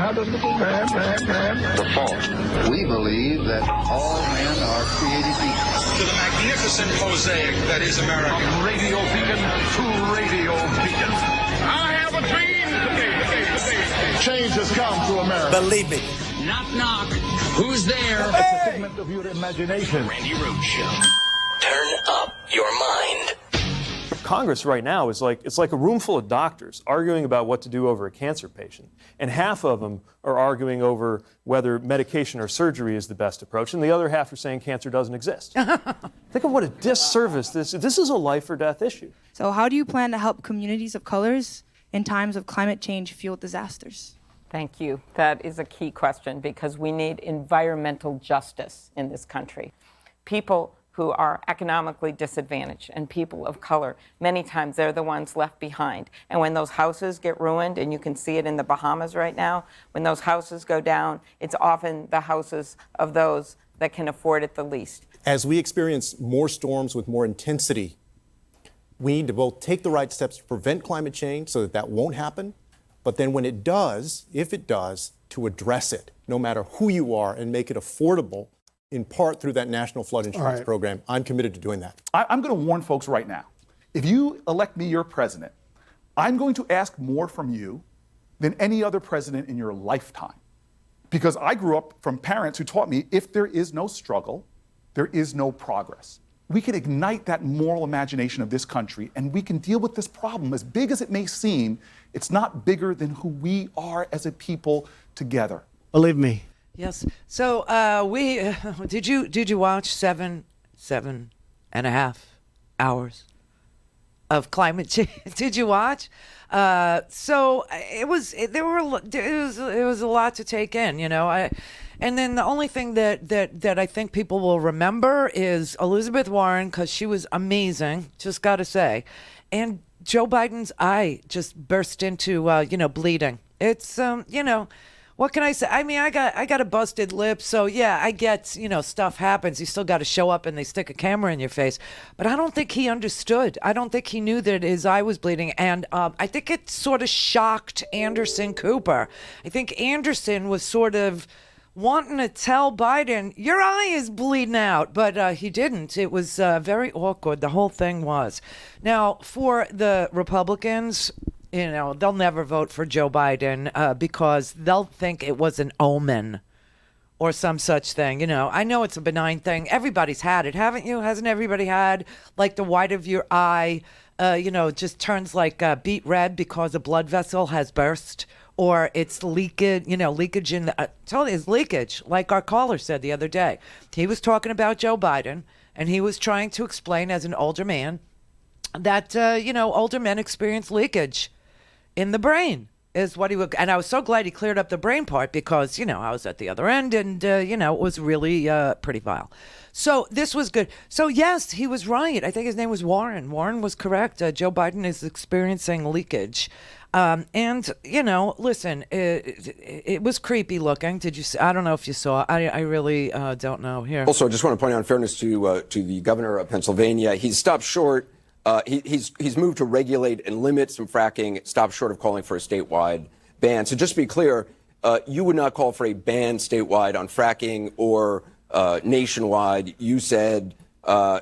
The fourth, we believe that all men are created equal. To the magnificent mosaic that is America. From radio beacon to radio beacon. I have a dream today. Change has come to America. Believe me. Knock, knock. Who's there? It's a figment of your imagination. Randi Rhodes Show. Turn up your mind. Congress right now is it's like a room full of doctors arguing about what to do over a cancer patient. And half of them are arguing over whether medication or surgery is the best approach, and the other half are saying cancer doesn't exist. Think of what a disservice this is a life or death issue. So how do you plan to help communities of colors in times of climate change-fueled disasters? Thank you. That is a key question because we need environmental justice in this country. People who are economically disadvantaged and people of color, many times they're the ones left behind. And when those houses get ruined, and you can see it in the Bahamas right now, when those houses go down, it's often the houses of those that can afford it the least. As we experience more storms with more intensity, we need to both take the right steps to prevent climate change so that that won't happen, but then when it does, if it does, to address it, no matter who you are, and make it affordable, in part through that National Flood Insurance Program. I'm committed to doing that. I'm going to warn folks right now. If you elect me your president, I'm going to ask more from you than any other president in your lifetime. Because I grew up from parents who taught me if there is no struggle, there is no progress. We can ignite that moral imagination of this country and we can deal with this problem. As big as it may seem, it's not bigger than who we are as a people together. Believe me. Yes. So did you watch seven and a half hours of climate change? Did you watch? So it was a lot to take in, you know. And then the only thing that I think people will remember is Elizabeth Warren, because she was amazing, just got to say, and Joe Biden's eye just burst into bleeding. It's what can I say? I mean, I got a busted lip, so yeah, I get, stuff happens. You still got to show up and they stick a camera in your face. But I don't think he understood. I don't think he knew that his eye was bleeding. And I think it sort of shocked Anderson Cooper. I think Anderson was sort of wanting to tell Biden, your eye is bleeding out, but he didn't. It was very awkward. The whole thing was. Now, for the Republicans, they'll never vote for Joe Biden because they'll think it was an omen or some such thing. I know it's a benign thing. Everybody's had it, haven't you? Hasn't everybody had, like, the white of your eye, just turns like beet red because a blood vessel has burst, or it's leakage in the, totally is leakage, like our caller said the other day. He was talking about Joe Biden, and he was trying to explain as an older man that, older men experience leakage in the brain is what he would, and I was so glad he cleared up the brain part because, I was at the other end and, it was really pretty vile. So this was good. So yes, he was right. I think his name was Warren. Warren was correct. Joe Biden is experiencing leakage. And, listen, it was creepy looking. Did you see? I don't know if you saw. I really don't know here. Also, I just want to point out in fairness to the governor of Pennsylvania, he's stopped short. He's moved to regulate and limit some fracking, stopped short of calling for a statewide ban. So just to be clear, you would not call for a ban statewide on fracking or nationwide. You said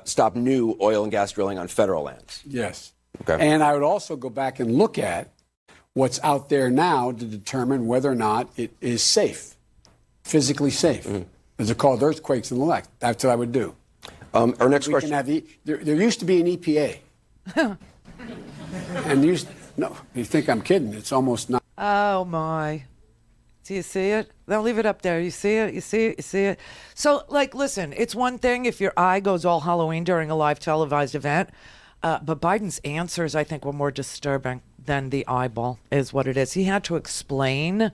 stop new oil and gas drilling on federal lands. Yes. Okay. And I would also go back and look at what's out there now to determine whether or not it is safe, physically safe. Mm-hmm. There's a called earthquakes and the like. That's what I would do. Our next question. There used to be an EPA. And no, you think I'm kidding. It's almost not. Oh, my. Do you see it? They'll leave it up there. You see it? You see it? You see it? So, listen, it's one thing if your eye goes all Halloween during a live televised event, but Biden's answers, I think, were more disturbing than the eyeball is what it is. He had to explain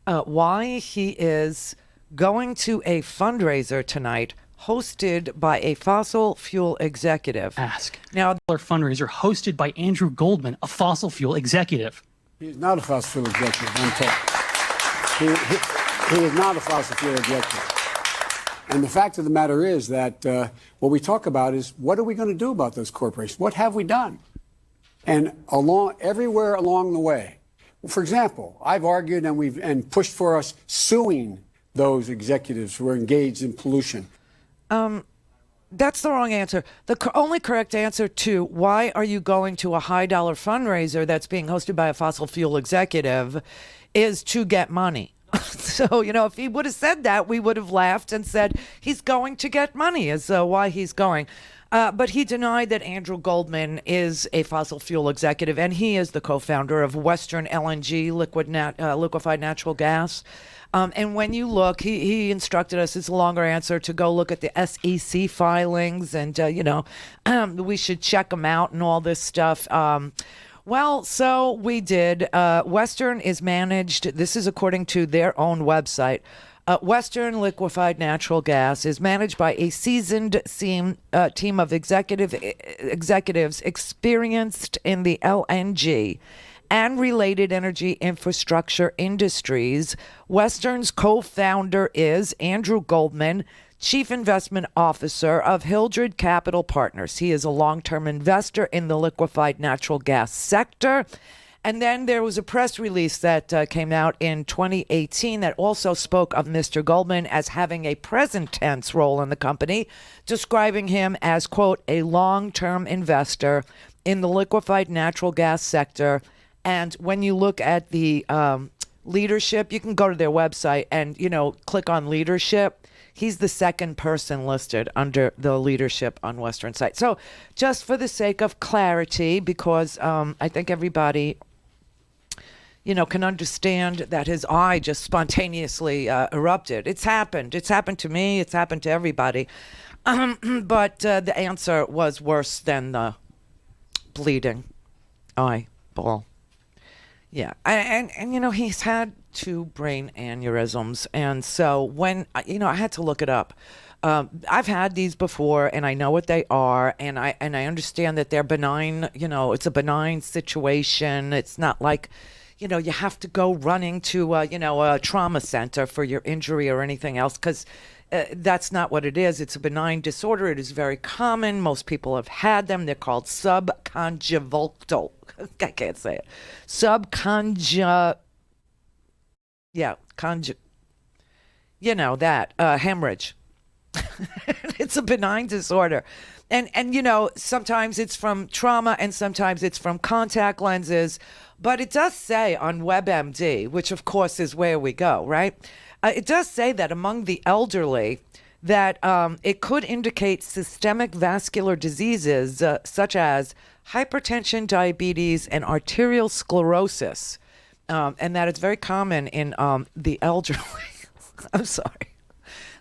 why he is going to a fundraiser tonight hosted by a fossil fuel executive. Now, our fundraiser hosted by Andrew Goldman, a fossil fuel executive. He's not a fossil fuel executive, I'm told. He is not a fossil fuel executive. And the fact of the matter is that what we talk about is what are we going to do about those corporations? What have we done? And everywhere along the way, For example, I've argued and pushed for us suing those executives who are engaged in pollution. That's the wrong answer. The only correct answer to why are you going to a high-dollar fundraiser that's being hosted by a fossil fuel executive is to get money. So, if he would have said that, we would have laughed and said he's going to get money is why he's going. But he denied that Andrew Goldman is a fossil fuel executive, and he is the co-founder of Western LNG, liquefied natural gas. And when you look, he instructed us, it's a longer answer, to go look at the SEC filings and, we should check them out and all this stuff. Well, so we did. Western is managed, this is according to their own website, Western Liquefied Natural Gas is managed by a seasoned team of executives experienced in the LNG and related energy infrastructure industries. Western's co-founder is Andrew Goldman, Chief Investment Officer of Hildred Capital Partners. He is a long-term investor in the liquefied natural gas sector. And then there was a press release that came out in 2018 that also spoke of Mr. Goldman as having a present tense role in the company, describing him as, quote, a long-term investor in the liquefied natural gas sector. And when you look at the leadership, you can go to their website and, click on leadership. He's the second person listed under the leadership on Western site. So just for the sake of clarity, because I think everybody, can understand that his eye just spontaneously erupted. It's happened. It's happened to me. It's happened to everybody. But the answer was worse than the bleeding eyeball. Yeah. And he's had 2 brain aneurysms. And so when, I had to look it up. I've had these before, and I know what they are, and I understand that they're benign. It's a benign situation. It's not like, you have to go running to, a trauma center for your injury or anything else, because that's not what it is. It's a benign disorder. It is very common. Most people have had them. They're called subconjunctival. I can't say it. Hemorrhage. It's a benign disorder. And sometimes it's from trauma and sometimes it's from contact lenses. But it does say on WebMD, which of course is where we go, right? It does say that among the elderly, that it could indicate systemic vascular diseases such as hypertension, diabetes, and arterial sclerosis, and that it's very common in the elderly. I'm sorry.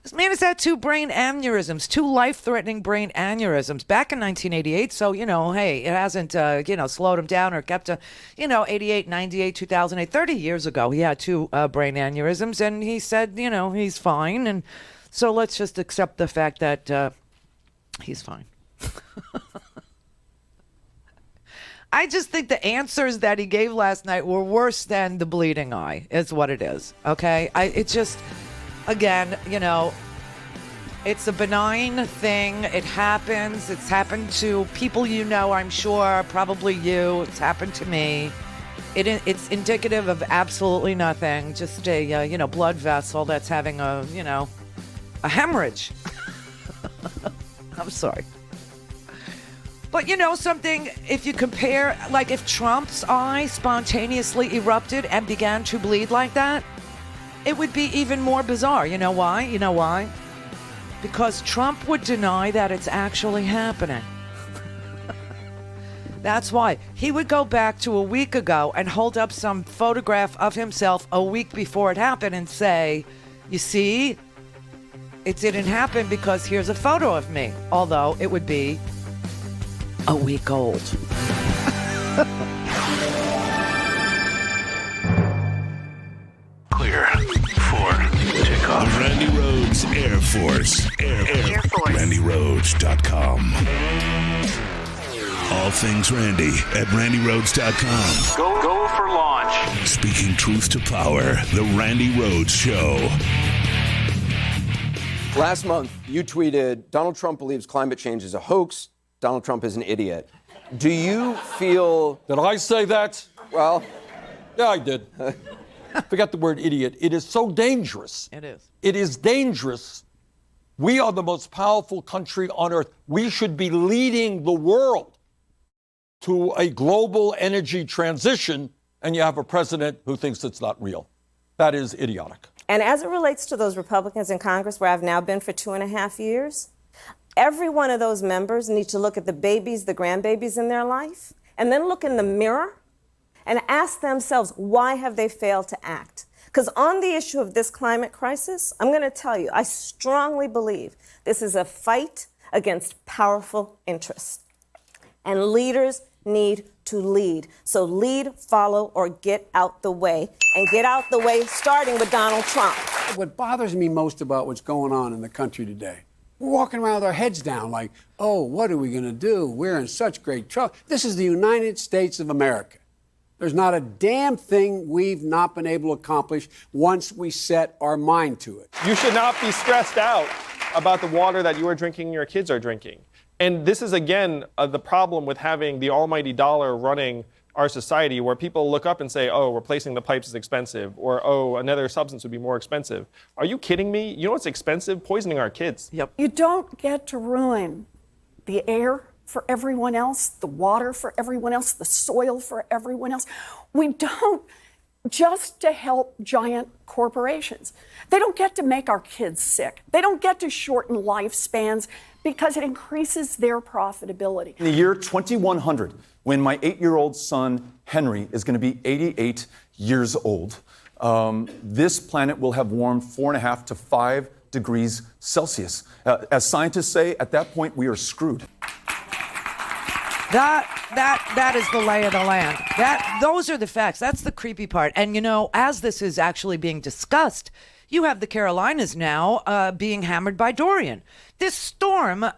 This man has had 2 brain aneurysms, 2 life-threatening brain aneurysms back in 1988. So, hey, it hasn't, slowed him down or kept him, 88, 98, 2008, 30 years ago. He had 2 brain aneurysms, and he said, he's fine. And so let's just accept the fact that he's fine. I just think the answers that he gave last night were worse than the bleeding eye, is what it is, okay? It's just... Again, it's a benign thing. It happens. It's happened to people I'm sure, probably you. It's happened to me. It's indicative of absolutely nothing. Just a, blood vessel that's having a hemorrhage. I'm sorry. But something, if you compare, like if Trump's eye spontaneously erupted and began to bleed like that, it would be even more bizarre. You know why? Because Trump would deny that it's actually happening. That's why. He would go back to a week ago and hold up some photograph of himself a week before it happened and say, you see, it didn't happen because here's a photo of me. Although it would be a week old. Clear for takeoff. The Randi Rhodes Air Force. Air Force. RandiRhodes.com. All things Randi at RandiRhodes.com. Go for launch. Speaking truth to power. The Randi Rhodes Show. Last month, you tweeted, Donald Trump believes climate change is a hoax. Donald Trump is an idiot. Do you feel... Did I say that? Well... Yeah, I did. Forget the word idiot. It is so dangerous. It is. It is dangerous. We are the most powerful country on earth. We should be leading the world to a global energy transition, and you have a president who thinks it's not real. That is idiotic. And as it relates to those Republicans in Congress, where I've now been for 2.5 years, every one of those members need to look at the babies, the grandbabies in their life, and then look in the mirror and ask themselves, why have they failed to act? Because on the issue of this climate crisis, I'm going to tell you, I strongly believe this is a fight against powerful interests. And leaders need to lead. So lead, follow, or get out the way. And get out the way starting with Donald Trump. What bothers me most about what's going on in the country today, we're walking around with our heads down like, oh, what are we going to do? We're in such great trouble. This is the United States of America. There's not a damn thing we've not been able to accomplish once we set our mind to it. You should not be stressed out about the water that you are drinking and your kids are drinking. And this is, again, the problem with having the almighty dollar running our society, where people look up and say, oh, replacing the pipes is expensive, or, oh, another substance would be more expensive. Are you kidding me? You know what's expensive? Poisoning our kids. Yep. You don't get to ruin the air for everyone else, the water for everyone else, the soil for everyone else. We don't just to help giant corporations. They don't get to make our kids sick. They don't get to shorten lifespans because it increases their profitability. In the year 2100, when my 8-year-old son, Henry, is going to be 88 years old, this planet will have warmed 4.5 to 5 degrees Celsius. As scientists say, at that point, we are screwed. That is the lay of the land. Those are the facts. That's the creepy part. And, you know, as this is actually being discussed, you have the Carolinas now being hammered by Dorian. This storm, the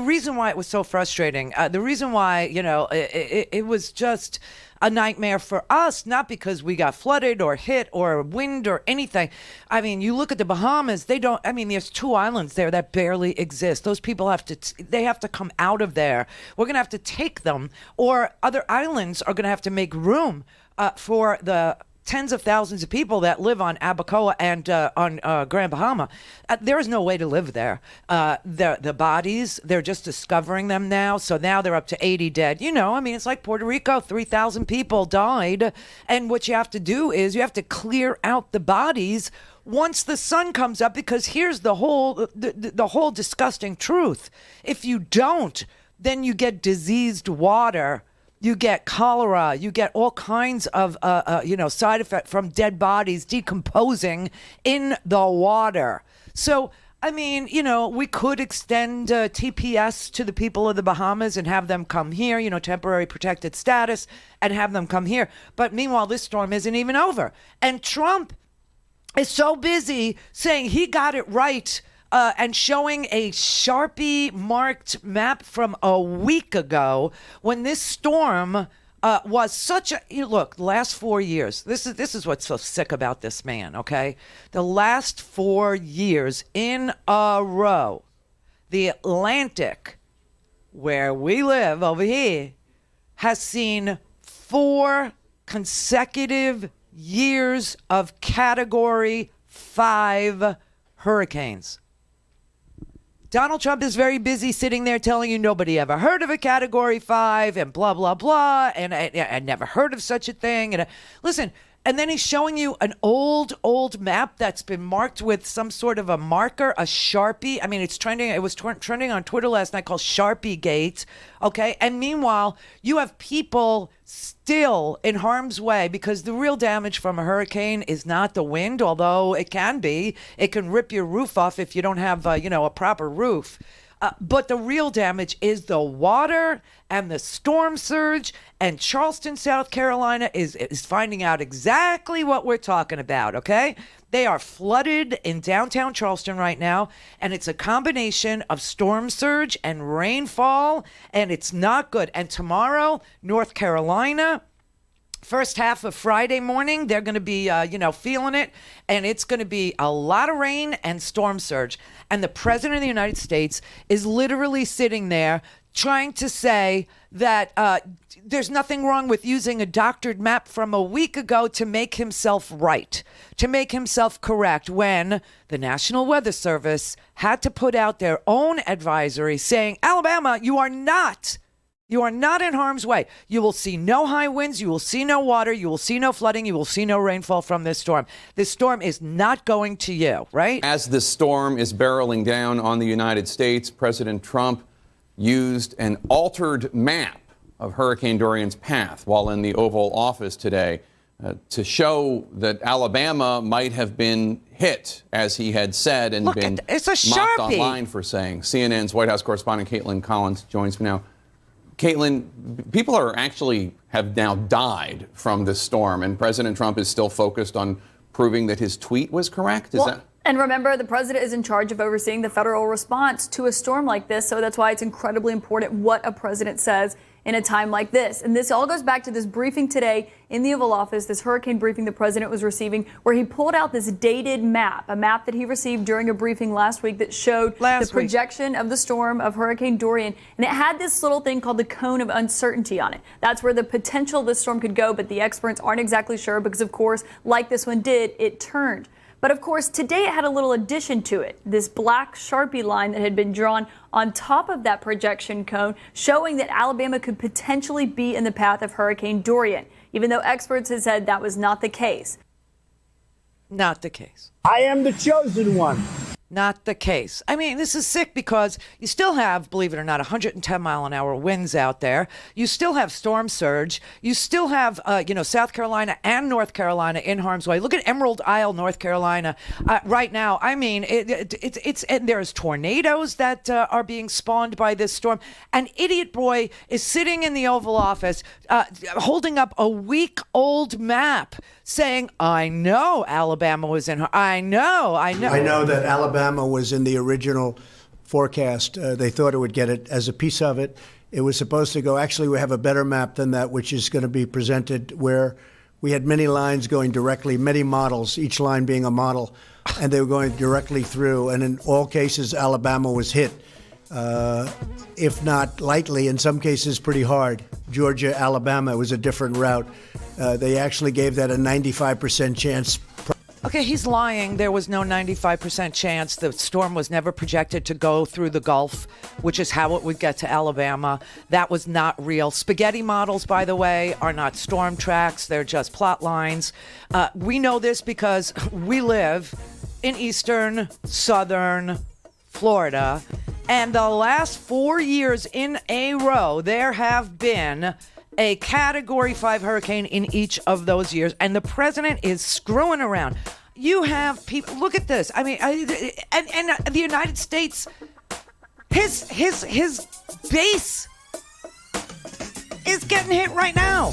reason why it was so frustrating, the reason why, you know, it was just a nightmare for us, not because we got flooded or hit or wind or anything. I mean, you look at the Bahamas, there's 2 islands there that barely exist. Those people have to come out of there. We're going to have to take them, or other islands are going to have to make room for the tens of thousands of people that live on Abacoa and on Grand Bahama. There is no way to live there. The bodies, they're just discovering them now. So now they're up to 80 dead. You know, I mean, it's like Puerto Rico, 3,000 people died. And what you have to do is you have to clear out the bodies once the sun comes up, because here's the whole disgusting truth. If you don't, then you get diseased water. You get cholera. You get all kinds of, side effects from dead bodies decomposing in the water. So, I mean, you know, we could extend TPS to the people of the Bahamas and have them come here, you know, temporary protected status, and have them come here. But meanwhile, this storm isn't even over. And Trump is so busy saying he got it right and showing a Sharpie marked map from a week ago when this storm was such a look. The last 4 years, this is what's so sick about this man. Okay, the last 4 years in a row, the Atlantic, where we live over here, has seen 4 consecutive years of Category 5 hurricanes. Donald Trump is very busy sitting there telling you nobody ever heard of a Category 5 and blah, blah, blah, and I never heard of such a thing. And listen, and then he's showing you an old map that's been marked with some sort of a marker, a Sharpie. I mean, it's trending. It was trending on Twitter last night, called Sharpie Gate. Okay, and meanwhile, you have people still in harm's way, because the real damage from a hurricane is not the wind, although it can be. It can rip your roof off if you don't have, a proper roof. But the real damage is the water and the storm surge, and Charleston, South Carolina is finding out exactly what we're talking about, okay? They are flooded in downtown Charleston right now, and it's a combination of storm surge and rainfall, and it's not good. And tomorrow, North Carolina, first half of Friday morning, they're going to be, feeling it, and it's going to be a lot of rain and storm surge. And the president of the United States is literally sitting there trying to say that there's nothing wrong with using a doctored map from a week ago to make himself right, to make himself correct, when the National Weather Service had to put out their own advisory saying, Alabama, you are not in harm's way. You will see no high winds. You will see no water. You will see no flooding. You will see no rainfall from this storm. This storm is not going to you, right? As the storm is barreling down on the United States, President Trump used an altered map of Hurricane Dorian's path while in the Oval Office today to show that Alabama might have been hit, as he had said, and been it's a mocked Sharpie online for saying. CNN's White House correspondent Caitlin Collins joins me now. Caitlin, people have now died from this storm, and President Trump is still focused on proving that his tweet was correct? And remember, the president is in charge of overseeing the federal response to a storm like this, so that's why it's incredibly important what a president says in a time like this. And this all goes back to this briefing today in the Oval Office, this hurricane briefing the president was receiving, where he pulled out this dated map, a map that he received during a briefing last week that showed the projection of the storm of Hurricane Dorian. And it had this little thing called the cone of uncertainty on it. That's where the potential of the storm could go, but the experts aren't exactly sure because, of course, like this one did, it turned. But of course, today it had a little addition to it, this black Sharpie line that had been drawn on top of that projection cone, showing that Alabama could potentially be in the path of Hurricane Dorian, even though experts had said that was not the case. Not the case. I am the chosen one. Not the case. I mean, this is sick because you still have, believe it or not, 110-mile-an-hour winds out there. You still have storm surge. You still have, South Carolina and North Carolina in harm's way. Look at Emerald Isle, North Carolina, right now. I mean, and there's tornadoes that are being spawned by this storm. An idiot boy is sitting in the Oval Office holding up a week-old map saying, I know Alabama was in her. I know. I know that Alabama was in the original forecast. They thought it would get it as a piece of it. It was supposed to go, actually, we have a better map than that, which is going to be presented, where we had many lines going directly, many models, each line being a model, and they were going directly through. And in all cases, Alabama was hit, if not lightly, in some cases pretty hard. Georgia, Alabama was a different route. They actually gave that a 95% chance. Okay, he's lying. There was no 95% chance. The storm was never projected to go through the Gulf, which is how it would get to Alabama. That was not real. Spaghetti models, by the way, are not storm tracks. They're just plot lines. We know this because we live in eastern, southern Florida. And the last 4 years in a row, there have been a Category 5 hurricane in each of those years, and the president is screwing around. You have people. Look at this. I mean, and the United States, his base is getting hit right now.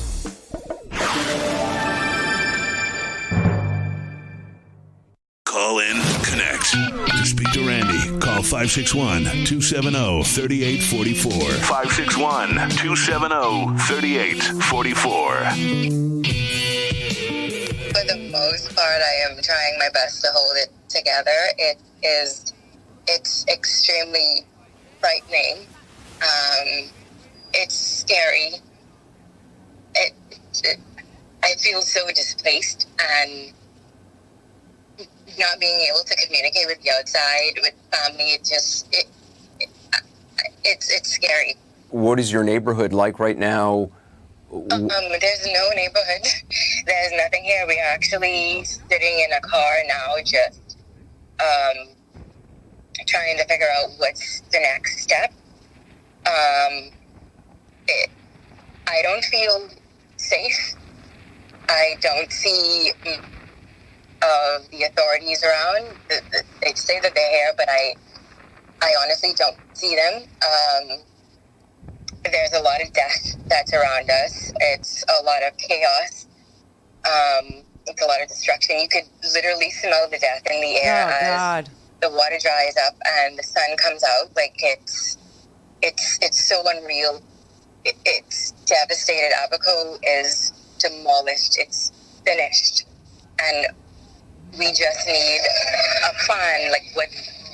Call in, connect. To speak to Randi, call 561-270-3844. 561-270-3844. For the most part, I am trying my best to hold it together. It's extremely frightening. It's scary. I feel so displaced and not being able to communicate with the outside, with family. It's scary. What is your neighborhood like right now? There's no neighborhood. There's nothing here. We are actually sitting in a car now, just trying to figure out what's the next step. I don't feel safe. I don't see the authorities around. They say that they're here, but I honestly don't see them. There's a lot of death that's around us. It's a lot of chaos. It's a lot of destruction. You could literally smell the death in the air as the water dries up and the sun comes out. Like it's so unreal. It's devastated. Abaco is demolished. It's finished, and we just need a plan. Like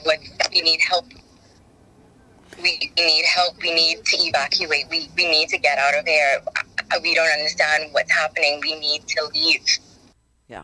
what we need help. We need help. We need to evacuate. We need to get out of here. We don't understand what's happening. We need to leave. Yeah.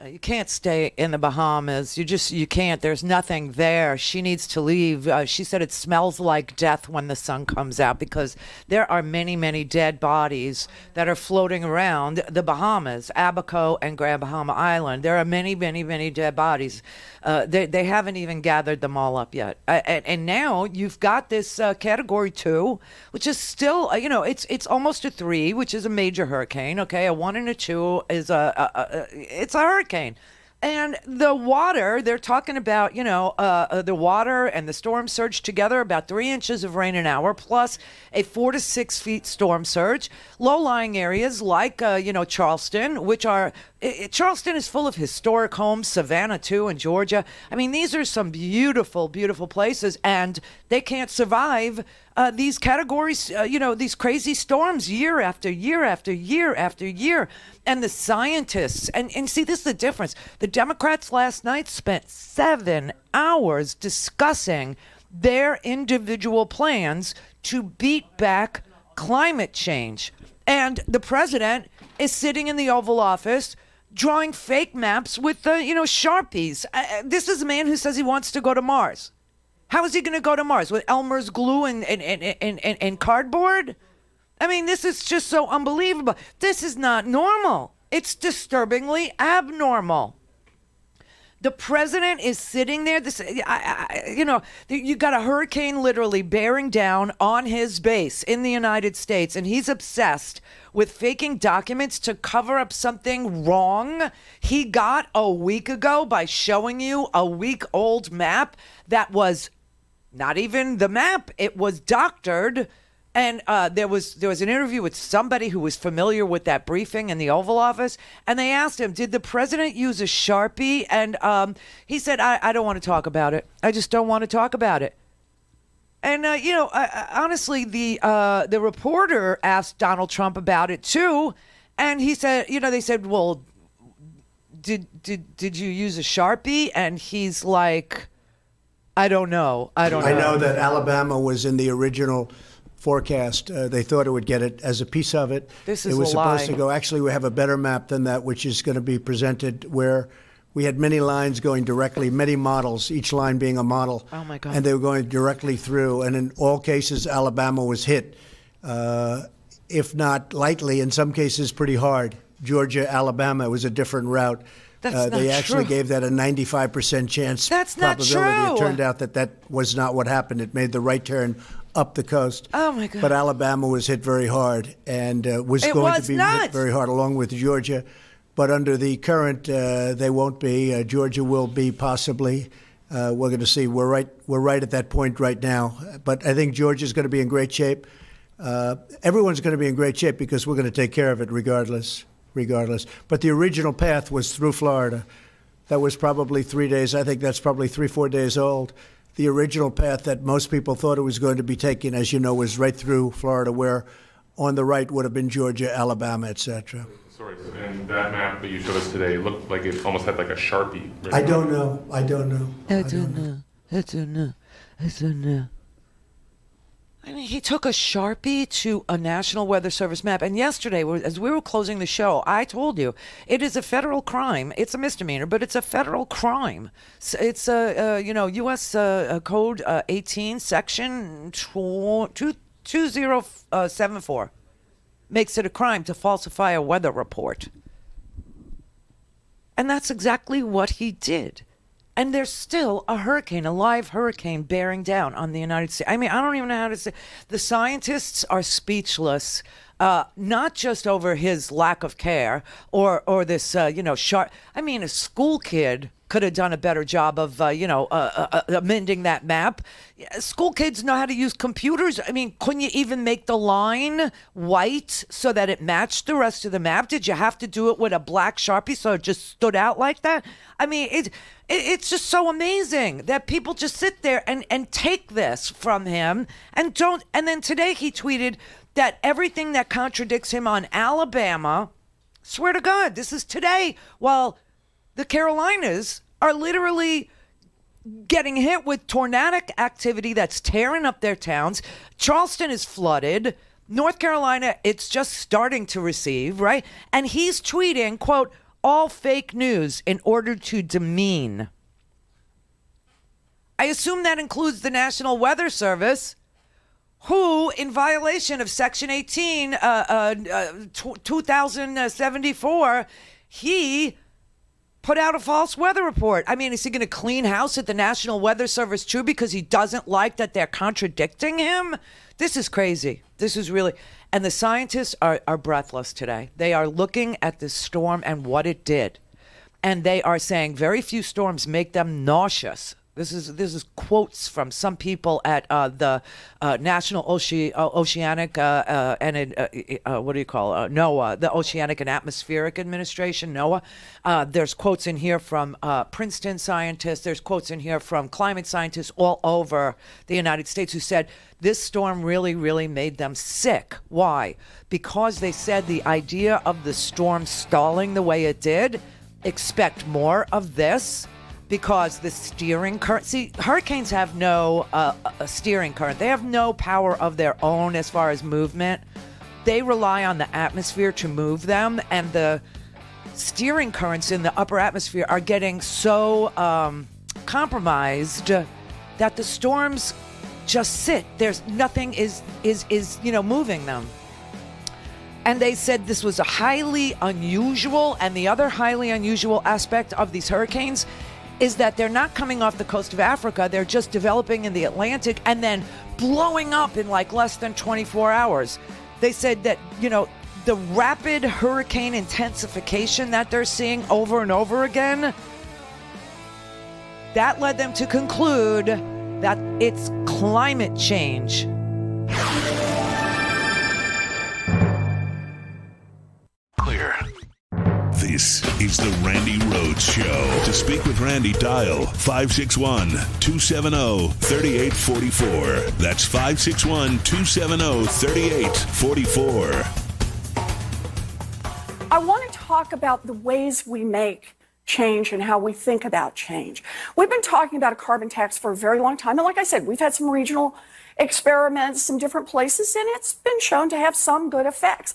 You can't stay in the Bahamas. You can't. There's nothing there. She needs to leave. She said it smells like death when the sun comes out because there are many, many dead bodies that are floating around the Bahamas, Abaco and Grand Bahama Island. There are many, many, many dead bodies. They haven't even gathered them all up yet. And now you've got this Category 2, which is still, it's almost a 3, which is a major hurricane. Okay, a 1 and a 2 is it's a hurricane. And the water, they're talking about, the water and the storm surge together, about 3 inches of rain an hour, plus a 4 to 6 feet storm surge. Low-lying areas like, Charleston, Charleston is full of historic homes, Savannah too, in Georgia. I mean, these are some beautiful, beautiful places, and they can't survive these categories, these crazy storms year after year after year after year. And the scientists, and see, this is the difference. The Democrats last night spent 7 hours discussing their individual plans to beat back climate change. And the president is sitting in the Oval Office drawing fake maps with, Sharpies. This is a man who says he wants to go to Mars. How is he going to go to Mars? With Elmer's glue and cardboard? I mean, this is just so unbelievable. This is not normal. It's disturbingly abnormal. The president is sitting there. You got a hurricane literally bearing down on his base in the United States, and he's obsessed with faking documents to cover up something wrong he got a week ago by showing you a week-old map that was not even the map. It was doctored. And there was an interview with somebody who was familiar with that briefing in the Oval Office, and they asked him, did the president use a Sharpie? And he said, I don't want to talk about it. I just don't want to talk about it. And, honestly, the reporter asked Donald Trump about it, too. And he said, they said, well, did you use a Sharpie? And he's like, I don't know. I know that Alabama was in the original forecast. They thought it would get it as a piece of it. This is it was a supposed lie. to go. Actually, we have a better map than that, which is going to be presented, where we had many lines going directly, many models, each line being a model. Oh, my God. And they were going directly through. And in all cases, Alabama was hit, if not lightly, in some cases pretty hard. Georgia, Alabama was a different route. They actually gave that a 95% chance That's not probability. true. It turned out that was not what happened. It made the right turn up the coast. Oh, my God. But Alabama was hit very hard and was going to be hit very hard along with Georgia. But under the current, they won't be. Georgia will be possibly. We're going to see. We're right at that point right now. But I think Georgia's going to be in great shape. Everyone's going to be in great shape because we're going to take care of it regardless. But the original path was through Florida. That was probably 3 days. I think that's probably 3-4 days old. The original path that most people thought it was going to be taken, as you know, was right through Florida, where on the right would have been Georgia, Alabama, etc. Sorry, and that map that you showed us today looked like it almost had like a Sharpie. Right? I don't know. I don't know. I mean, he took a Sharpie to a National Weather Service map. And yesterday, as we were closing the show, I told you, it is a federal crime. It's a misdemeanor, but it's a federal crime. It's U.S. Code 18, Section 2074. Makes it a crime to falsify a weather report. And that's exactly what he did. And there's still a hurricane, a live hurricane bearing down on the United States. I mean, I don't even know how to say. The scientists are speechless, not just over his lack of care or this, sharp. I mean, a school kid could have done a better job of, amending that map. School kids know how to use computers. I mean, couldn't you even make the line white so that it matched the rest of the map? Did you have to do it with a black Sharpie so it just stood out like that? I mean, it's just so amazing that people just sit there and take this from him and don't. And then today he tweeted that everything that contradicts him on Alabama, swear to God, this is today, while the Carolinas are literally getting hit with tornadic activity that's tearing up their towns. Charleston is flooded. North Carolina, it's just starting to receive, right? And he's tweeting, quote, all fake news in order to demean. I assume that includes the National Weather Service, who, in violation of Section 18, 2074, he put out a false weather report. I mean, is he going to clean house at the National Weather Service too because he doesn't like that they're contradicting him? This is crazy. This is really... And the scientists are breathless today. They are looking at this storm and what it did. And they are saying very few storms make them nauseous. This is quotes from some people at the National Oceanic NOAA, the Oceanic and Atmospheric Administration, NOAA. There's quotes in here from Princeton scientists. There's quotes in here from climate scientists all over the United States who said this storm really, really made them sick. Why? Because they said the idea of the storm stalling the way it did, expect more of this. Because the steering current, see, hurricanes have no steering current. They have no power of their own as far as movement. They rely on the atmosphere to move them, and the steering currents in the upper atmosphere are getting so compromised that the storms just sit. There's nothing is moving them. And they said this was a highly unusual, and the other highly unusual aspect of these hurricanes is that they're not coming off the coast of Africa. They're just developing in the Atlantic and then blowing up in like less than 24 hours. They said that, the rapid hurricane intensification that they're seeing over and over again, that led them to conclude that it's climate change. Clear. This is the Randi Rhodes Show. To speak with Randi, dial 561-270-3844. That's 561-270-3844. I want to talk about the ways we make change and how we think about change. We've been talking about a carbon tax for a very long time. And like I said, we've had some regional experiments, some different places, and it's been shown to have some good effects.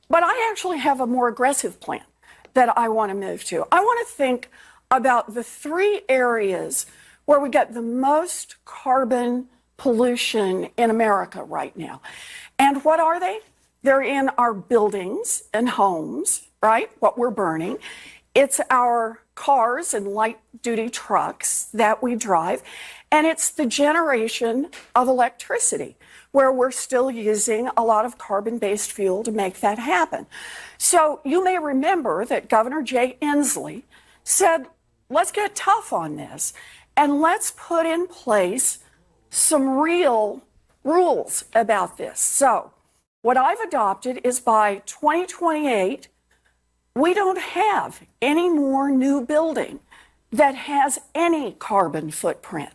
But I actually have a more aggressive plan that I want to move to. I want to think about the three areas where we get the most carbon pollution in America right now. And what are they? They're in our buildings and homes, right? What we're burning. It's our cars and light-duty trucks that we drive. And it's the generation of electricity, where we're still using a lot of carbon-based fuel to make that happen. So you may remember that Governor Jay Inslee said, let's get tough on this, and let's put in place some real rules about this. So what I've adopted is by 2028, we don't have any more new building that has any carbon footprint.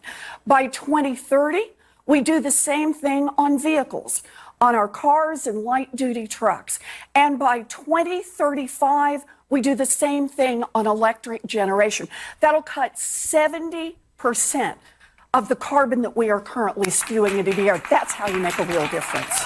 By 2030, we do the same thing on vehicles, on our cars and light-duty trucks. And by 2035, we do the same thing on electric generation. That'll cut 70% of the carbon that we are currently spewing into the air. That's how you make a real difference.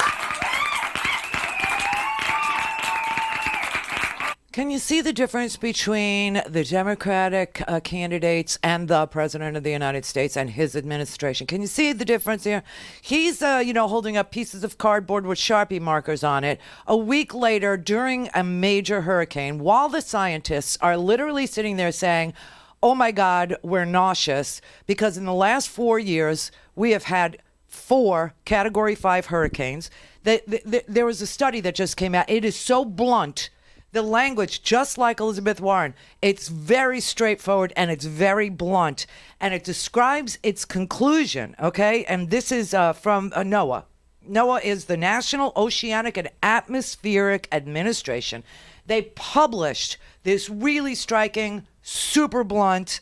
Can you see the difference between the Democratic candidates and the President of the United States and his administration? Can you see the difference here? He's, holding up pieces of cardboard with Sharpie markers on it. A week later, during a major hurricane, while the scientists are literally sitting there saying, oh my God, we're nauseous, because in the last 4 years, we have had 4 Category 5 hurricanes. There was a study that just came out. It is so blunt. The language, just like Elizabeth Warren, it's very straightforward and it's very blunt. And it describes its conclusion, okay? And this is from NOAA. NOAA is the National Oceanic and Atmospheric Administration. They published this really striking, super blunt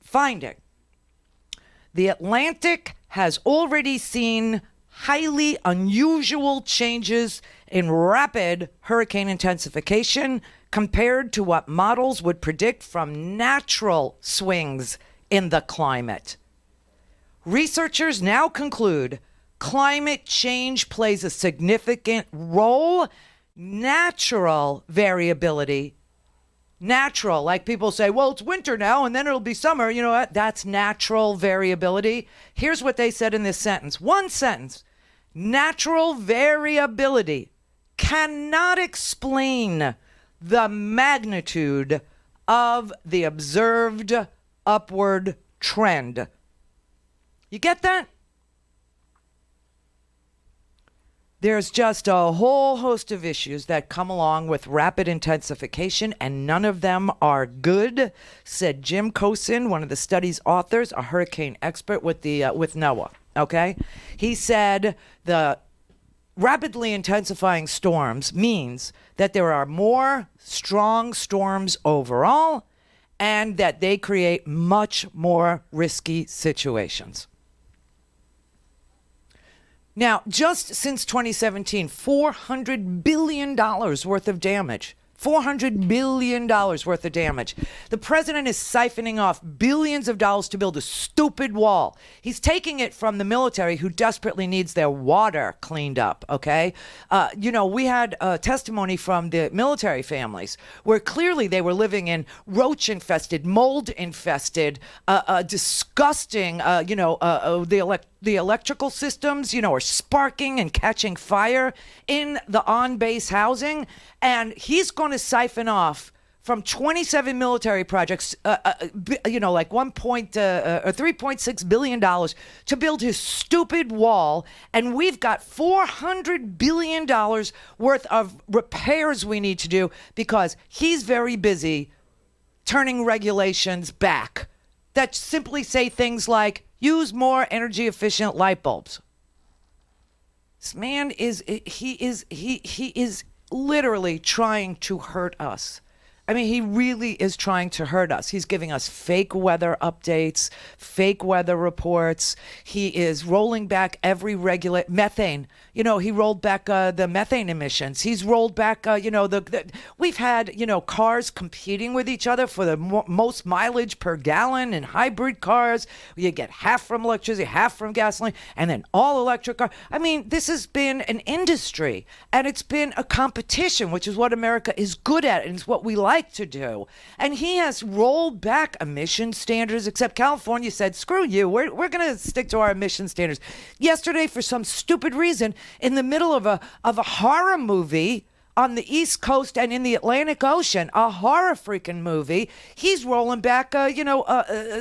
finding. The Atlantic has already seen highly unusual changes in rapid hurricane intensification compared to what models would predict from natural swings in the climate. Researchers now conclude climate change plays a significant role. Natural variability. Natural, like people say, well, it's winter now and then it'll be summer. You know what? That's natural variability. Here's what they said in this sentence. One sentence. Natural variability cannot explain the magnitude of the observed upward trend. You get that? There's just a whole host of issues that come along with rapid intensification, and none of them are good, said Jim Cosin, one of the study's authors, a hurricane expert with NOAA. Okay? He said the rapidly intensifying storms means that there are more strong storms overall and that they create much more risky situations. Now, just since 2017, $400 billion worth of damage. $400 billion worth of damage. The president is siphoning off billions of dollars to build a stupid wall. He's taking it from the military, who desperately needs their water cleaned up, okay? We had testimony from the military families where clearly they were living in roach-infested, mold-infested, disgusting, the electrical systems, are sparking and catching fire in the on-base housing. And he's going to siphon off from 27 military projects, like $3.6 billion to build his stupid wall. And we've got $400 billion worth of repairs we need to do because he's very busy turning regulations back that simply say things like, use more energy efficient light bulbs. This man is literally trying to hurt us. I mean, he really is trying to hurt us. He's giving us fake weather updates, fake weather reports. He is rolling back every methane. He rolled back the methane emissions. He's rolled back, we've had, cars competing with each other for the most mileage per gallon in hybrid cars. You get half from electricity, half from gasoline, and then all electric cars. I mean, this has been an industry, and it's been a competition, which is what America is good at, and it's what we like to do. And he has rolled back emission standards, except California said, screw you, we're going to stick to our emission standards. Yesterday, for some stupid reason, in the middle of a horror movie on the East Coast and in the Atlantic Ocean, a horror freaking movie, he's rolling back,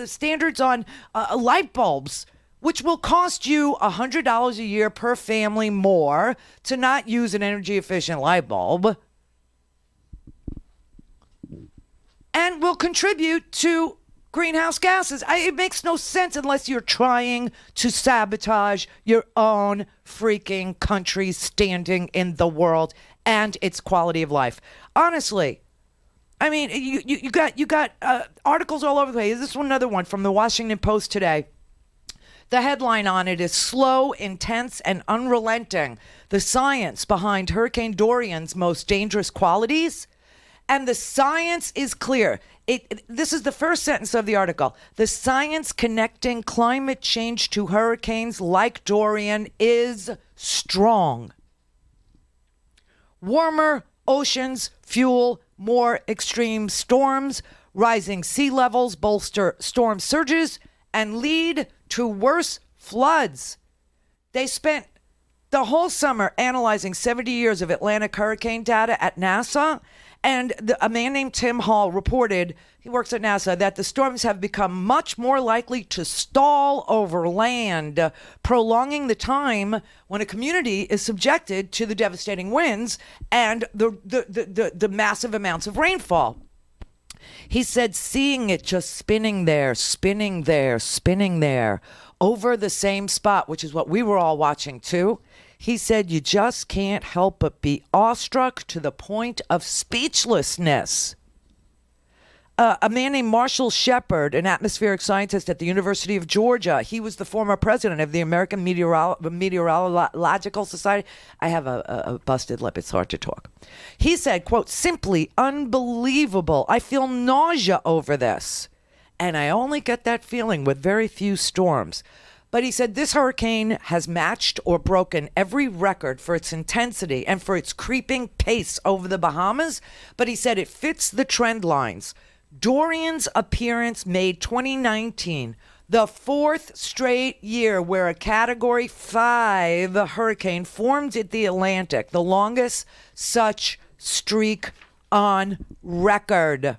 standards on light bulbs, which will cost you $100 a year per family more to not use an energy efficient light bulb, and will contribute to greenhouse gases. It makes no sense unless you're trying to sabotage your own freaking country's standing in the world and its quality of life. Honestly, I mean, you got articles all over the place. This is another one from the Washington Post today. The headline on it is "Slow, Intense, and Unrelenting: The Science Behind Hurricane Dorian's Most Dangerous Qualities." And the science is clear. This is the first sentence of the article. The science connecting climate change to hurricanes like Dorian is strong. Warmer oceans fuel more extreme storms. Rising sea levels bolster storm surges and lead to worse floods. They spent the whole summer analyzing 70 years of Atlantic hurricane data at NASA. And a man named Tim Hall reported, he works at NASA, that the storms have become much more likely to stall over land, prolonging the time when a community is subjected to the devastating winds and the massive amounts of rainfall. He said seeing it just spinning there over the same spot, which is what we were all watching too. He said you just can't help but be awestruck to the point of speechlessness. A man named Marshall Shepard, an atmospheric scientist at the University of Georgia, he was the former president of the American Meteorological Society. I have a busted lip. It's hard to talk. He said, quote, "Simply unbelievable. I feel nausea over this. And I only get that feeling with very few storms. But he said this hurricane has matched or broken every record for its intensity and for its creeping pace over the Bahamas. But he said it fits the trend lines. Dorian's appearance made 2019 the fourth straight year where a Category 5 hurricane formed at the Atlantic, the longest such streak on record.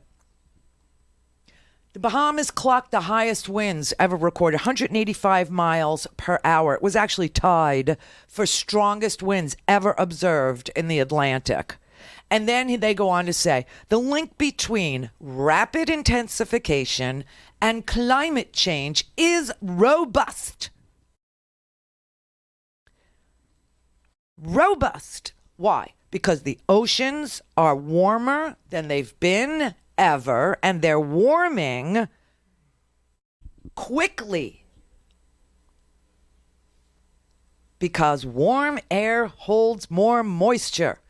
The Bahamas clocked the highest winds ever recorded, 185 miles per hour. It was actually tied for strongest winds ever observed in the Atlantic. And then they go on to say, the link between rapid intensification and climate change is robust. Robust. Why? Because the oceans are warmer than they've been ever, and they're warming quickly because warm air holds more moisture,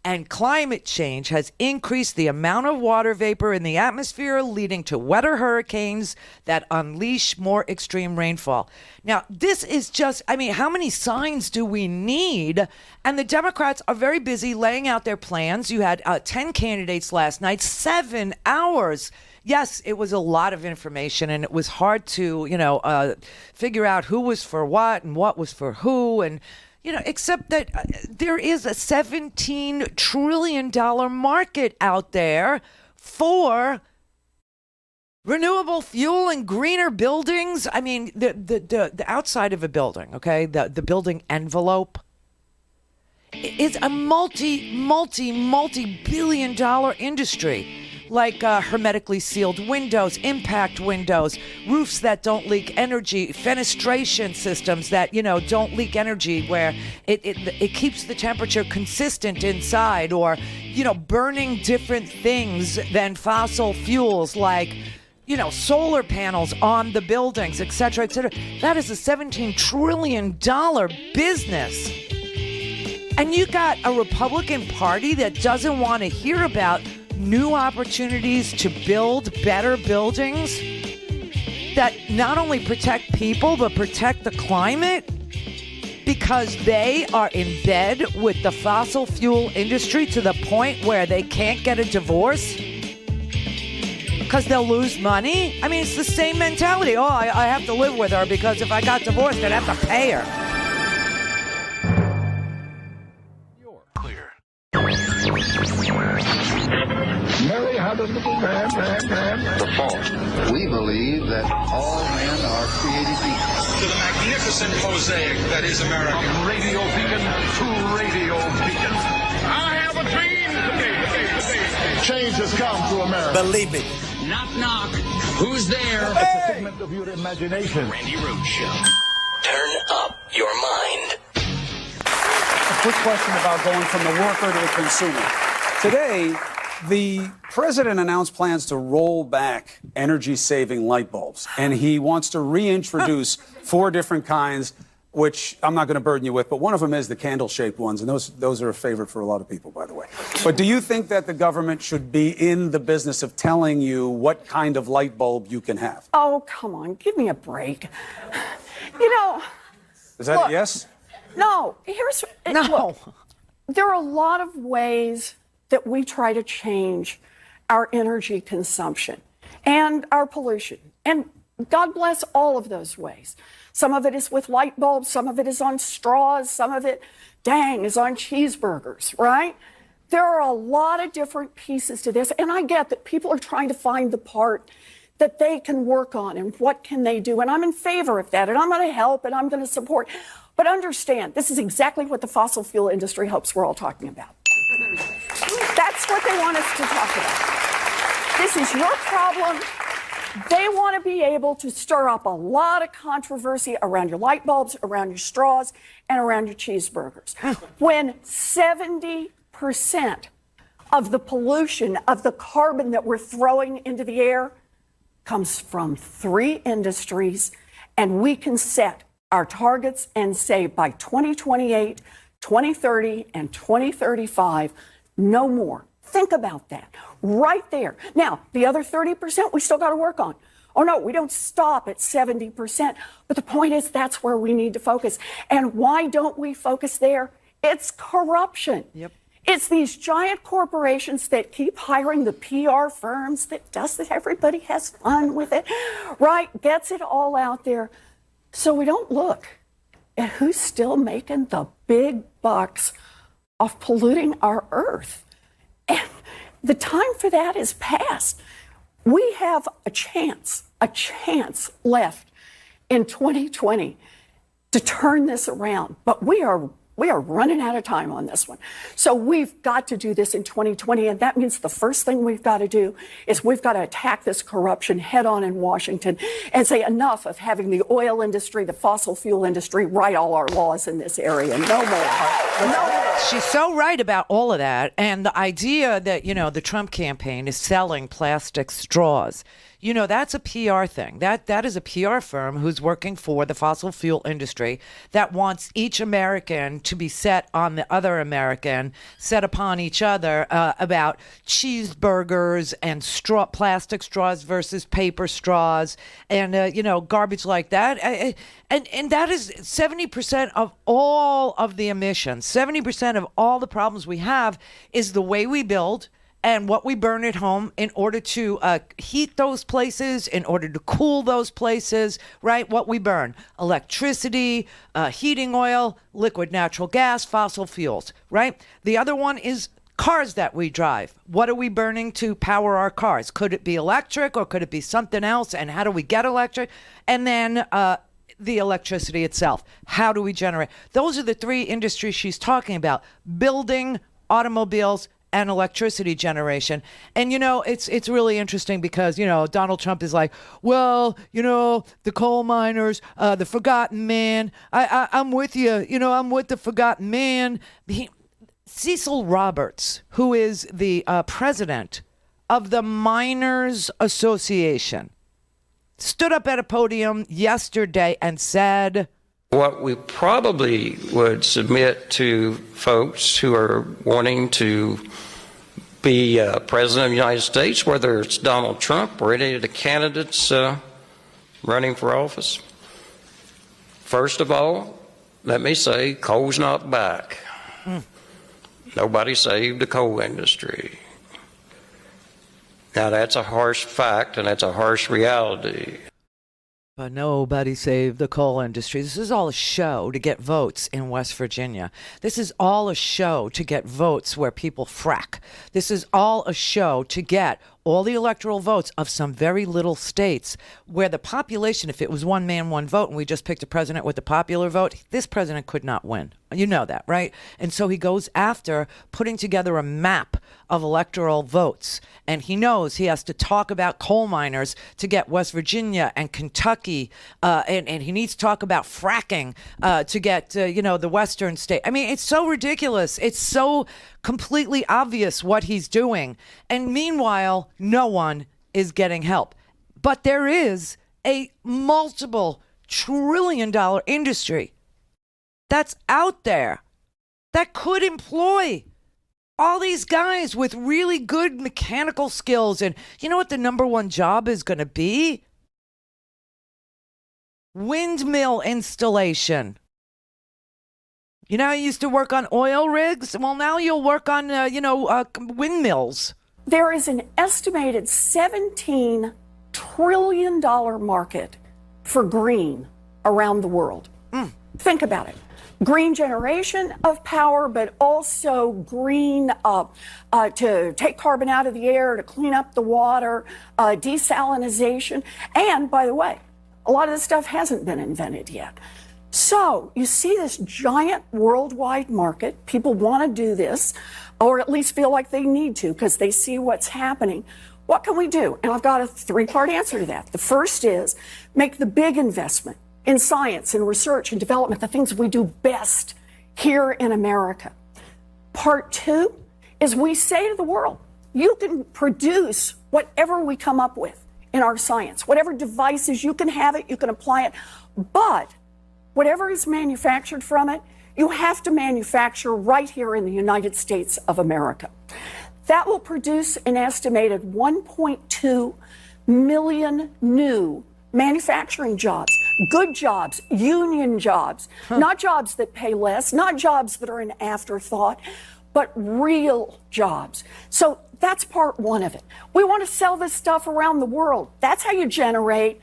and climate change has increased the amount of water vapor in the atmosphere, leading to wetter hurricanes that unleash more extreme rainfall. Now, this is just, I mean, how many signs do we need? And the Democrats are very busy laying out their plans. You had 10 candidates last night, 7 hours. Yes, it was a lot of information, and it was hard to, figure out who was for what and what was for who. And except that there is a $17 trillion market out there for renewable fuel and greener buildings. I mean, the outside of a building, okay, the building envelope is a multi-billion-dollar industry. Like hermetically sealed windows, impact windows, roofs that don't leak energy, fenestration systems that, don't leak energy, where it keeps the temperature consistent inside, or, burning different things than fossil fuels, like, solar panels on the buildings, et cetera, et cetera. That is a $17 trillion business. And you got a Republican Party that doesn't want to hear about new opportunities to build better buildings that not only protect people but protect the climate, because they are in bed with the fossil fuel industry to the point where they can't get a divorce because they'll lose money. I mean, it's the same mentality. Oh, I have to live with her because if I got divorced, I'd have to pay her. Mary had a little ram. The fault. We believe that all men are created equal. To the magnificent mosaic that is America. From Radio Beacon to Radio Beacon. I have a dream today. Change has come to America. Believe me. Knock, knock. Who's there? It's a figment of your imagination. Randi Rhodes Show. Turn up your mind. A quick question about going from the worker to the consumer. Today, the president announced plans to roll back energy-saving light bulbs, and he wants to reintroduce 4 different kinds, which I'm not going to burden you with, but one of them is the candle-shaped ones, and those are a favorite for a lot of people, by the way. But do you think that the government should be in the business of telling you what kind of light bulb you can have? Oh, come on, give me a break. Is that a yes? No, No. Look, there are a lot of ways that we try to change our energy consumption and our pollution. And God bless all of those ways. Some of it is with light bulbs, some of it is on straws, some of it, is on cheeseburgers, right? There are a lot of different pieces to this, and I get that people are trying to find the part that they can work on and what can they do, and I'm in favor of that, and I'm going to help, and I'm going to support. But understand, this is exactly what the fossil fuel industry hopes we're all talking about. That's what they want us to talk about. This is your problem. They want to be able to stir up a lot of controversy around your light bulbs, around your straws, and around your cheeseburgers. When 70% of the pollution, of the carbon that we're throwing into the air comes from 3 industries, and we can set our targets and say by 2028, 2030, and 2035, no more. Think about that right there. Now, the other 30%, we still got to work on. Oh no, we don't stop at 70%. But the point is, that's where we need to focus. And why don't we focus there? It's corruption. Yep. It's these giant corporations that keep hiring the PR firms that does that. Everybody has fun with it, right? Gets it all out there. So we don't look at who's still making the big bucks of polluting our earth. And the time for that is past. We have a chance left in 2020 to turn this around, but we are running out of time on this one. So we've got to do this in 2020, and that means the first thing we've got to do is we've got to attack this corruption head on in Washington and say enough of having the oil industry, the fossil fuel industry write all our laws in this area. No more. No. She's so right about all of that. And the idea that, the Trump campaign is selling plastic straws. That's a PR thing. That is a PR firm who's working for the fossil fuel industry that wants each American to be set on the other American, set upon each other about cheeseburgers and plastic straws versus paper straws and, garbage like that. And that is 70% of all of the emissions. 70% of all the problems we have is the way we build and what we burn at home in order to heat those places, in order to cool those places, right? What we burn: electricity, heating oil, liquid natural gas, fossil fuels, right? The other one is cars that we drive. What are we burning to power our cars? Could it be electric or could it be something else? And how do we get electric? And then the electricity itself. How do we generate? Those are the three industries she's talking about: building, automobiles, and electricity generation. And, it's really interesting because, Donald Trump is like, well, the coal miners, the forgotten man. I'm with you. I'm with the forgotten man. Cecil Roberts, who is the president of the Miners Association, stood up at a podium yesterday and said, what we probably would submit to folks who are wanting to be president of the United States, whether it's Donald Trump or any of the candidates running for office. First of all, let me say, coal's not back. Nobody saved the coal industry. Now that's a harsh fact and that's a harsh reality. But nobody saved the coal industry. This is all a show to get votes in West Virginia. This is all a show to get votes where people frack. This is all a show to get all the electoral votes of some very little states where the population, if it was one man, one vote, and we just picked a president with the popular vote, this president could not win. You know that, right? And so he goes after putting together a map of electoral votes. And he knows he has to talk about coal miners to get West Virginia and Kentucky. And he needs to talk about fracking to get, the western state. I mean, it's so ridiculous. It's so completely obvious what he's doing. And meanwhile, no one is getting help. But there is a multiple trillion-dollar industry that's out there that could employ all these guys with really good mechanical skills. And you know what the number one job is going to be? Windmill installation. I used to work on oil rigs. Well, now you'll work on, windmills. There is an estimated $17 trillion market for green around the world. Think about it. Green generation of power, but also green to take carbon out of the air, to clean up the water, desalinization. And by the way, a lot of this stuff hasn't been invented yet. So you see this giant worldwide market. People want to do this, or at least feel like they need to because they see what's happening. What can we do? And I've got a three-part answer to that. The first is make the big investment in science and research and development, the things we do best here in America. Part two is we say to the world, you can produce whatever we come up with in our science, whatever devices, you can have it, you can apply it, but whatever is manufactured from it, you have to manufacture right here in the United States of America. That will produce an estimated 1.2 million new manufacturing jobs, good jobs, union jobs, not jobs that pay less, not jobs that are an afterthought, but real jobs. So that's part one of it. We want to sell this stuff around the world. That's how you generate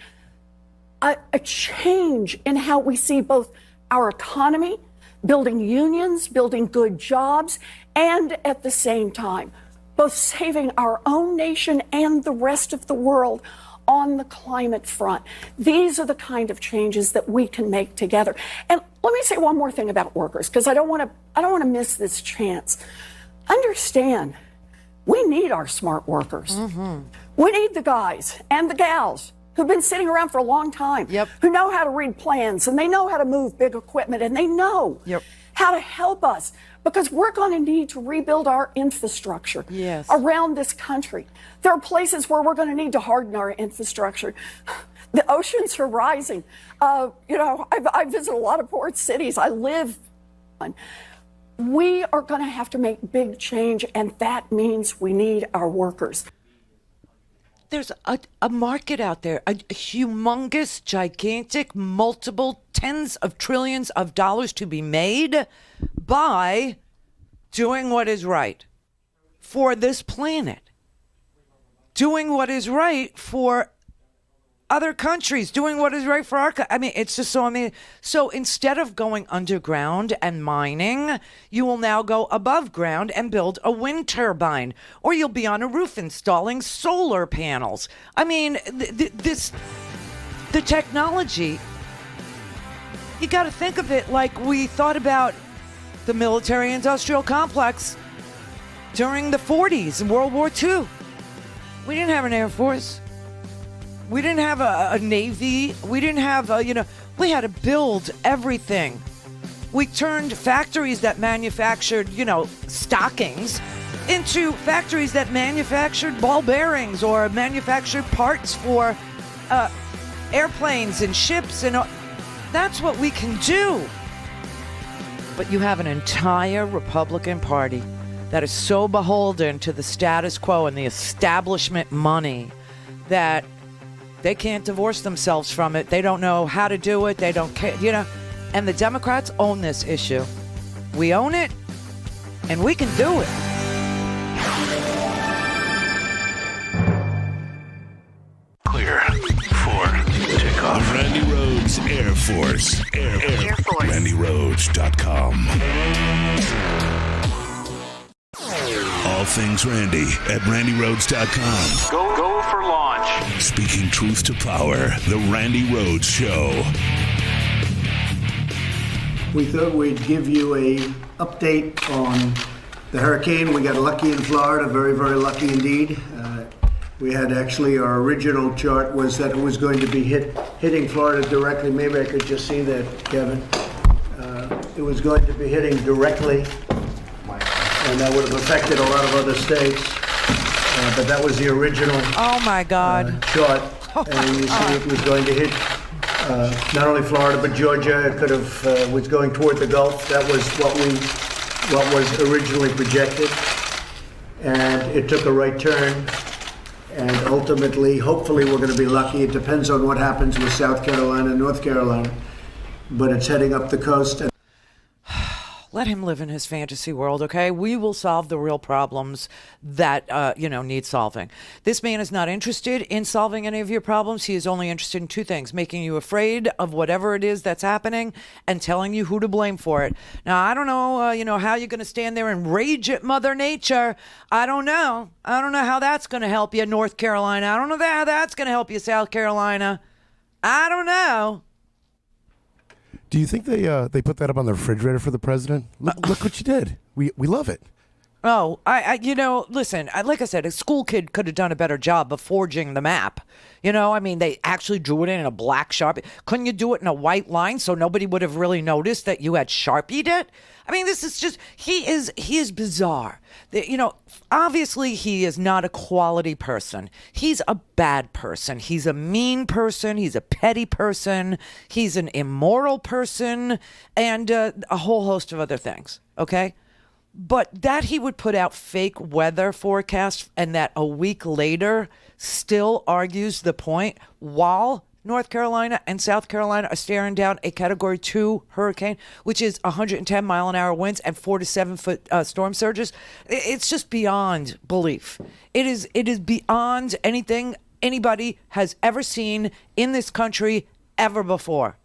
a change in how we see both our economy, building unions, building good jobs, and at the same time, both saving our own nation and the rest of the world on the climate front. These are the kind of changes that we can make together. And let me say one more thing about workers, because I don't want to miss this chance. Understand, we need our smart workers. Mm-hmm. We need the guys and the gals who've been sitting around for a long time, who know how to read plans, and they know how to move big equipment, and they know how to help us, because we're going to need to rebuild our infrastructure around this country. There are places where we're going to need to harden our infrastructure. The oceans are rising. I visit a lot of port cities. I live on. We are going to have to make big change, and that means we need our workers. There's a market out there, a humongous, gigantic, multiple tens of trillions of dollars to be made by doing what is right for this planet, doing what is right for other countries, doing what is right for our it's just so amazing. So instead of going underground and mining, you will now go above ground and build a wind turbine, or you'll be on a roof installing solar panels. The technology, you got to think of it like we thought about the military-industrial complex during the 40s and World War II. We didn't have an Air Force. We didn't have a Navy. We didn't have we had to build everything. We turned factories that manufactured, stockings into factories that manufactured ball bearings or manufactured parts for airplanes and ships. And that's what we can do. But you have an entire Republican Party that is so beholden to the status quo and the establishment money that they can't divorce themselves from it. They don't know how to do it. They don't care, And the Democrats own this issue. We own it, and we can do it. Clear for takeoff. Randi Rhodes Air Force. Air Force. RandiRhodes.com. All things Randi at RandiRhodes.com. Go for launch. Speaking truth to power, the Randi Rhodes Show. We thought we'd give you a update on the hurricane. We got lucky in Florida, very, very lucky indeed. We had actually, our original chart was that it was going to be hitting Florida directly. Maybe I could just see that, Kevin. It was going to be hitting directly, and that would have affected a lot of other states. But that was the original chart. And you see it was going to hit not only Florida, but Georgia. It could have was going toward the Gulf. That was what was originally projected. And it took a right turn. And ultimately, hopefully, we're going to be lucky. It depends on what happens with South Carolina and North Carolina. But it's heading up the coast. Let him live in his fantasy world, okay? We will solve the real problems that, need solving. This man is not interested in solving any of your problems. He is only interested in two things: making you afraid of whatever it is that's happening and telling you who to blame for it. Now, I don't know, how you're going to stand there and rage at Mother Nature. I don't know. I don't know how that's going to help you, North Carolina. I don't know how that's going to help you, South Carolina. I don't know. Do you think they put that up on the refrigerator for the president? Look what you did. We love it. Oh, listen, like I said, a school kid could have done a better job of forging the map. They actually drew it in a black Sharpie. Couldn't you do it in a white line so nobody would have really noticed that you had Sharpied it? This is just, he is bizarre. Obviously he is not a quality person. He's a bad person. He's a mean person. He's a petty person. He's an immoral person, and a whole host of other things, okay? But that he would put out fake weather forecasts and that a week later still argues the point while North Carolina and South Carolina are staring down a Category 2 hurricane, which is 110 mile an hour winds and 4 to 7 foot storm surges. It's just beyond belief. It is beyond anything anybody has ever seen in this country ever before.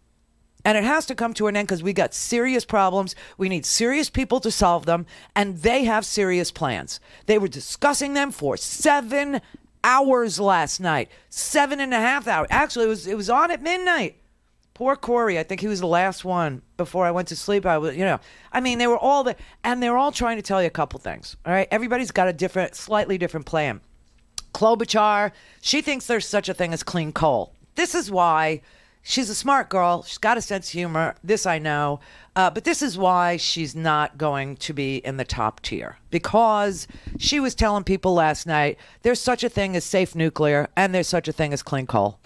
And it has to come to an end because we got serious problems. We need serious people to solve them, and they have serious plans. They were discussing them for 7 hours last night. 7.5 hours. Actually, it was on at midnight. Poor Corey. I think he was the last one before I went to sleep. They were all there, and they're all trying to tell you a couple things. All right, everybody's got a slightly different plan. Klobuchar, she thinks there's such a thing as clean coal. This is why. She's a smart girl. She's got a sense of humor. This I know. But this is why she's not going to be in the top tier. Because she was telling people last night there's such a thing as safe nuclear and there's such a thing as clean coal.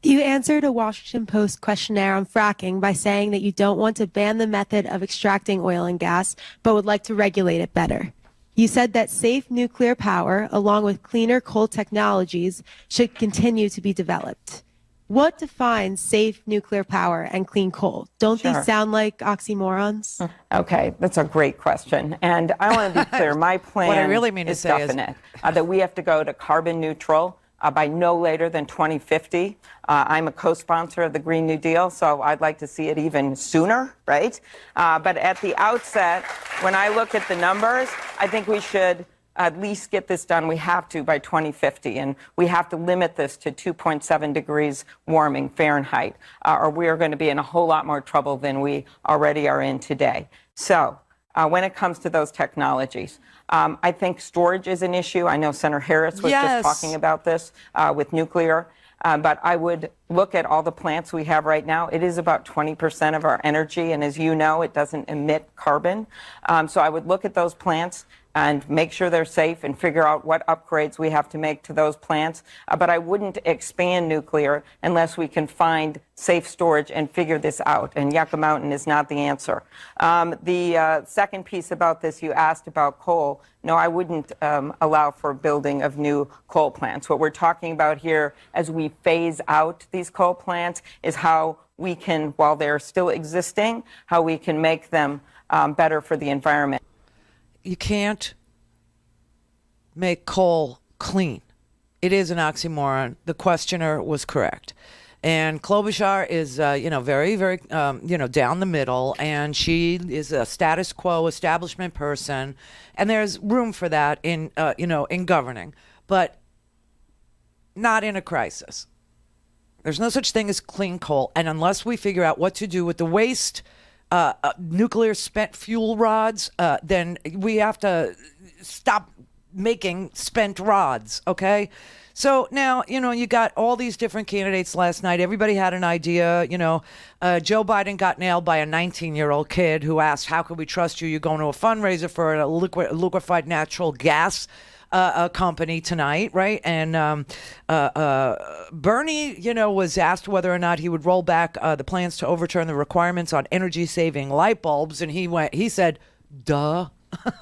You answered a Washington Post questionnaire on fracking by saying that you don't want to ban the method of extracting oil and gas, but would like to regulate it better. You said that safe nuclear power, along with cleaner coal technologies, should continue to be developed. What defines safe nuclear power and clean coal? Don't these sound like oxymorons? Okay, that's a great question. And I want to be clear, my plan what I really mean is to say definite, that we have to go to carbon neutral by no later than 2050. I'm a co-sponsor of the Green New Deal, so I'd like to see it even sooner, right? But at the outset, when I look at the numbers, I think we should at least get this done. We have to by 2050, and we have to limit this to 2.7 degrees warming Fahrenheit, or we are going to be in a whole lot more trouble than we already are in today. So when it comes to those technologies, I think storage is an issue. I know Senator Harris was just talking about this with nuclear. But I would look at all the plants we have right now. It is about 20% of our energy, and as you know, it doesn't emit carbon. So I would look at those plants and make sure they're safe and figure out what upgrades we have to make to those plants. But I wouldn't expand nuclear unless we can find safe storage and figure this out. And Yucca Mountain is not the answer. The second piece about this, you asked about coal. No, I wouldn't allow for building of new coal plants. What we're talking about here as we phase out these coal plants is how we can, while they're still existing, how we can make them better for the environment. You can't make coal clean. It is an oxymoron. The questioner was correct. And Klobuchar is, very, very, down the middle. And she is a status quo establishment person. And there's room for that in governing, but not in a crisis. There's no such thing as clean coal. And unless we figure out what to do with the waste, nuclear spent fuel rods, then we have to stop making spent rods, okay? So now, you got all these different candidates last night. Everybody had an idea. Joe Biden got nailed by a 19-year-old kid who asked, how can we trust you? You're going to a fundraiser for a liquefied natural gas company tonight, right? And Bernie, was asked whether or not he would roll back the plans to overturn the requirements on energy-saving light bulbs, and he said, duh.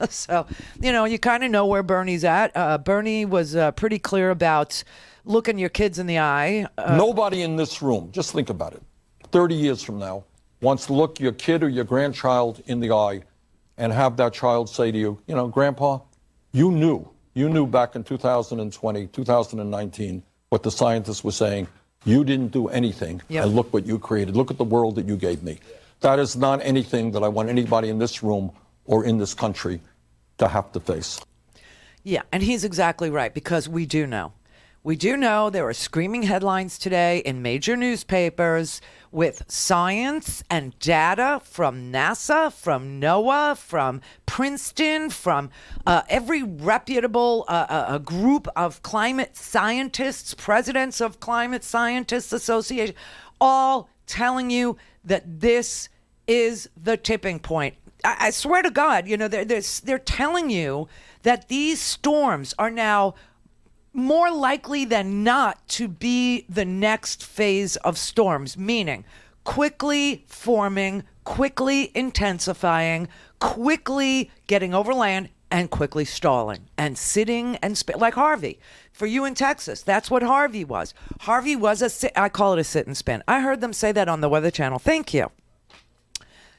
So, you kind of know where Bernie's at. Bernie was pretty clear about looking your kids in the eye. Nobody in this room, just think about it, 30 years from now, wants to look your kid or your grandchild in the eye and have that child say to you, Grandpa, you knew back in 2020, 2019, what the scientists were saying. You didn't do anything, and look what you created. Look at the world that you gave me. That is not anything that I want anybody in this room or in this country to have to face. Yeah, and he's exactly right, because we do know. We do know there are screaming headlines today in major newspapers with science and data from NASA, from NOAA, from Princeton, from every reputable group of climate scientists, presidents of Climate Scientists Association, all telling you that this is the tipping point. I swear to God, they're telling you that these storms are now more likely than not to be the next phase of storms, meaning quickly forming quickly intensifying, quickly getting over land, and quickly stalling and sitting and like Harvey. For you in Texas, that's what Harvey was. Harvey was I call it a sit and spin. I heard them say that on the Weather Channel. Thank you.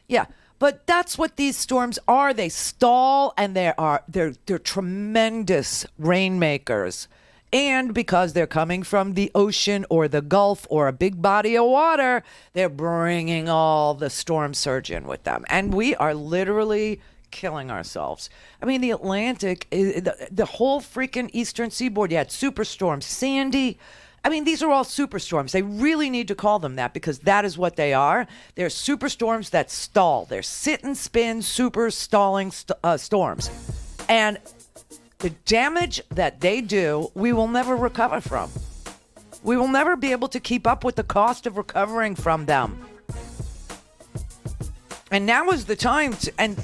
Yeah, but that's what these storms are. They stall, and they're tremendous rainmakers. And because they're coming from the ocean or the Gulf or a big body of water, they're bringing all the storm surge in with them. And we are literally killing ourselves. I mean, the Atlantic, the whole freaking eastern seaboard, you had superstorms, Sandy. I mean, these are all superstorms. They really need to call them that because that is what they are. They're superstorms that stall. They're sit and spin, super stalling storms. And the damage that they do, we will never recover from. We will never be able to keep up with the cost of recovering from them. And now is the time to, and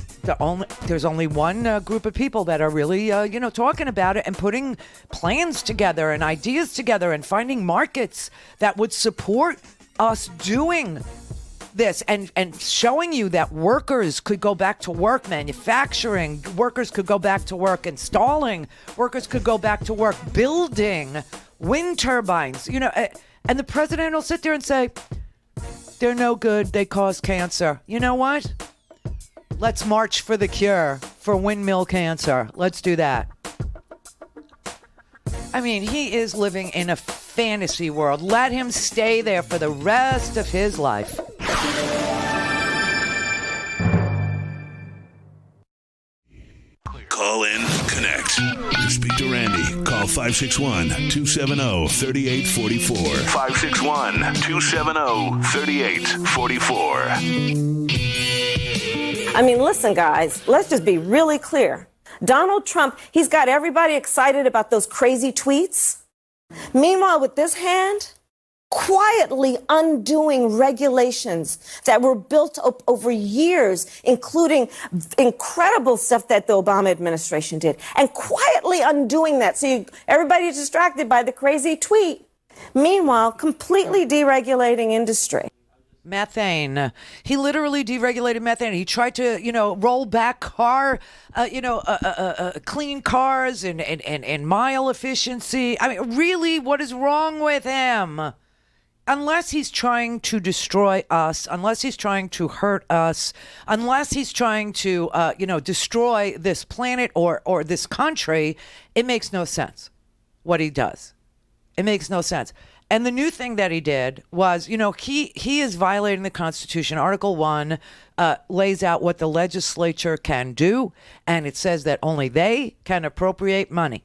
there's only one group of people that are really, talking about it and putting plans together and ideas together and finding markets that would support us doing this and showing you that workers could go back to work, manufacturing, workers could go back to work installing, workers could go back to work building wind turbines, and the president will sit there and say, they're no good. They cause cancer. You know what? Let's march for the cure for windmill cancer. Let's do that. I mean, he is living in a fantasy world. Let him stay there for the rest of his life. Call in, connect. To speak to Randi, call 561-270-3844. 561-270-3844. I mean, listen, guys, let's just be really clear. Donald Trump, he's got everybody excited about those crazy tweets. Meanwhile, with this hand, quietly undoing regulations that were built up over years, including incredible stuff that the Obama administration did, and quietly undoing that. So everybody's distracted by the crazy tweet. Meanwhile, completely deregulating industry. Methane. He literally deregulated methane. He tried to, roll back clean cars and mile efficiency. I mean, really, what is wrong with him? Unless he's trying to destroy us, unless he's trying to hurt us, unless he's trying to, destroy this planet or this country, it makes no sense what he does. It makes no sense. And the new thing that he did was, he is violating the Constitution. Article 1 lays out what the legislature can do, and it says that only they can appropriate money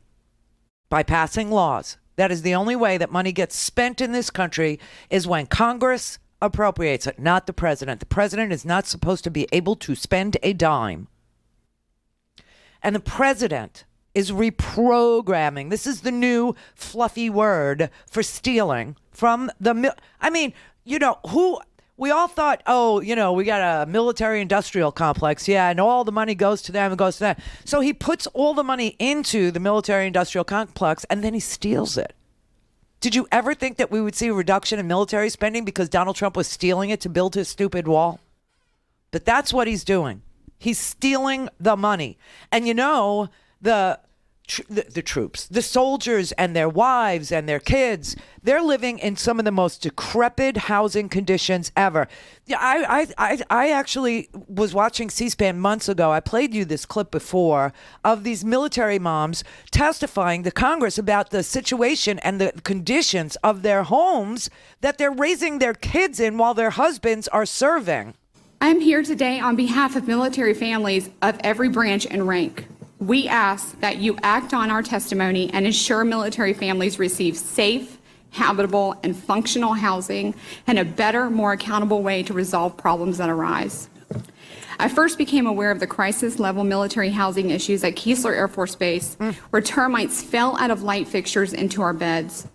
by passing laws. That is the only way that money gets spent in this country is when Congress appropriates it, not the president. The president is not supposed to be able to spend a dime. And the president is reprogramming. This is the new fluffy word for stealing from the we all thought, we got a military industrial complex. Yeah, and all the money goes to them and goes to them. So he puts all the money into the military industrial complex and then he steals it. Did you ever think that we would see a reduction in military spending because Donald Trump was stealing it to build his stupid wall? But that's what he's doing. He's stealing the money. And the troops, the soldiers and their wives and their kids, they're living in some of the most decrepit housing conditions ever. Yeah, I actually was watching C-SPAN months ago. I played you this clip before of these military moms testifying to Congress about the situation and the conditions of their homes that they're raising their kids in while their husbands are serving. I'm here today on behalf of military families of every branch and rank. We ask that you act on our testimony and ensure military families receive safe, habitable, and functional housing and a better, more accountable way to resolve problems that arise. I first became aware of the crisis-level military housing issues at Keesler Air Force Base, where termites fell out of light fixtures into our beds.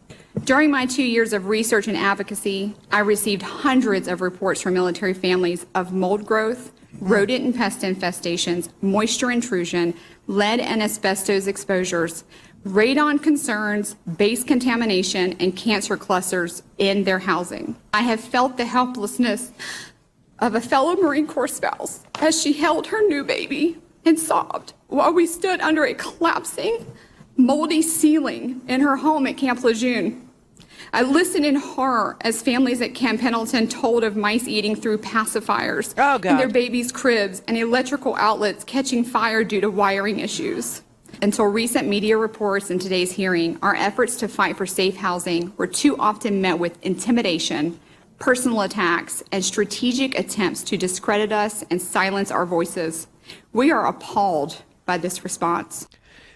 During my 2 years of research and advocacy, I received hundreds of reports from military families of mold growth, rodent and pest infestations, moisture intrusion, lead and asbestos exposures, radon concerns, base contamination, and cancer clusters in their housing. I have felt the helplessness of a fellow Marine Corps spouse as she held her new baby and sobbed while we stood under a collapsing, moldy ceiling in her home at Camp Lejeune. I listened in horror as families at Camp Pendleton told of mice eating through pacifiers in their babies' cribs and electrical outlets catching fire due to wiring issues. Until recent media reports in today's hearing, our efforts to fight for safe housing were too often met with intimidation, personal attacks, and strategic attempts to discredit us and silence our voices. We are appalled by this response.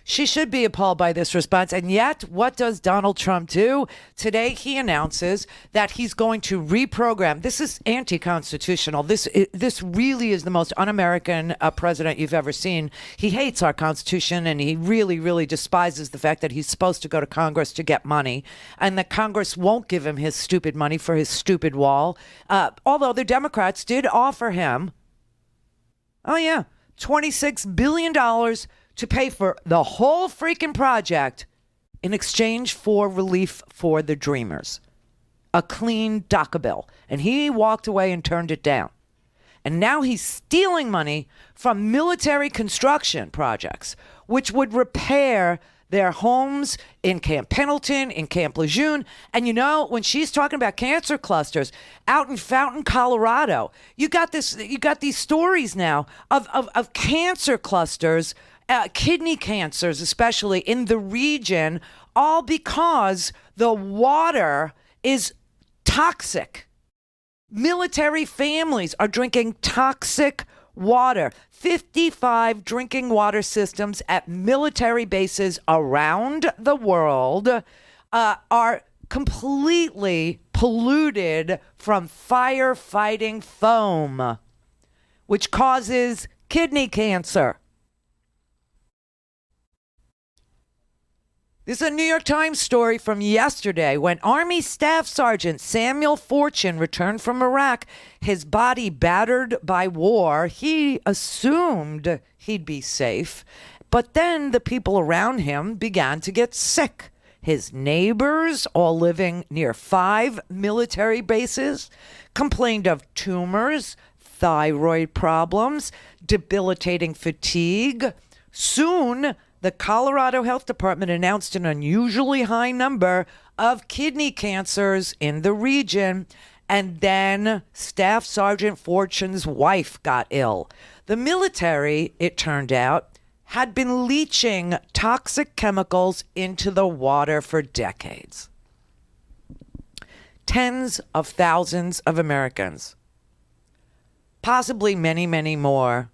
She should be appalled by this response. And yet, what does Donald Trump do? Today, he announces that he's going to reprogram. This is anti-constitutional. This really is the most un-American president you've ever seen. He hates our Constitution, and he really, really despises the fact that he's supposed to go to Congress to get money, and that Congress won't give him his stupid money for his stupid wall. Although the Democrats did offer him, $26 billion to pay for the whole freaking project in exchange for relief for the Dreamers. A clean DACA bill. And he walked away and turned it down. And now he's stealing money from military construction projects, which would repair their homes in Camp Pendleton, in Camp Lejeune. And you know, when she's talking about cancer clusters out in Fountain, Colorado, you got these stories now of cancer clusters, kidney cancers, especially in the region, all because the water is toxic. Military families are drinking toxic water. 55 drinking water systems at military bases around the world are completely polluted from firefighting foam, which causes kidney cancer. This is a New York Times story from yesterday when Army Staff Sergeant Samuel Fortune returned from Iraq, his body battered by war. He assumed he'd be safe, but then the people around him began to get sick. His neighbors, all living near 5 military bases, complained of tumors, thyroid problems, debilitating fatigue. Soon, the Colorado Health Department announced an unusually high number of kidney cancers in the region. And then Staff Sergeant Fortune's wife got ill. The military, it turned out, had been leaching toxic chemicals into the water for decades. Tens of thousands of Americans, possibly many, many more,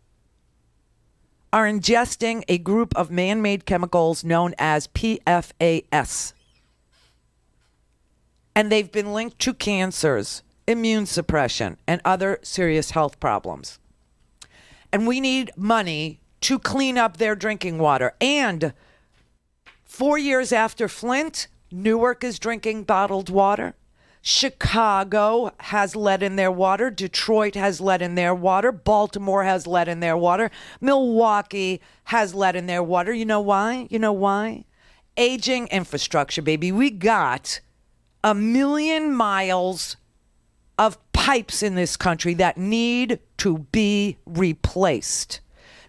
are ingesting a group of man-made chemicals known as PFAS. And they've been linked to cancers, immune suppression, and other serious health problems. And we need money to clean up their drinking water. And 4 years after Flint, Newark is drinking bottled water. Chicago has lead in their water. Detroit has lead in their water. Baltimore has lead in their water. Milwaukee has lead in their water. You know why? You know why? Aging infrastructure, baby. We got 1 million miles of pipes in this country that need to be replaced.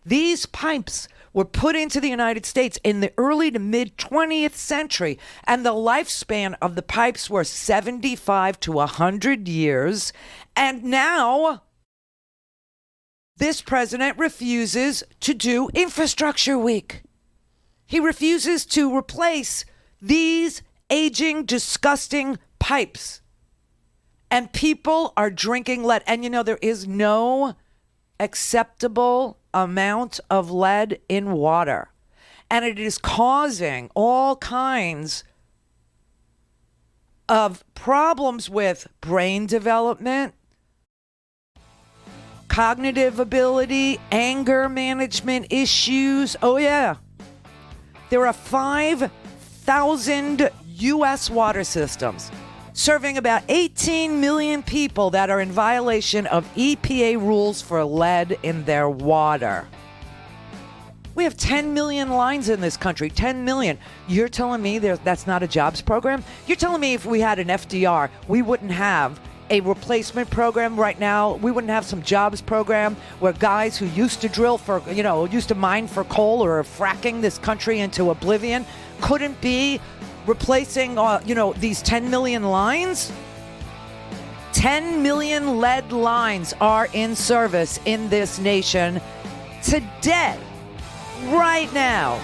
These pipes were put into the United States in the early to mid 20th century, and the lifespan of the pipes were 75 to 100 years. And now this president refuses to do Infrastructure Week. He refuses to replace these aging, disgusting pipes. And people are drinking lead. And you know, there is no acceptable amount of lead in water. And it is causing all kinds of problems with brain development, cognitive ability, anger management issues. Oh, yeah. There are 5,000 U.S. water systems serving about 18 million people that are in violation of EPA rules for lead in their water. We have 10 million lines in this country, 10 million. You're telling me that's not a jobs program? You're telling me if we had an FDR, we wouldn't have a replacement program right now. We wouldn't have some jobs program where guys who used to drill for, used to mine for coal or are fracking this country into oblivion couldn't be replacing, these 10 million lines. 10 million lead lines are in service in this nation today, right now.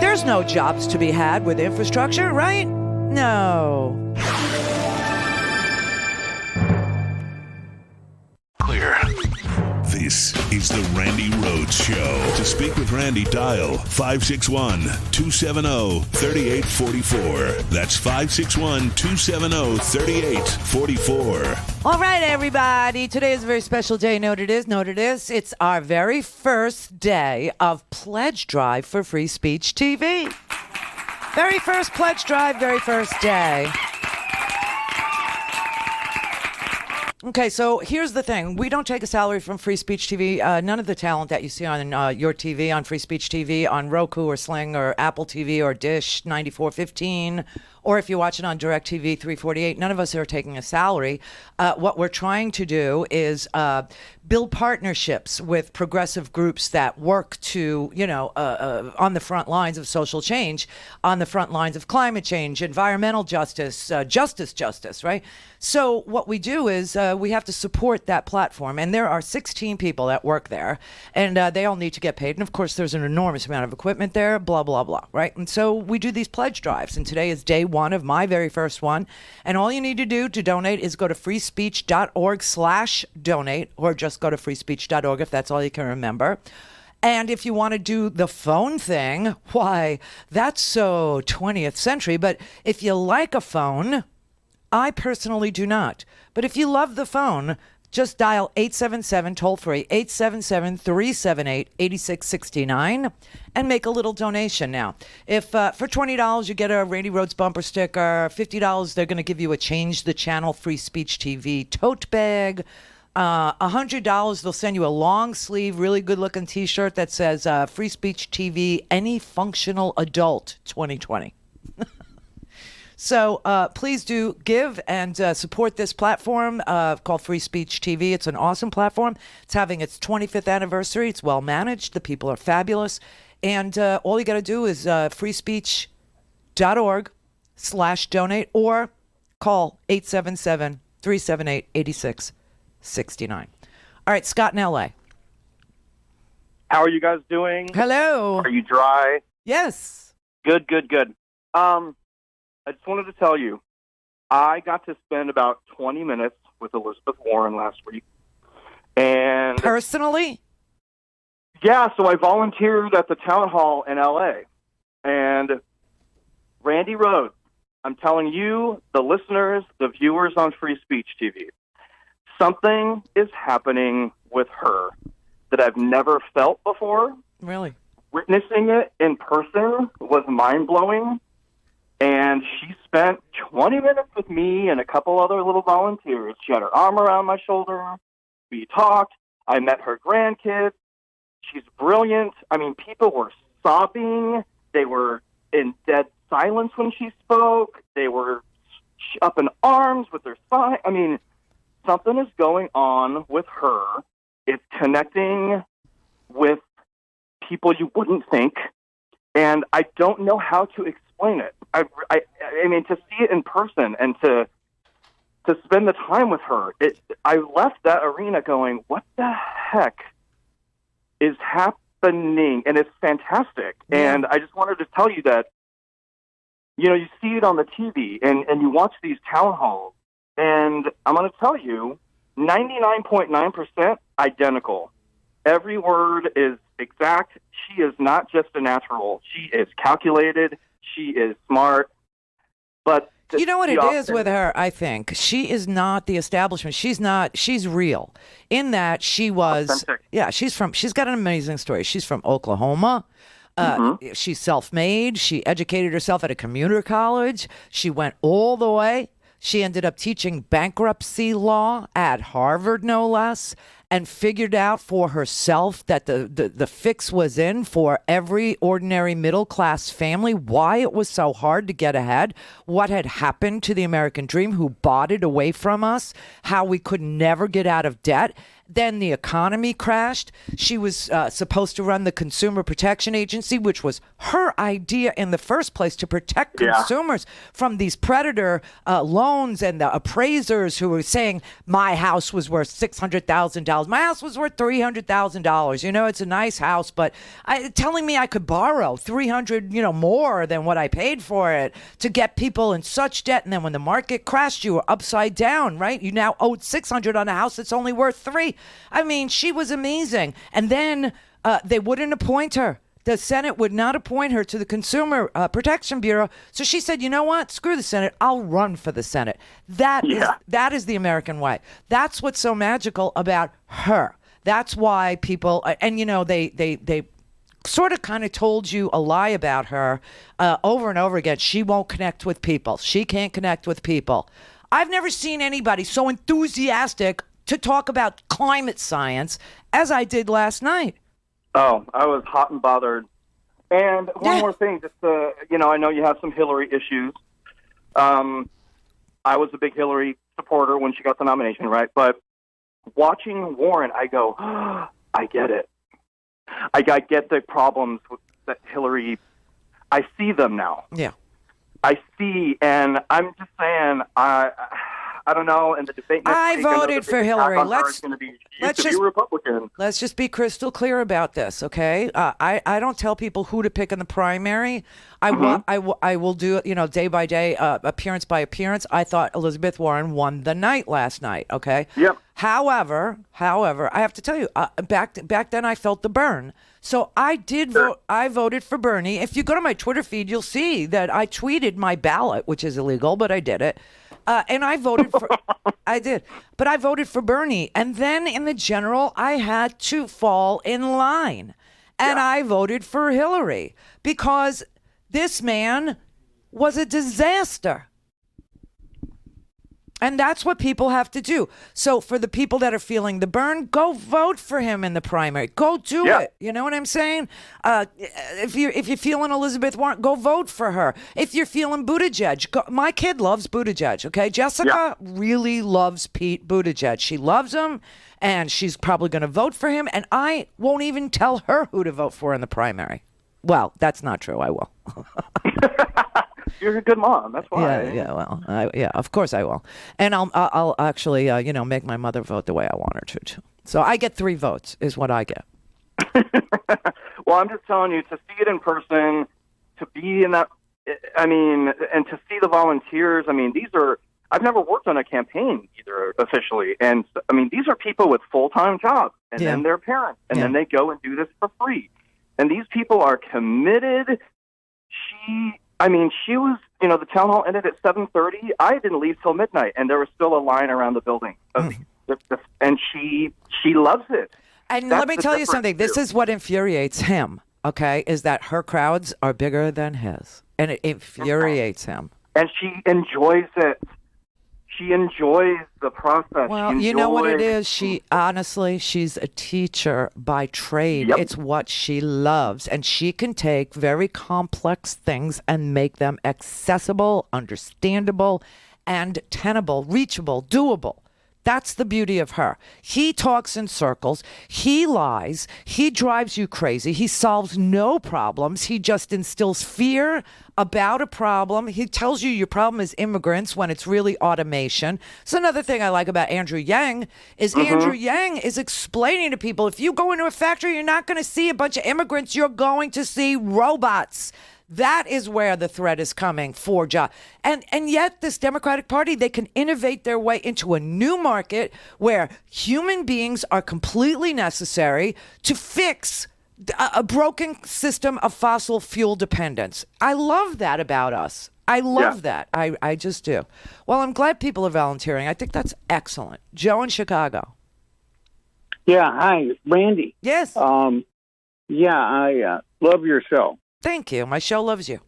There's no jobs to be had with infrastructure, right? No. Clear. This is the Randi Rhodes Show. To speak with Randi, dial 561-270-3844. That's 561-270-3844. All right, everybody. Today is a very special day. Note it is. It's our very first day of Pledge Drive for Free Speech TV. Very first Pledge Drive, very first day. Okay, so here's the thing. We don't take a salary from Free Speech TV. None of the talent that you see on your TV, on Free Speech TV, on Roku or Sling or Apple TV or Dish 9415, or if you watch it on DirecTV 348, none of us are taking a salary. What we're trying to do is build partnerships with progressive groups that work to, on the front lines of social change, on the front lines of climate change, environmental justice, justice, right? So what we do is we have to support that platform. And there are 16 people that work there, and they all need to get paid. And of course, there's an enormous amount of equipment there, blah, blah, blah, right? And so we do these pledge drives. And today is day one of my very first one. And all you need to do to donate is go to freespeech.org/donate, or just go to freespeech.org if that's all you can remember. And if you want to do the phone thing, why, that's so 20th century. But if you like a phone, I personally do not. But if you love the phone, just dial 877 toll-free, 877-378-8669, and make a little donation now. If for $20 you get a Randi Rhodes bumper sticker, $50 they're going to give you a Change the Channel Free Speech TV tote bag. $100 they'll send you a long sleeve, really good looking T-shirt that says Free Speech TV, Any Functional Adult 2020. So please do give and support this platform called Free Speech TV. It's an awesome platform. It's having its 25th anniversary. It's well managed. The people are fabulous. And all you got to do is freespeech.org/donate or call 877-378-8669. All right, Scott in L.A. How are you guys doing? Hello. Are you dry? Yes. Good. I just wanted to tell you, I got to spend about 20 minutes with Elizabeth Warren last week. And personally? Yeah, so I volunteered at the town hall in L.A. And Randi Rhodes, I'm telling you, the listeners, the viewers on Free Speech TV, something is happening with her that I've never felt before. Really? Witnessing it in person was mind-blowing. And she spent 20 minutes with me and a couple other little volunteers. She had her arm around my shoulder. We talked. I met her grandkids. She's brilliant. I mean, people were sobbing. They were in dead silence when she spoke. They were up in arms with their son. I mean, something is going on with her. It's connecting with people you wouldn't think. And I don't know how to explain it. I mean, to see it in person and to spend the time with her, I left that arena going, what the heck is happening? And it's fantastic. Yeah. And I just wanted to tell you that, you see it on the TV and you watch these town halls, and I'm going to tell you, 99.9% identical. Every word is exact. She is not just a natural. She is calculated. She is smart. But you know what it is with her, I think? She is not the establishment. She's real in that she was, authentic. Yeah, she's got an amazing story. She's from Oklahoma. She's self-made. She educated herself at a commuter college. She went all the way. She ended up teaching bankruptcy law at Harvard, no less. and figured out for herself that the fix was in for every ordinary middle-class family, why it was so hard to get ahead, what had happened to the American dream, who bought it away from us, how we could never get out of debt. Then the economy crashed. She was supposed to run the Consumer Protection Agency, which was her idea in the first place, to protect consumers from these predator loans and the appraisers who were saying my house was worth $600,000. My house was worth $300,000. You know, it's a nice house, but telling me I could borrow $300, more than what I paid for it to get people in such debt. And then when the market crashed, you were upside down, right? You now owed $600 on a house that's only worth $300. I mean, she was amazing. And then they wouldn't appoint her. The Senate would not appoint her to the Consumer Protection Bureau. So she said, you know what? Screw the Senate. I'll run for the Senate. That is the American way. That's what's so magical about her. That's why people, and they sort of kind of told you a lie about her over and over again. She won't connect with people. She can't connect with people. I've never seen anybody so enthusiastic to talk about climate science as I did last night. Oh, I was hot and bothered. And one more thing, just I know you have some Hillary issues. I was a big Hillary supporter when she got the nomination, right? But watching Warren, I go, I get it. I get the problems with that Hillary. I see them now. Yeah. I see, and I'm just saying, I don't know. In the debate next I week, voted for Hillary. Let's be Republican. Let's just be crystal clear about this, okay? I don't tell people who to pick in the primary. I will do it, day by day, appearance by appearance. I thought Elizabeth Warren won the night last night, okay? Yep. However, I have to tell you, back then I felt the burn. So I did vote. I voted for Bernie. If you go to my Twitter feed, you'll see that I tweeted my ballot, which is illegal, but I did it. And I voted for, I did, but I voted for Bernie. And then in the general, I had to fall in line. And I voted for Hillary because this man was a disaster. And that's what people have to do. So for the people that are feeling the burn, go vote for him in the primary. Go do it. You know what I'm saying? If you're feeling Elizabeth Warren, go vote for her. If you're feeling Buttigieg, my kid loves Buttigieg, okay? Jessica really loves Pete Buttigieg. She loves him, and she's probably going to vote for him, and I won't even tell her who to vote for in the primary. Well, that's not true. I will. You're a good mom. That's why. Well, of course I will, and I'll actually, make my mother vote the way I want her to too. So I get 3 votes, is what I get. Well, I'm just telling you, to see it in person, to be in that, and to see the volunteers. I've never worked on a campaign either officially, and these are people with full-time jobs, and then their parents, and then they go and do this for free, and these people are committed. She was, the town hall ended at 7:30. I didn't leave till midnight, and there was still a line around the building. And she loves it. And let me tell you something. This is what infuriates him, okay, is that her crowds are bigger than his. And it infuriates him. And she enjoys it. She enjoys the process. Well, you know what it is? She's a teacher by trade. Yep. It's what she loves. And she can take very complex things and make them accessible, understandable, and tenable, reachable, doable. That's the beauty of her. He talks in circles. He lies. He drives you crazy. He solves no problems. He just instills fear about a problem. He tells you your problem is immigrants when it's really automation. So another thing I like about Andrew Yang is Andrew Yang is explaining to people, if you go into a factory, you're not going to see a bunch of immigrants. You're going to see robots. That is where the threat is coming for jobs. And yet this Democratic Party, they can innovate their way into a new market where human beings are completely necessary to fix a broken system of fossil fuel dependence. I love that about us. I love that. I just do. Well, I'm glad people are volunteering. I think that's excellent. Joe in Chicago. Yeah, hi, Randy. Yes. I love your show. Thank you. My show loves you.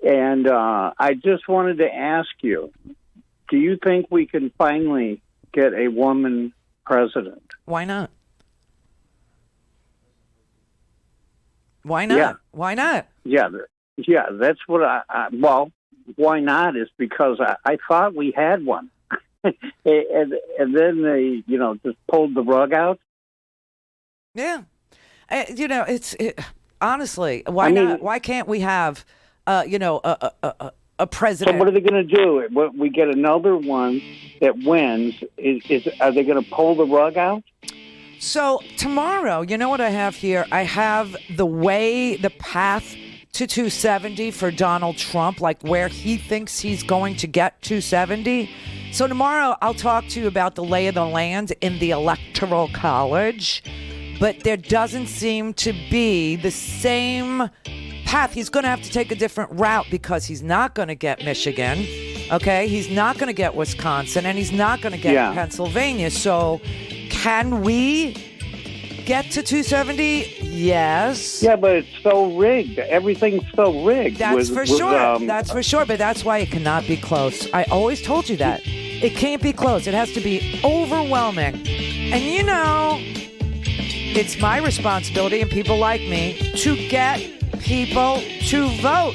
And I just wanted to ask you, do you think we can finally get a woman president? Why not? Why not? Yeah. Why not? Yeah, that's what well, why not is because I thought we had one. and then they, just pulled the rug out. Yeah. Honestly, why not? Why can't we have, a president? So what are they going to do? We get another one that wins. Are they going to pull the rug out? So tomorrow, you know what I have here? I have the path to 270 for Donald Trump, like where he thinks he's going to get 270. So tomorrow I'll talk to you about the lay of the land in the Electoral College, but there doesn't seem to be the same path. He's going to have to take a different route because he's not going to get Michigan, okay? He's not going to get Wisconsin, and he's not going to get Pennsylvania. So can we get to 270? Yes. Yeah, but it's so rigged. Everything's so rigged. That's for sure. That's for sure. But that's why it cannot be close. I always told you that. It can't be close. It has to be overwhelming. And it's my responsibility and people like me to get people to vote.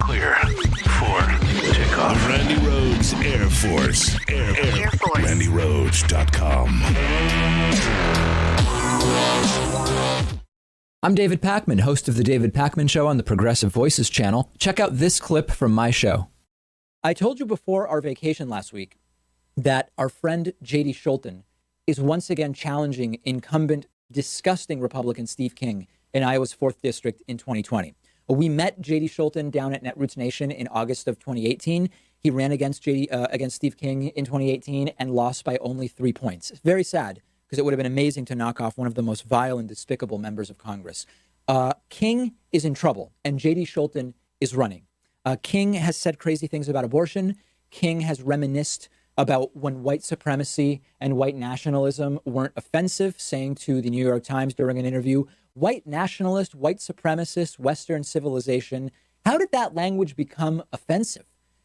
Clear for takeoff. Randi Rhodes Air Force. Air Force. RandiRhodes.com. I'm David Pakman, host of The David Pakman Show on the Progressive Voices channel. Check out this clip from my show. I told you before our vacation last week that our friend J.D. Scholten is once again challenging incumbent, disgusting Republican Steve King in Iowa's 4th District in 2020. We met J.D. Scholten down at Netroots Nation in August of 2018. He ran against Steve King in 2018 and lost by only 3 points. Very sad, because it would have been amazing to knock off one of the most vile and despicable members of Congress. King is in trouble, and J.D. Scholten is running. King has said crazy things about abortion. King has reminisced about when white supremacy and white nationalism weren't offensive, saying to the New York Times during an interview, white nationalist, white supremacist, Western civilization. How did that language become offensive?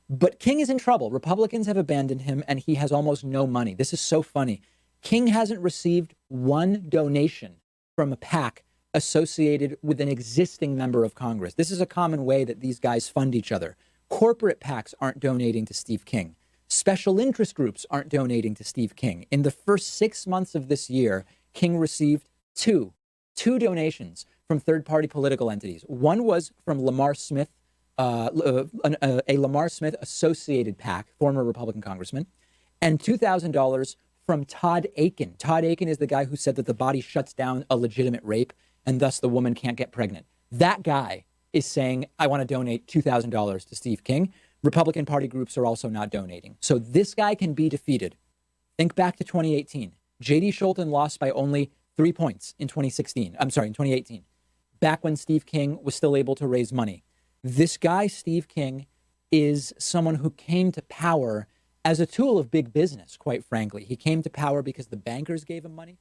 But King is in trouble. Republicans have abandoned him, and he has almost no money. This is so funny. King hasn't received one donation from a PAC associated with an existing member of Congress. This is a common way that these guys fund each other. Corporate PACs aren't donating to Steve King. Special interest groups aren't donating to Steve King. In the first 6 months of this year, King received two donations from third-party political entities. One was from Lamar Smith, a Lamar Smith associated PAC, former Republican congressman, and $2,000 from Todd Akin. Todd Akin is the guy who said that the body shuts down a legitimate rape and thus the woman can't get pregnant. That guy is saying, I want to donate $2,000 to Steve King. Republican Party groups are also not donating. So this guy can be defeated. Think back to 2018. J.D. Scholten lost by only 3 points in 2018, back when Steve King was still able to raise money. This guy, Steve King, is someone who came to power as a tool of big business, quite frankly. He came to power because the bankers gave him money.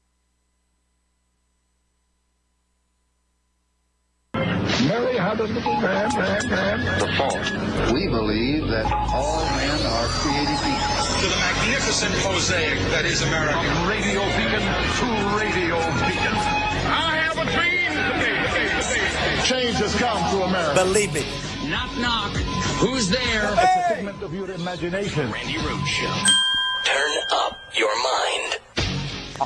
Mary, how does the fall? We believe that all men are created equal. To the magnificent mosaic that is America. From radio beacon to radio beacon. I have a dream today. Change has come to America. Believe it. Knock, knock. Who's there? It's a figment of your imagination. Randi Rhodes Show. Turn up your mind.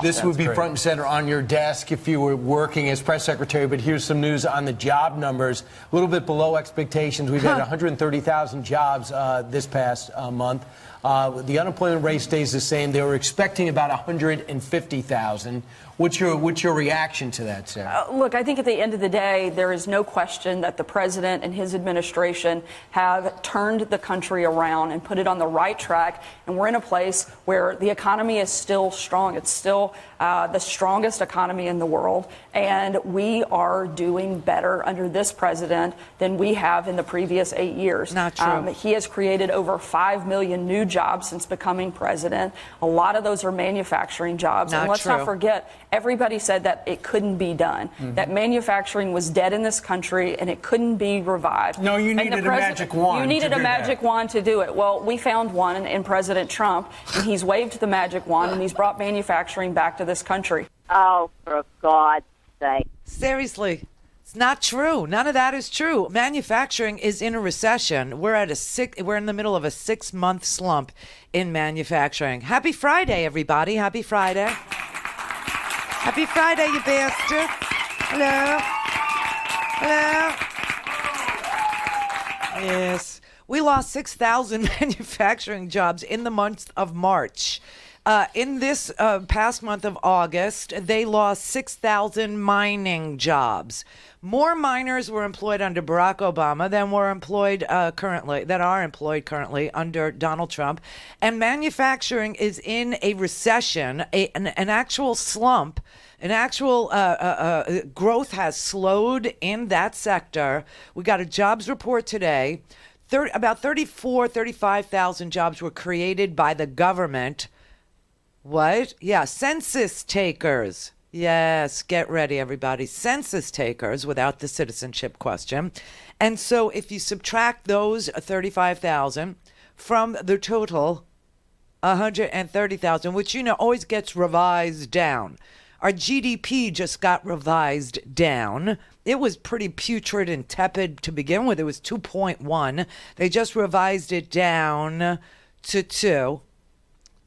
This would be front and center on your desk if you were working as press secretary, but here's some news on the job numbers. A little bit below expectations. We've had 130,000 jobs this past month. The unemployment rate stays the same. They were expecting about 150,000. What's your reaction to that, Sarah? Look, I think at the end of the day, there is no question that the president and his administration have turned the country around and put it on the right track. And we're in a place where the economy is still strong. It's still the strongest economy in the world. And we are doing better under this president than we have in the previous 8 years. Not true. He has created over 5 million new jobs since becoming president. A lot of those are manufacturing jobs. Not and let's true. not forget, everybody said that it couldn't be done, that manufacturing was dead in this country and it couldn't be revived. No, you And the needed a magic wand. You needed to a do magic that. wand to do it. Well, we found one in President Trump, and he's waved the magic wand, and he's brought manufacturing back to this country. Oh, for God's sake. Seriously. It's not true. None of that is true. Manufacturing is in a recession. We're in the middle of a 6-month slump in manufacturing. Happy Friday, everybody. Happy Friday. Happy Friday, you bastard. Hello. Hello. Yes. We lost 6,000 manufacturing jobs in the month of March. In this past month of August, they lost 6,000 mining jobs. More miners were employed under Barack Obama than were employed currently under Donald Trump. And manufacturing is in a recession, an actual slump. An actual growth has slowed in that sector. We got a jobs report today. About 35,000 jobs were created by the government. What? Yeah, census takers. Yes, get ready, everybody. Census takers without the citizenship question. And so if you subtract those 35,000 from the total 130,000, which, always gets revised down. Our GDP just got revised down. It was pretty putrid and tepid to begin with. It was 2.1. They just revised it down to 2.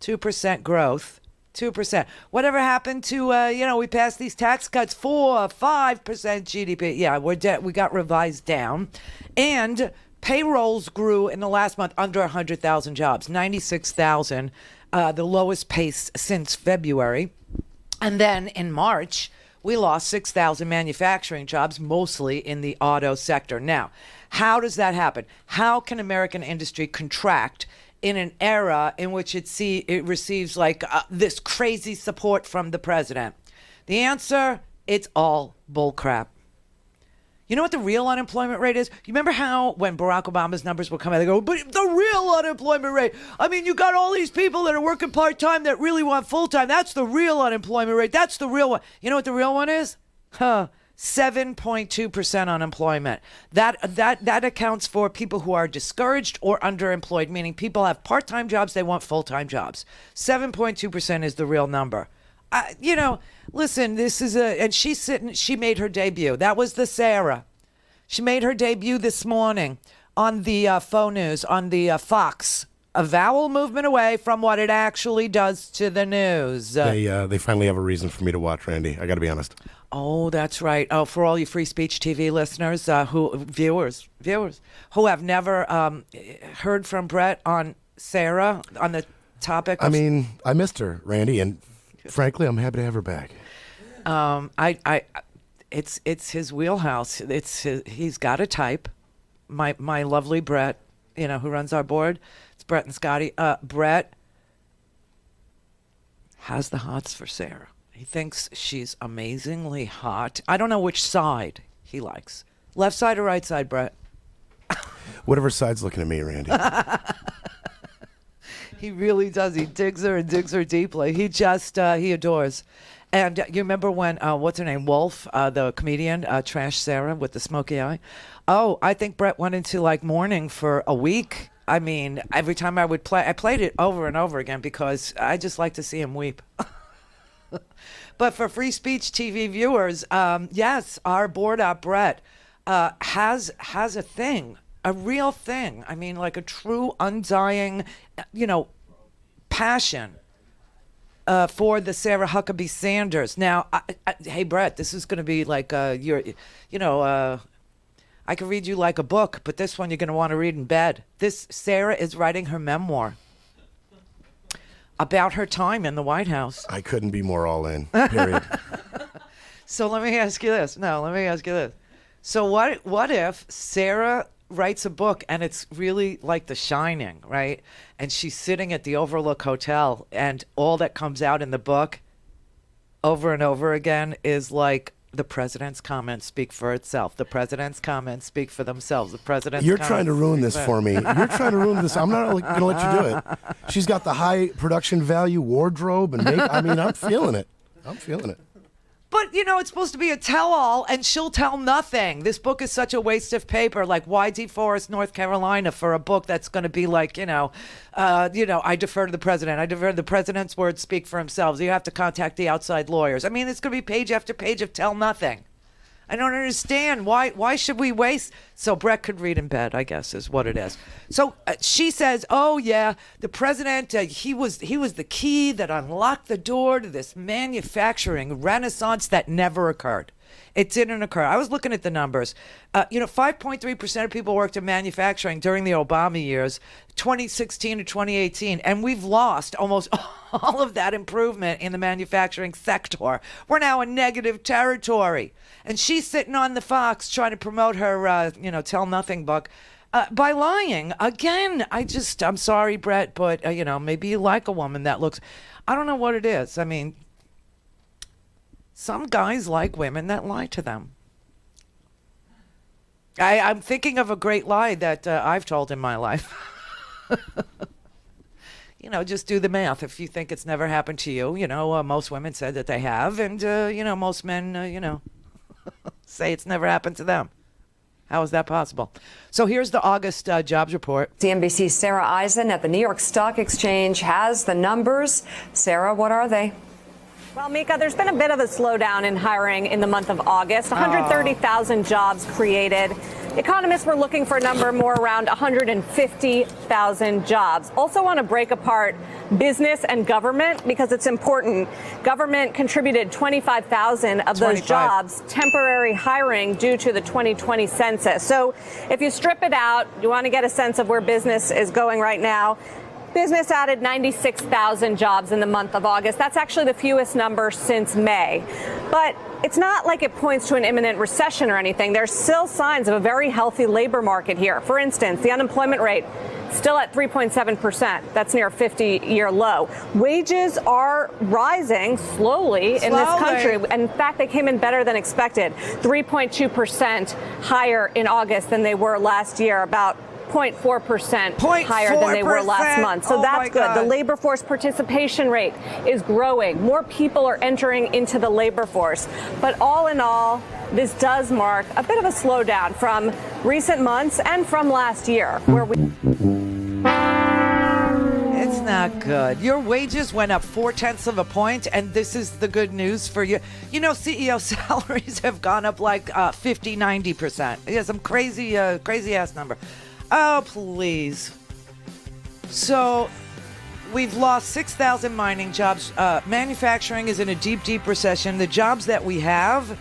2% growth. 2%. Whatever happened to, we passed these tax cuts, 4, 5% GDP. Yeah, we got revised down. And payrolls grew in the last month under 100,000 jobs, 96,000, the lowest pace since February. And then in March, we lost 6,000 manufacturing jobs, mostly in the auto sector. Now, how does that happen? How can American industry contract in an era in which it receives this crazy support from the president? The answer, it's all bullcrap. You know what the real unemployment rate is? You remember how when Barack Obama's numbers were coming, they go, but the real unemployment rate, you got all these people that are working part-time that really want full-time. That's the real unemployment rate. That's the real one. You know what the real one is? 7.2% unemployment. That accounts for people who are discouraged or underemployed, meaning people have part-time jobs, they want full-time jobs. 7.2% is the real number. Listen, this is and she made her debut. That was the Sarah. She made her debut this morning on the faux news, on the Fox. A vowel movement away from what it actually does to the news. They finally have a reason for me to watch, Randy. I got to be honest. Oh, that's right. Oh, for all you Free Speech TV listeners, viewers who have never heard from Brett on Sarah on the topic. I missed her, Randy, and frankly, I'm happy to have her back. It's his wheelhouse. He's got a type. My lovely Brett, who runs our board. It's Brett and Scotty. Brett has the hots for Sarah. He thinks she's amazingly hot. I don't know which side he likes. Left side or right side, Brett? Whatever side's looking at me, Randy. He really does. He digs her and digs her deeply. He he adores. And you remember when, what's her name, Wolf, the comedian, trashed Sarah with the smoky eye? Oh, I think Brett went into mourning for a week. Every time I played it over and over again because I just like to see him weep. But for Free Speech TV viewers, yes, our board op Brett has a thing, a real thing. Like a true undying, passion for the Sarah Huckabee Sanders. Now, hey Brett, this is going to be like I can read you like a book, but this one you're going to want to read in bed. Sarah is writing her memoir about her time in the White House. I couldn't be more all in, period. So let me ask you this. So what if Sarah writes a book and it's really like The Shining, right? And she's sitting at the Overlook Hotel and all that comes out in the book over and over again is like, the president's comments speak for itself. The president's comments speak for themselves. The president's You're trying to ruin this for me. You're trying to ruin this. I'm not going to let you do it. She's got the high production value wardrobe and makeup. I'm feeling it. But, you know, it's supposed to be a tell-all, and she'll tell nothing. This book is such a waste of paper. Like, why deforest North Carolina for a book that's going to be like, I defer to the president. I defer to the president's words speak for themselves. You have to contact the outside lawyers. I mean, it's going to be page after page of tell nothing. I don't understand. Why should we waste? So Brett could read in bed, I guess, is what it is. So she says, oh, yeah, the president, he was the key that unlocked the door to this manufacturing renaissance that never occurred. It didn't occur. I was looking at the numbers. 5.3% of people worked in manufacturing during the Obama years, 2016 to 2018, and we've lost almost all of that improvement in the manufacturing sector. We're now in negative territory. And she's sitting on the Fox trying to promote her, Tell Nothing book by lying. Again, I'm sorry, Brett, but, maybe you like a woman that looks, I don't know what it is. I mean, some guys like women that lie to them. I'm thinking of a great lie that I've told in my life. Just do the math. If you think it's never happened to you, most women said that they have. And, most men, say it's never happened to them. How is that possible? So here's the August jobs report. CNBC's Sarah Eisen at the New York Stock Exchange has the numbers. Sarah, what are they? Well, Mika, there's been a bit of a slowdown in hiring in the month of August. 130,000 jobs created. Economists were looking for a number more around 150,000 jobs. Also want to break apart business and government because it's important. Government contributed 25,000 of those jobs, temporary hiring due to the 2020 census. So if you strip it out, you want to get a sense of where business is going right now. Business added 96,000 jobs in the month of August. That's actually the fewest number since May. But it's not like it points to an imminent recession or anything. There's still signs of a very healthy labor market here. For instance, the unemployment rate still at 3.7%. That's near a 50-year low. Wages are rising slowly in this country. And in fact, they came in better than expected. 3.2% higher in August than they were last year, about 0.4% higher than they were last month. So that's good. The labor force participation rate is growing. More people are entering into the labor force. But all in all, this does mark a bit of a slowdown from recent months and from last year, where we... It's not good. Your wages went up 0.4 points, and this is the good news for you. CEO salaries have gone up like 50, 90%. Yeah, some crazy ass number. Oh, please. So we've lost 6,000 mining jobs. Manufacturing is in a deep, deep recession. The jobs that we have,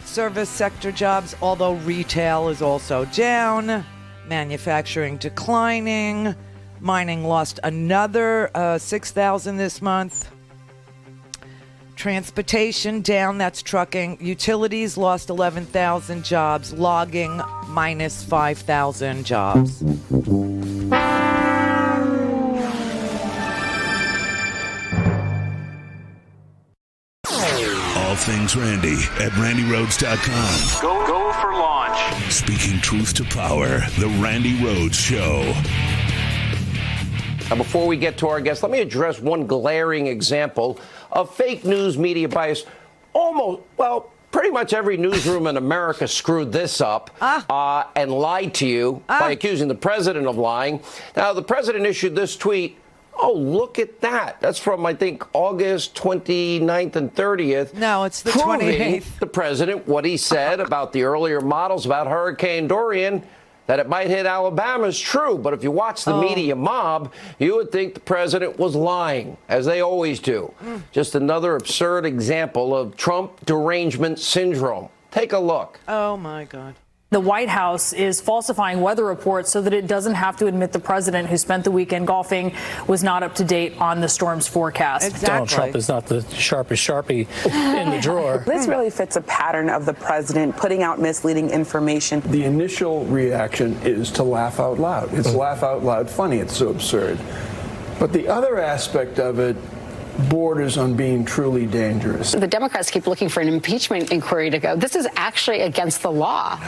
service sector jobs, although retail is also down. Manufacturing declining. Mining lost another 6,000 this month. Transportation down, that's trucking. Utilities lost 11,000 jobs. Logging minus 5,000 jobs. All things Randi at RandiRhodes.com. Go for launch. Speaking truth to power, the Randi Rhodes Show. Now, before we get to our guest, let me address one glaring example of fake news media bias. Pretty much every newsroom in America screwed this up and lied to you by accusing the president of lying. Now, the president issued this tweet. Oh, look at that. That's from, I think, August 29th and 30th. No, it's the 28th. The president, what he said about the earlier models about Hurricane Dorian, that it might hit Alabama is true, but if you watch the media mob, you would think the president was lying, as they always do. Just another absurd example of Trump derangement syndrome. Take a look. Oh, my God. The White House is falsifying weather reports so that it doesn't have to admit the president, who spent the weekend golfing, was not up to date on the storm's forecast. Exactly. Donald Trump is not the sharpest Sharpie in the drawer. This really fits a pattern of the president putting out misleading information. The initial reaction is to laugh out loud. It's laugh out loud funny. It's so absurd. But the other aspect of it borders on being truly dangerous. The Democrats keep looking for an impeachment inquiry to go. This is actually against the law.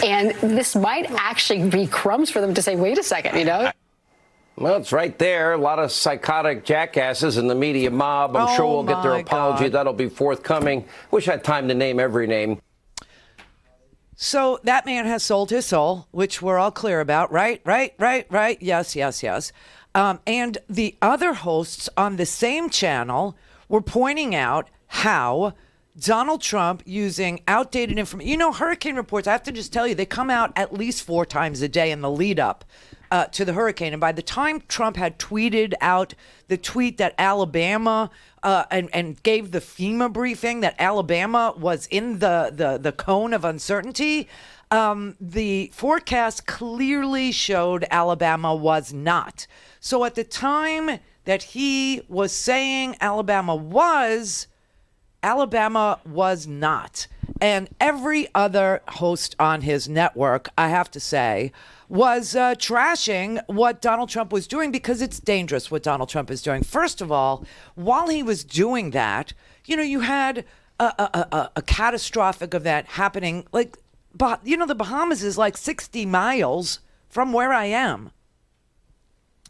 And this might actually be crumbs for them to say, wait a second, Well, it's right there. A lot of psychotic jackasses in the media mob. I'm sure we'll get their apology. God. That'll be forthcoming. Wish I had time to name every name. So that man has sold his soul, which we're all clear about, right? Yes. And the other hosts on the same channel were pointing out how Donald Trump using outdated information. You know, hurricane reports, I have to just tell you, they come out at least 4 times a day in the lead up to the hurricane. And by the time Trump had tweeted out the tweet that Alabama and gave the FEMA briefing that Alabama was in the cone of uncertainty, the forecast clearly showed Alabama was not. So at the time that he was saying Alabama was not. And every other host on his network, I have to say, was trashing what Donald Trump was doing because it's dangerous what Donald Trump is doing. First of all, while he was doing that, you know, you had a catastrophic event happening. Like, you know, the Bahamas is like 60 miles from where I am.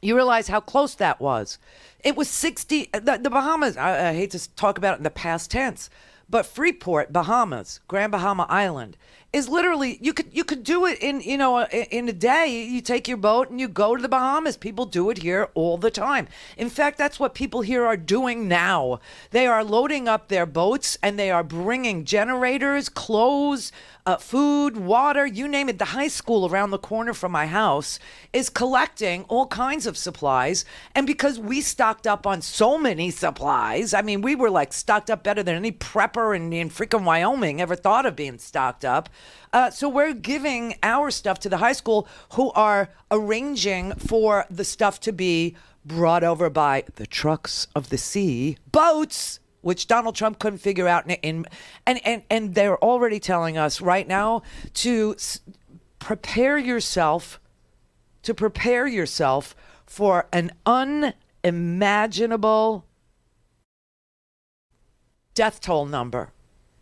You realize how close that was. It was 60, the Bahamas, I hate to talk about it in the past tense, but Freeport, Bahamas, Grand Bahama Island, is literally, you could do it in a day. You take your boat and you go to the Bahamas. People do it here all the time. In fact, that's what people here are doing now. They are loading up their boats and they are bringing generators, clothes, food, water, you name it. The high school around the corner from my house is collecting all kinds of supplies. And because we stocked up on so many supplies, I mean, we were like stocked up better than any prepper in freaking Wyoming ever thought of being stocked up. So we're giving our stuff to the high school who are arranging for the stuff to be brought over by the trucks of the sea, boats, which Donald Trump couldn't figure out. And they're already telling us right now to prepare yourself for an unimaginable death toll number.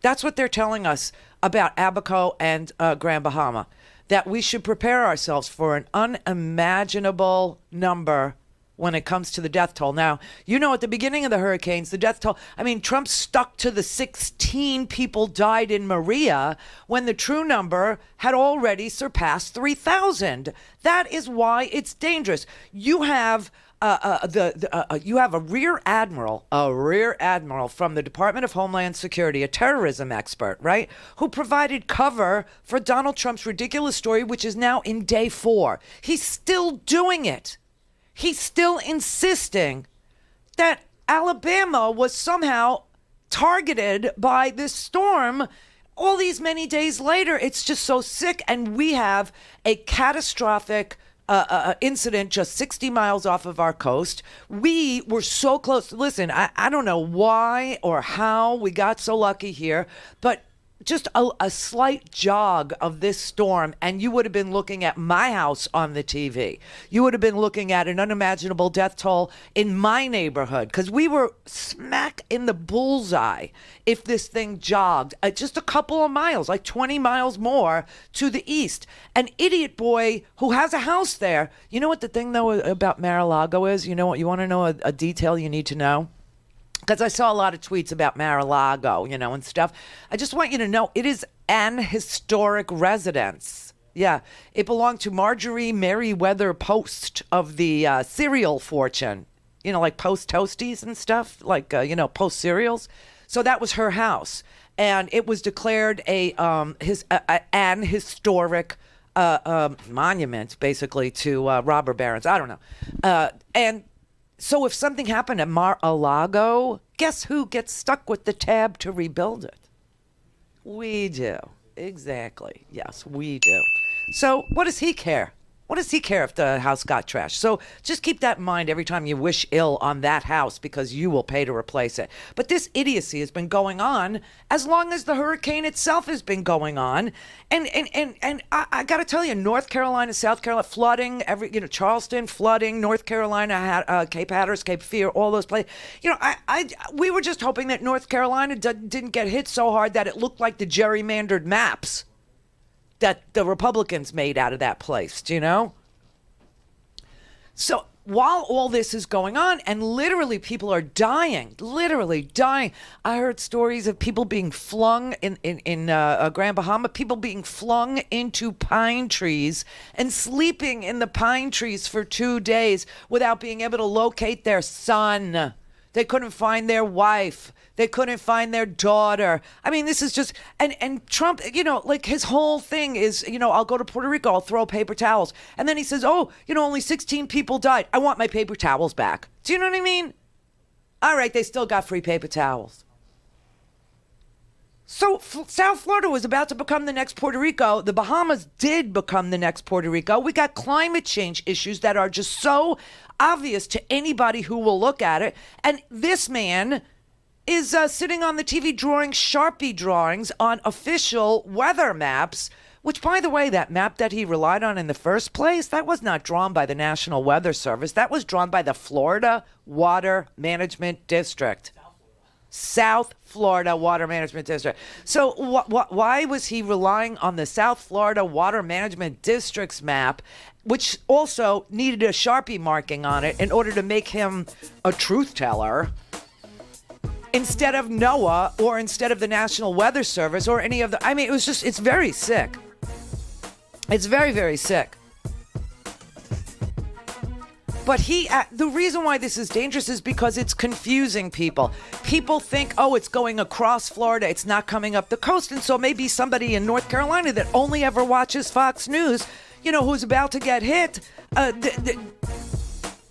That's what they're telling us about Abaco and Grand Bahama, that we should prepare ourselves for an unimaginable number when it comes to the death toll. Now, you know, at the beginning of the hurricanes, the death toll, I mean, Trump stuck to the 16 people died in Maria when the true number had already surpassed 3,000. That is why it's dangerous. You have you have a rear admiral from the Department of Homeland Security, a terrorism expert, right, who provided cover for Donald Trump's ridiculous story, which is now in day 4. He's still doing it. He's still insisting that Alabama was somehow targeted by this storm all these many days later. It's just so sick. And we have a catastrophic incident just 60 miles off of our coast. We were so close. Listen, I don't know why or how we got so lucky here, but just a slight jog of this storm, and you would have been looking at my house on the TV. You would have been looking at an unimaginable death toll in my neighborhood, because we were smack in the bullseye if this thing jogged just a couple of miles, like 20 miles more to the east. An idiot boy who has a house there. You know what the thing, though, about Mar-a-Lago is? You know what? You want to know a detail you need to know? Because I saw a lot of tweets about Mar-a-Lago, you know, and stuff. I just want you to know it is an historic residence. Yeah, it belonged to Marjorie Merriweather Post of the cereal fortune. You know, like Post Toasties and stuff, like, Post cereals. So that was her house. And it was declared an historic monument, basically, to robber barons. I don't know. And so if something happened at Mar-a-Lago, guess who gets stuck with the tab to rebuild it? We do. Exactly. Yes, we do. So what does he care? What does he care if the house got trashed? So just keep that in mind every time you wish ill on that house, because you will pay to replace it. But this idiocy has been going on as long as the hurricane itself has been going on. And I got to tell you, North Carolina, South Carolina, flooding, Charleston, flooding, North Carolina, Cape Hatteras, Cape Fear, all those places. We were just hoping that North Carolina didn't get hit so hard that it looked like the gerrymandered maps that the Republicans made out of that place, do you know? So while all this is going on, and literally people are dying, I heard stories of people being flung in Grand Bahama, people being flung into pine trees and sleeping in the pine trees for 2 days without being able to locate their son. They couldn't find their wife. They couldn't find their daughter. I mean, this is just, and Trump, like his whole thing is, I'll go to Puerto Rico, I'll throw paper towels. And then he says, only 16 people died. I want my paper towels back. Do you know what I mean? All right, they still got free paper towels. So South Florida was about to become the next Puerto Rico. The Bahamas did become the next Puerto Rico. We got climate change issues that are just so obvious to anybody who will look at it. And this man is sitting on the TV drawing Sharpie drawings on official weather maps, which, by the way, that map that he relied on in the first place, that was not drawn by the National Weather Service. That was drawn by the Florida Water Management District. South Florida Water Management District. So why was he relying on the South Florida Water Management District's map, which also needed a Sharpie marking on it in order to make him a truth teller, instead of NOAA or instead of the National Weather Service or any of the... I mean, it's very sick. It's very, very sick. But the reason why this is dangerous is because it's confusing people. People think, it's going across Florida. It's not coming up the coast. And so maybe somebody in North Carolina that only ever watches Fox News, who's about to get hit,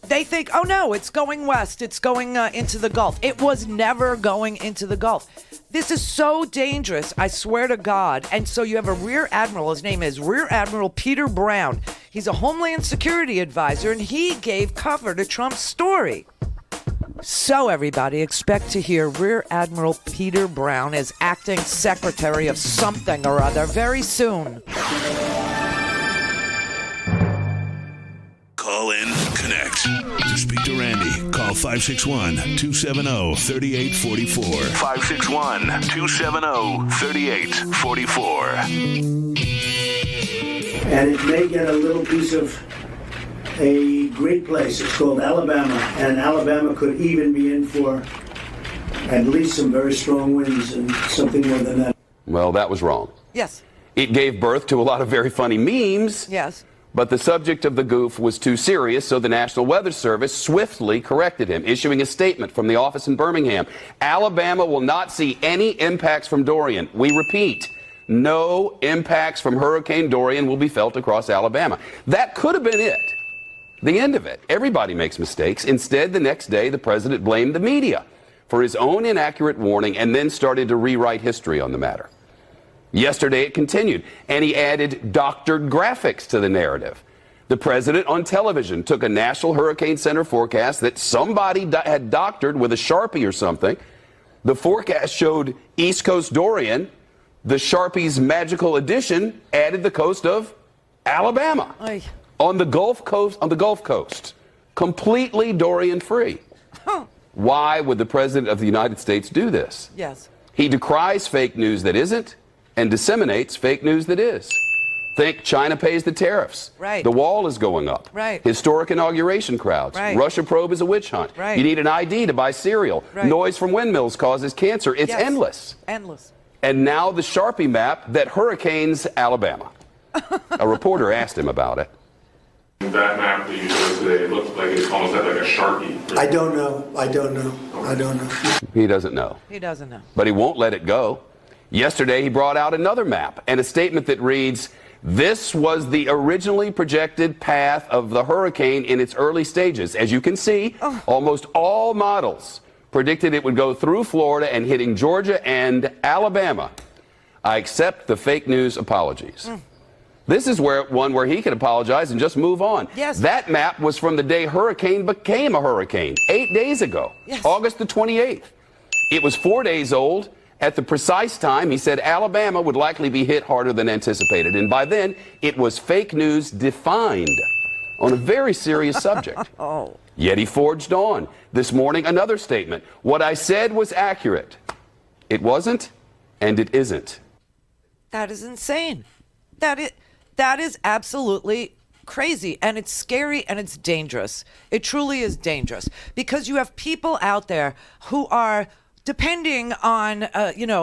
they think, no, it's going west. It's going into the Gulf. It was never going into the Gulf. This is so dangerous, I swear to God. And so you have a Rear Admiral. His name is Rear Admiral Peter Brown. He's a Homeland Security advisor, and he gave cover to Trump's story. So everybody, expect to hear Rear Admiral Peter Brown as acting secretary of something or other very soon. Call in, connect. To speak to Randi, call 561-270-3844. 561-270-3844. And it may get a little piece of a great place. It's called Alabama, and Alabama could even be in for at least some very strong winds and something more than that. Well, that was wrong. Yes. It gave birth to a lot of very funny memes. Yes. But the subject of the goof was too serious, so the National Weather Service swiftly corrected him, issuing a statement from the office in Birmingham. Alabama will not see any impacts from Dorian. We repeat, no impacts from Hurricane Dorian will be felt across Alabama. That could have been it. The end of it. Everybody makes mistakes. Instead, the next day, the president blamed the media for his own inaccurate warning and then started to rewrite history on the matter. Yesterday, it continued, and he added doctored graphics to the narrative. The president on television took a National Hurricane Center forecast that somebody had doctored with a Sharpie or something. The forecast showed East Coast Dorian. The Sharpie's magical addition added the coast of Alabama. Oy. On the Gulf Coast, completely Dorian-free. Why would the president of the United States do this? Yes. He decries fake news that isn't and disseminates fake news that is. Think China pays the tariffs. Right. The wall is going up. Right. Historic inauguration crowds. Right. Russia probe is a witch hunt. Right. You need an ID to buy cereal. Right. Noise from windmills causes cancer. It's endless. Endless. And now the Sharpie map that hurricanes Alabama. A reporter asked him about it. That map that you showed today, it looks like it's almost like a Sharpie. I don't know. He doesn't know. He doesn't know. But he won't let it go. Yesterday, he brought out another map and a statement that reads, this was the originally projected path of the hurricane in its early stages. As you can see, almost all models predicted it would go through Florida and hitting Georgia and Alabama. I accept the fake news apologies. This is one where he could apologize and just move on. Yes. That map was from the day hurricane became a hurricane, 8 days ago, yes. August the 28th. It was 4 days old. At the precise time, he said Alabama would likely be hit harder than anticipated. And by then, it was fake news defined on a very serious subject. Yet he forged on. This morning, another statement. What I said was accurate. It wasn't, and it isn't. That is insane. That is absolutely crazy, and it's scary, and it's dangerous. It truly is dangerous because you have people out there who are depending on,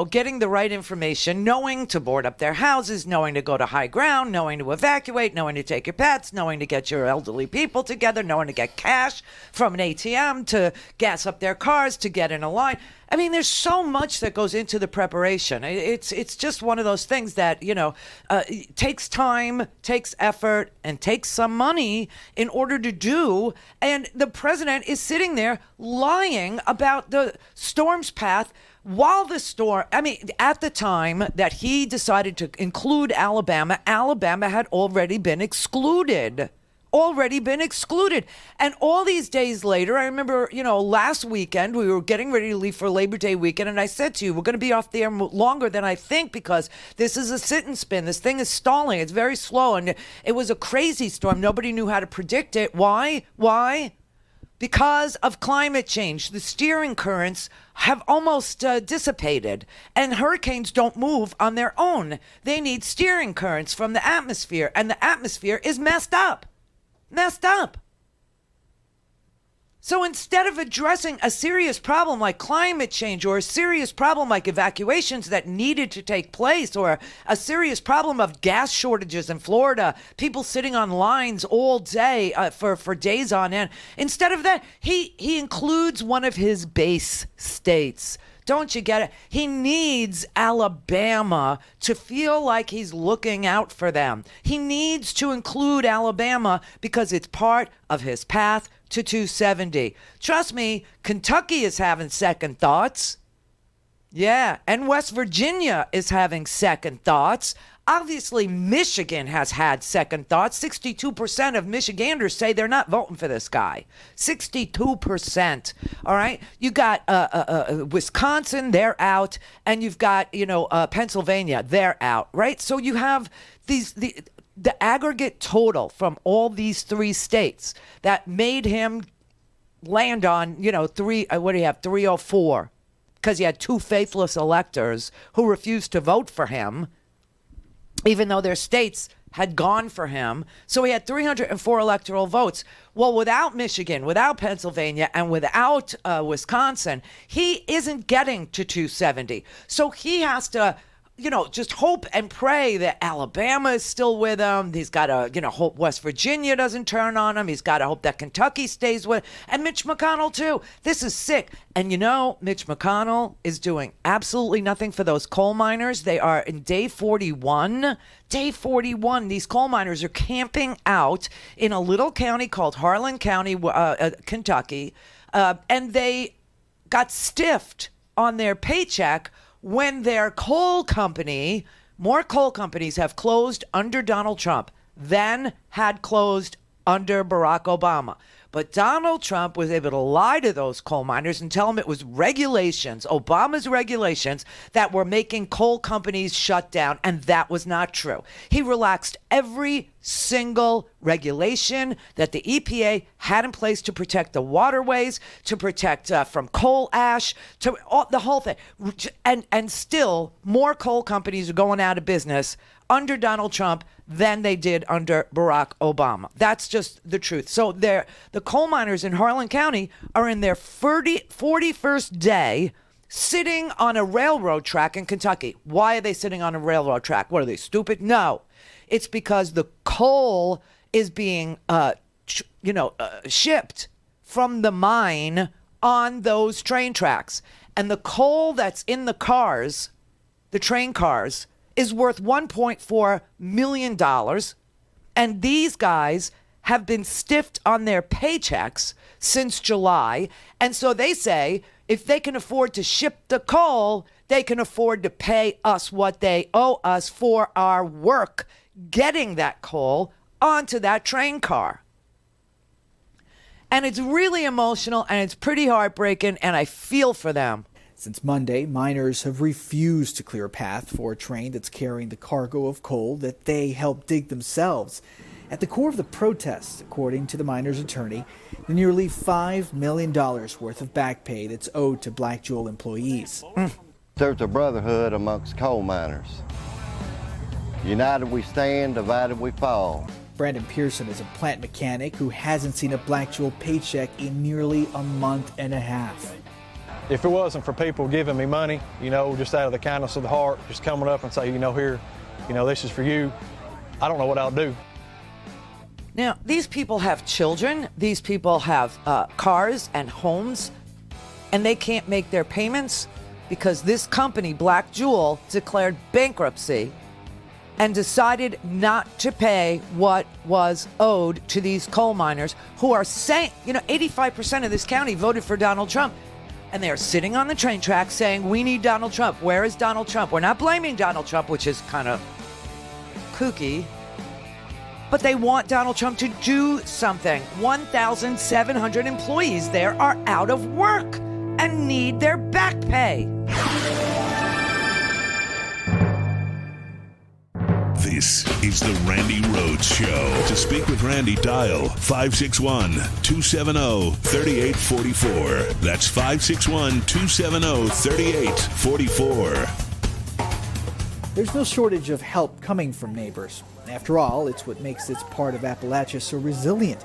getting the right information, knowing to board up their houses, knowing to go to high ground, knowing to evacuate, knowing to take your pets, knowing to get your elderly people together, knowing to get cash from an ATM, to gas up their cars, to get in a line. I mean, there's so much that goes into the preparation. It's just one of those things that, it takes time, takes effort, and takes some money in order to do. And the president is sitting there lying about the storm's path while the storm, at the time that he decided to include Alabama, Alabama had already been excluded. And all these days later, I remember, last weekend, we were getting ready to leave for Labor Day weekend, and I said to you, we're going to be off the air longer than I think because this is a sit and spin. This thing is stalling. It's very slow, and it was a crazy storm. Nobody knew how to predict it. Why? Because of climate change. The steering currents have almost dissipated, and hurricanes don't move on their own. They need steering currents from the atmosphere, and the atmosphere is messed up. So instead of addressing a serious problem like climate change, or a serious problem like evacuations that needed to take place, or a serious problem of gas shortages in Florida, people sitting on lines all day for days on end, instead of that, he includes one of his base states. Don't you get it? He needs Alabama to feel like he's looking out for them. He needs to include Alabama because it's part of his path to 270. Trust me, Kentucky is having second thoughts. Yeah, and West Virginia is having second thoughts. Obviously, Michigan has had second thoughts. 62% of Michiganders say they're not voting for this guy. 62%. All right. You got Wisconsin, they're out, and you've got Pennsylvania, they're out. Right. So you have the aggregate total from all these three states that made him land on 304, because he had two faithless electors who refused to vote for him, even though their states had gone for him. So he had 304 electoral votes. Well, without Michigan, without Pennsylvania, and without Wisconsin, he isn't getting to 270. So he has to, just hope and pray that Alabama is still with him. He's got to, hope West Virginia doesn't turn on him. He's got to hope that Kentucky stays with him. And Mitch McConnell, too. This is sick. And Mitch McConnell is doing absolutely nothing for those coal miners. They are in day 41. Day 41. These coal miners are camping out in a little county called Harlan County, Kentucky. And they got stiffed on their paycheck when their coal company, more coal companies have closed under Donald Trump than had closed under Barack Obama. But Donald Trump was able to lie to those coal miners and tell them it was regulations, Obama's regulations, that were making coal companies shut down, and that was not true. He relaxed every single regulation that the EPA had in place to protect the waterways, to protect from coal ash, to the whole thing. And still, more coal companies are going out of business under Donald Trump than they did under Barack Obama. That's just the truth. So the coal miners in Harlan County are in their 41st day sitting on a railroad track in Kentucky. Why are they sitting on a railroad track? What are they, stupid? No. It's because the coal is being, shipped from the mine on those train tracks. And the coal that's in the cars, the train cars, is worth $1.4 million. And these guys have been stiffed on their paychecks since July. And so they say if they can afford to ship the coal, they can afford to pay us what they owe us for our work getting that coal onto that train car. And it's really emotional and it's pretty heartbreaking, and I feel for them. Since Monday, miners have refused to clear a path for a train that's carrying the cargo of coal that they helped dig themselves. At the core of the protest, according to the miners' attorney, the nearly $5 million worth of back pay that's owed to Black Jewel employees. There's a brotherhood amongst coal miners. United we stand, divided we fall. Brandon Pearson is a plant mechanic who hasn't seen a Black Jewel paycheck in nearly a month and a half. If it wasn't for people giving me money, just out of the kindness of the heart, just coming up and say, here, this is for you, I don't know what I'll do. Now, these people have children, these people have cars and homes, and they can't make their payments because this company, Black Jewel, declared bankruptcy and decided not to pay what was owed to these coal miners who are saying, 85% of this county voted for Donald Trump. And they're sitting on the train track saying, we need Donald Trump. Where is Donald Trump? We're not blaming Donald Trump, which is kind of kooky. But they want Donald Trump to do something. 1,700 employees there are out of work and need their back pay. This is the Randi Rhodes Show. To speak with Randi, dial 561-270-3844. That's 561-270-3844. There's no shortage of help coming from neighbors. After all, it's what makes this part of Appalachia so resilient.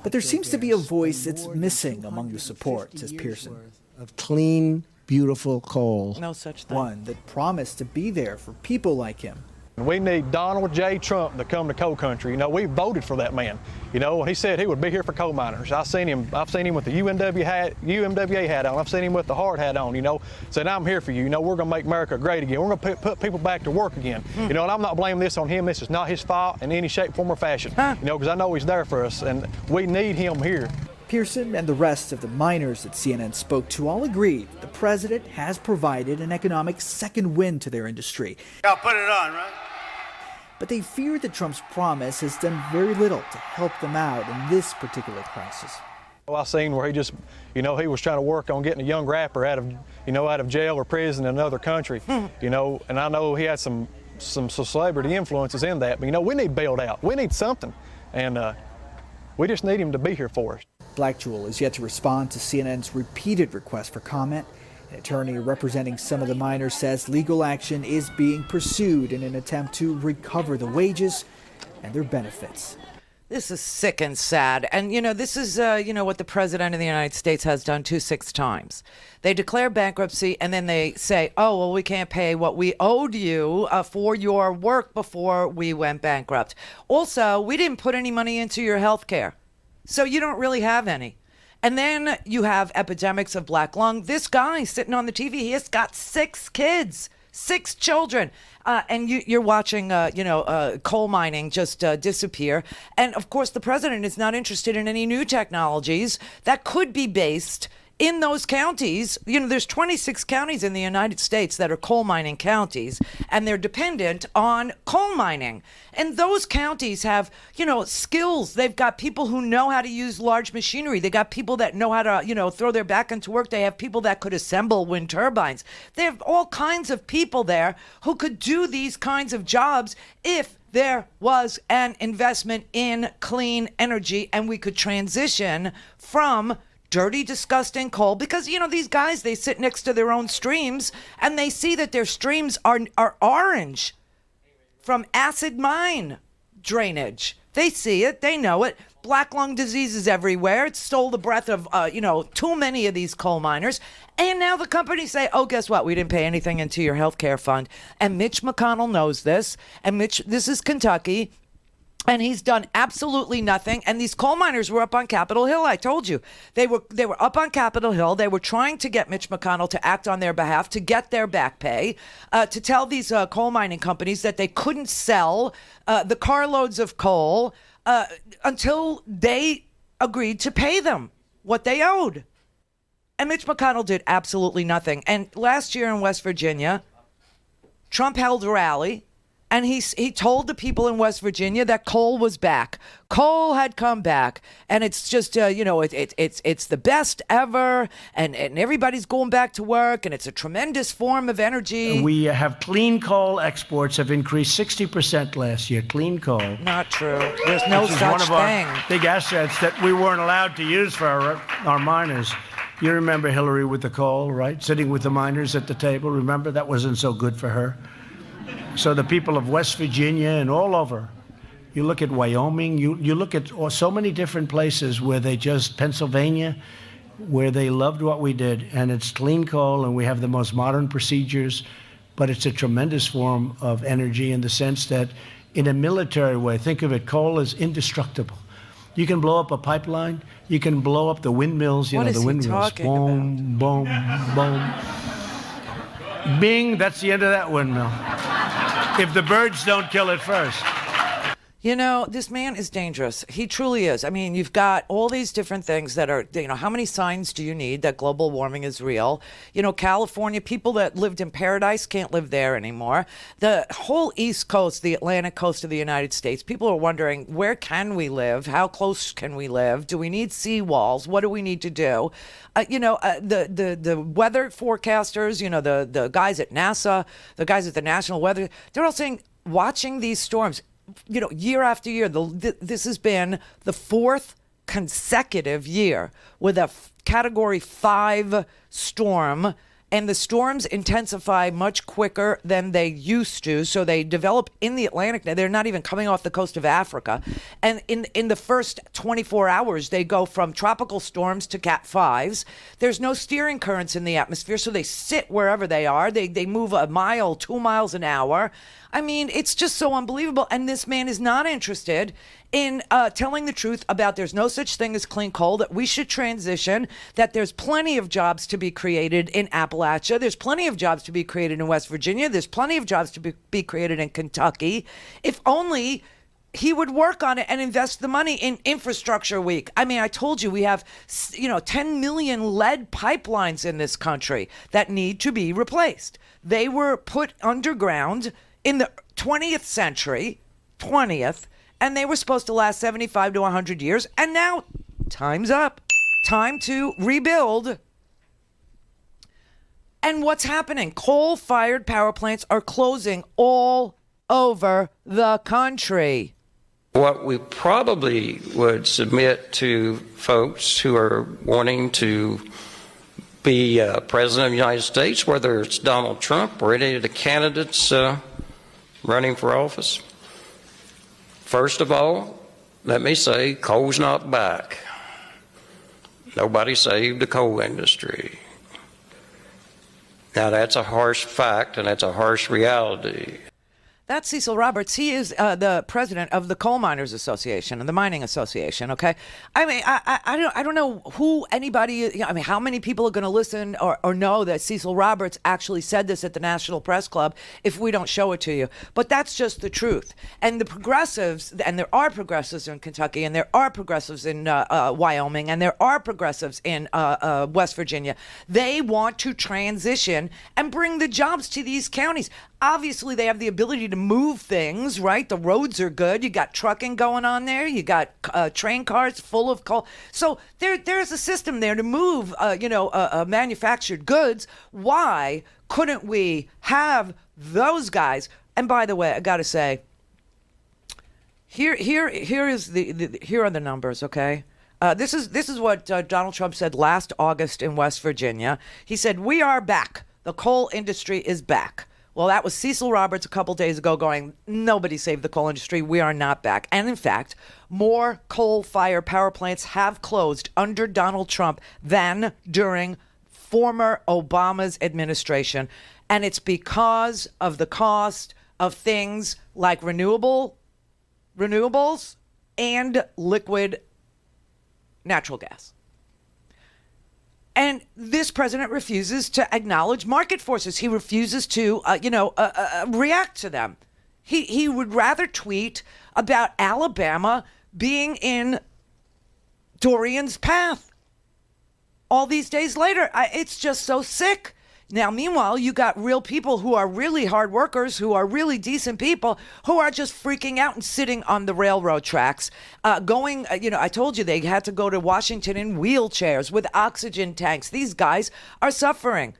But there seems to be a voice that's missing among the support, says Pearson. Of clean, beautiful coal. No such thing. One that promised to be there for people like him. We need Donald J. Trump to come to coal country. We voted for that man. And he said he would be here for coal miners. I've seen him with the UMWA hat on. I've seen him with the hard hat on, Said, I'm here for you. We're going to make America great again. We're going to put people back to work again. And I'm not blaming this on him. This is not his fault in any shape, form, or fashion. Because I know he's there for us, and we need him here. Pearson and the rest of the miners that CNN spoke to all agreed the president has provided an economic second wind to their industry. I'll put it on, right? But they fear that Trump's promise has done very little to help them out in this particular crisis. I seen where he just, he was trying to work on getting a young rapper out of jail or prison in another country, and I know he had some celebrity influences in that. But we need bailed out. We need something, and we just need him to be here for us. Black Jewel is yet to respond to CNN's repeated request for comment. An attorney representing some of the miners says legal action is being pursued in an attempt to recover the wages and their benefits. This is sick and sad. And, this is, what the president of the United States has done 6 times. They declare bankruptcy and then they say, oh, well, we can't pay what we owed you for your work before we went bankrupt. Also, we didn't put any money into your health care. So you don't really have any. And then you have epidemics of black lung. This guy sitting on the TV, he has got 6 kids, 6 children. And you're watching, coal mining just disappear. And, of course, the president is not interested in any new technologies that could be based in those counties. There's 26 counties in the United States that are coal mining counties, and they're dependent on coal mining. And those counties have, skills. They've got people who know how to use large machinery. They got people that know how to, throw their back into work. They have people that could assemble wind turbines. They have all kinds of people there who could do these kinds of jobs if there was an investment in clean energy and we could transition from dirty, disgusting coal, because, these guys, they sit next to their own streams and they see that their streams are orange from acid mine drainage. They see it. They know it. Black lung disease is everywhere. It stole the breath of, too many of these coal miners. And now the companies say, oh, guess what? We didn't pay anything into your health care fund. And Mitch McConnell knows this. And this is Kentucky. And he's done absolutely nothing. And these coal miners were up on Capitol Hill. I told you. They were up on Capitol Hill. They were trying to get Mitch McConnell to act on their behalf, to get their back pay, to tell these coal mining companies that they couldn't sell the carloads of coal until they agreed to pay them what they owed. And Mitch McConnell did absolutely nothing. And last year in West Virginia, Trump held a rally. And he told the people in West Virginia that coal was back. Coal had come back, and it's just it's the best ever, and everybody's going back to work, and it's a tremendous form of energy. We have clean coal exports have increased 60% last year. Clean coal. Not true. There's no such one of thing. Our big assets that we weren't allowed to use for our miners. You remember Hillary with the coal, right? Sitting with the miners at the table. Remember, that wasn't so good for her. So the people of West Virginia and all over You look at Wyoming, you look at so many different places where Pennsylvania, where they loved what we did, and it's clean coal, and we have the most modern procedures, but it's a tremendous form of energy in the sense that in a military way, think of it, coal is indestructible. You can blow up a pipeline, you can blow up the windmills, What is the he windmills. talking Boom, boom, boom. Bing, that's the end of that windmill. If the birds don't kill it first. You know, this man is dangerous. He truly is. I mean, you've got all these different things that are, how many signs do you need that global warming is real? California, people that lived in paradise can't live there anymore. The whole East Coast, the Atlantic coast of the United States, people are wondering, where can we live? How close can we live? Do we need seawalls? What do we need to do? The weather forecasters, the guys at NASA, the guys at the National Weather, they're all saying, watching these storms, year after year, this has been the fourth consecutive year with a Category 5 storm, and the storms intensify much quicker than they used to. So they develop in the Atlantic. They're not even coming off the coast of Africa. And in the first 24 hours, they go from tropical storms to Cat 5s. There's no steering currents in the atmosphere, so they sit wherever they are. They move a mile, 2 miles an hour. I mean, it's just so unbelievable. And this man is not interested in telling the truth about there's no such thing as clean coal, that we should transition, that there's plenty of jobs to be created in Appalachia. There's plenty of jobs to be created in West Virginia. There's plenty of jobs to be created in Kentucky. If only he would work on it and invest the money in Infrastructure Week. I mean, I told you we have, 10 million lead pipelines in this country that need to be replaced. They were put underground in the 20th century, and they were supposed to last 75 to 100 years. And now time's up. Time to rebuild. And what's happening? Coal-fired power plants are closing all over the country. What we probably would submit to folks who are wanting to be president of the United States, whether it's Donald Trump or any of the candidates running for office. First of all, let me say, coal's not back. Nobody saved the coal industry. Now, that's a harsh fact, and that's a harsh reality. That's Cecil Roberts. He is the president of the Coal Miners Association and the Mining Association. Okay, I mean, I don't know who anybody. I mean, how many people are going to listen or know that Cecil Roberts actually said this at the National Press Club if we don't show it to you? But that's just the truth. And the progressives, and there are progressives in Kentucky, and there are progressives in Wyoming, and there are progressives in West Virginia. They want to transition and bring the jobs to these counties. Obviously, they have the ability to move things, right? The roads are good. You got trucking going on there. You got train cars full of coal. So there's a system there to move, manufactured goods. Why couldn't we have those guys? And by the way, I got to say, here are the numbers. Okay. This is what Donald Trump said last August in West Virginia. He said, "We are back. The coal industry is back." Well, that was Cecil Roberts a couple days ago going, nobody saved the coal industry. We are not back. And in fact, more coal-fired power plants have closed under Donald Trump than during former Obama's administration. And it's because of the cost of things like renewables and liquid natural gas. And this president refuses to acknowledge market forces. He refuses to, react to them. He would rather tweet about Alabama being in Dorian's path. All these days later, it's just so sick. Now, meanwhile, you got real people who are really hard workers, who are really decent people, who are just freaking out and sitting on the railroad tracks, I told you they had to go to Washington in wheelchairs with oxygen tanks. These guys are suffering.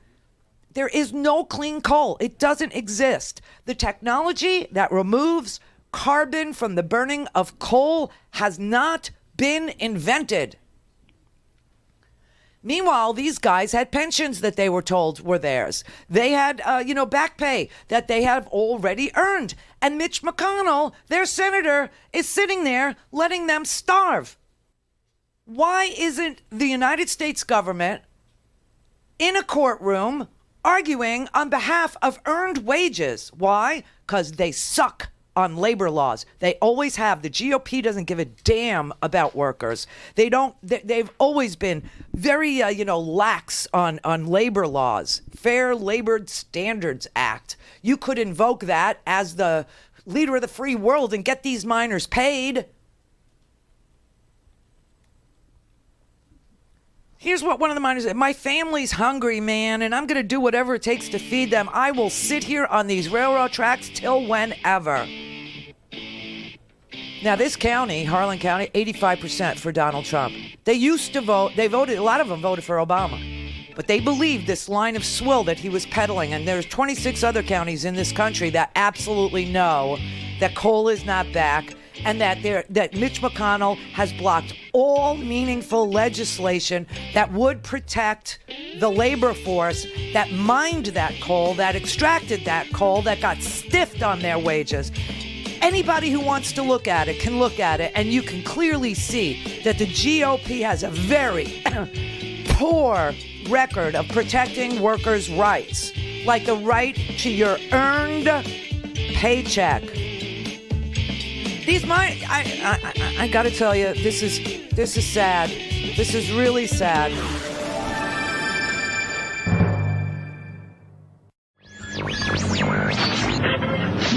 There is no clean coal. It doesn't exist. The technology that removes carbon from the burning of coal has not been invented. Meanwhile, these guys had pensions that they were told were theirs. They had, back pay that they have already earned. And Mitch McConnell, their senator, is sitting there letting them starve. Why isn't the United States government in a courtroom arguing on behalf of earned wages? Why? Because they suck on labor laws. They always have. The GOP doesn't give a damn about workers. They don't. They've always been very, lax on labor laws. Fair Labor Standards Act. You could invoke that as the leader of the free world and get these miners paid. Here's what one of the miners said. My family's hungry, man, and I'm going to do whatever it takes to feed them. I will sit here on these railroad tracks till whenever. Now, this county, Harlan County, 85% for Donald Trump. They used to vote. A lot of them voted for Obama. But they believed this line of swill that he was peddling. And there's 26 other counties in this country that absolutely know that coal is not back, and that Mitch McConnell has blocked all meaningful legislation that would protect the labor force that mined that coal, that extracted that coal, that got stiffed on their wages. Anybody who wants to look at it can look at it, and you can clearly see that the GOP has a very poor record of protecting workers' rights, like the right to your earned paycheck. I got to tell you, this is sad. This is really sad.